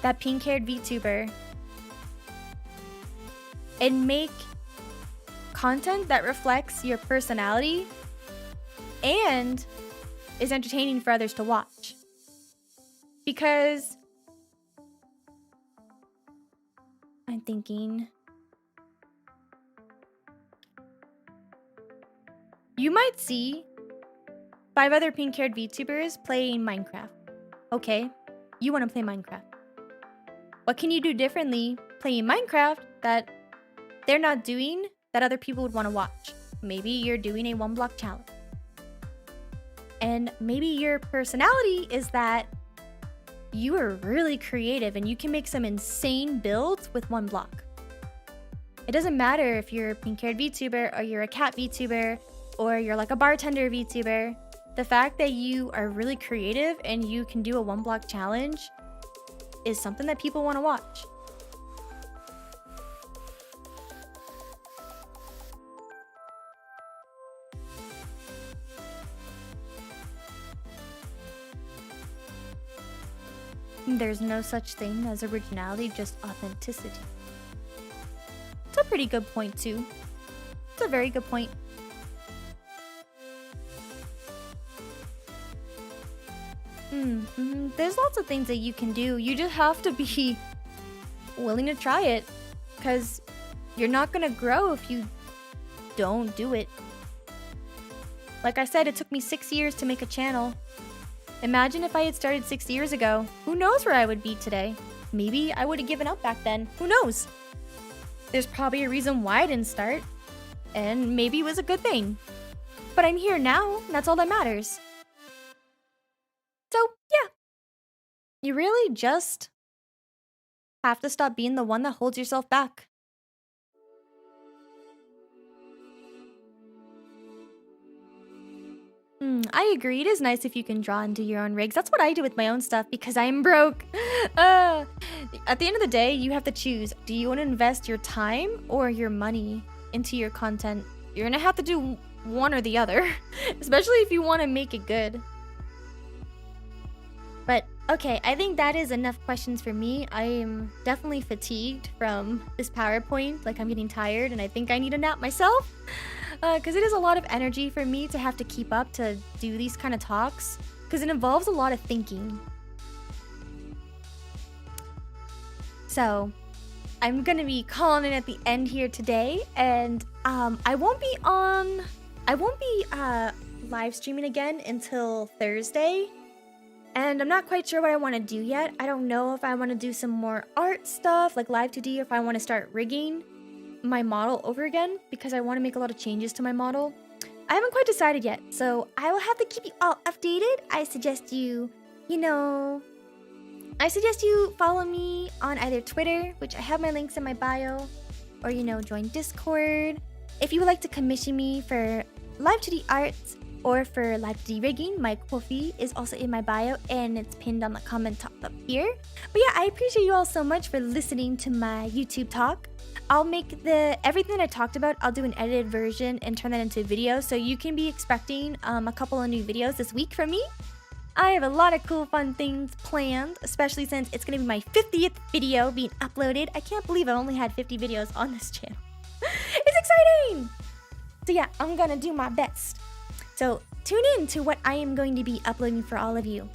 that pink-haired VTuber and make content that reflects your personality and is entertaining for others to watch. Because I'm thinking you might see 5 other pink-haired VTubers playing Minecraft. Okay, you want to play Minecraft. What can you do differently playing Minecraft that they're not doing that other people would want to watch? Maybe you're doing a 1-block challenge. And maybe your personality is that you are really creative and you can make some insane builds with 1 block. It doesn't matter if you're a pink-haired VTuber or you're a cat VTuber or you're like a bartender VTuber. The fact that you are really creative and you can do a 1-block challenge is something that people want to watch. There's no such thing as originality, just authenticity. It's a pretty good point too. It's a very good point. There's lots of things that you can do. You just have to be willing to try it, because you're not gonna grow if you don't do it. Like I said, it took me 6 years to make a channel. Imagine if I had started 6 years ago. Who knows where I would be today? Maybe I would have given up back then. Who knows? There's probably a reason why I didn't start. And maybe it was a good thing. But I'm here now, and that's all that matters. So, yeah. You really just have to stop being the one that holds yourself back. I agree. It is nice if you can draw and do your own rigs. That's what I do with my own stuff because I'm broke. At the end of the day, you have to choose. Do you want to invest your time or your money into your content? You're going to have to do one or the other, especially if you want to make it good. But okay, I think that is enough questions for me. I am definitely fatigued from this PowerPoint. Like, I'm getting tired and I think I need a nap myself. Because it is a lot of energy for me to have to keep up to do these kind of talks. Because it involves a lot of thinking. So, I'm going to be calling it at the end here today. And I won't be live streaming again until Thursday. And I'm not quite sure what I want to do yet. I don't know if I want to do some more art stuff, like live 2D, or if I want to start rigging my model over again, because I want to make a lot of changes to my model. I haven't quite decided yet, so I will have to keep you all updated. I suggest you follow me on either Twitter, which I have my links in my bio, or, join Discord. If you would like to commission me for live 2D arts, or for live 2D rigging, my Ko-fi is also in my bio and it's pinned on the comment top up here. But yeah, I appreciate you all so much for listening to my YouTube talk. I'll make everything that I talked about, I'll do an edited version and turn that into a video, so you can be expecting a couple of new videos this week from me. I have a lot of cool fun things planned, especially since it's going to be my 50th video being uploaded. I can't believe I only had 50 videos on this channel. It's exciting! So yeah, I'm gonna do my best. So tune in to what I am going to be uploading for all of you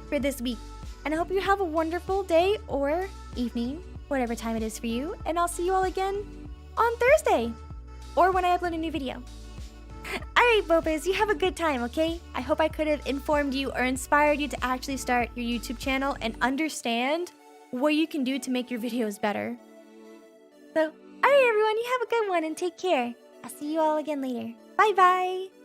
for this week. And I hope you have a wonderful day or evening, whatever time it is for you. And I'll see you all again on Thursday or when I upload a new video. Alright, Bopers, you have a good time, okay? I hope I could have informed you or inspired you to actually start your YouTube channel and understand what you can do to make your videos better. So, alright everyone, you have a good one and take care. I'll see you all again later. Bye-bye!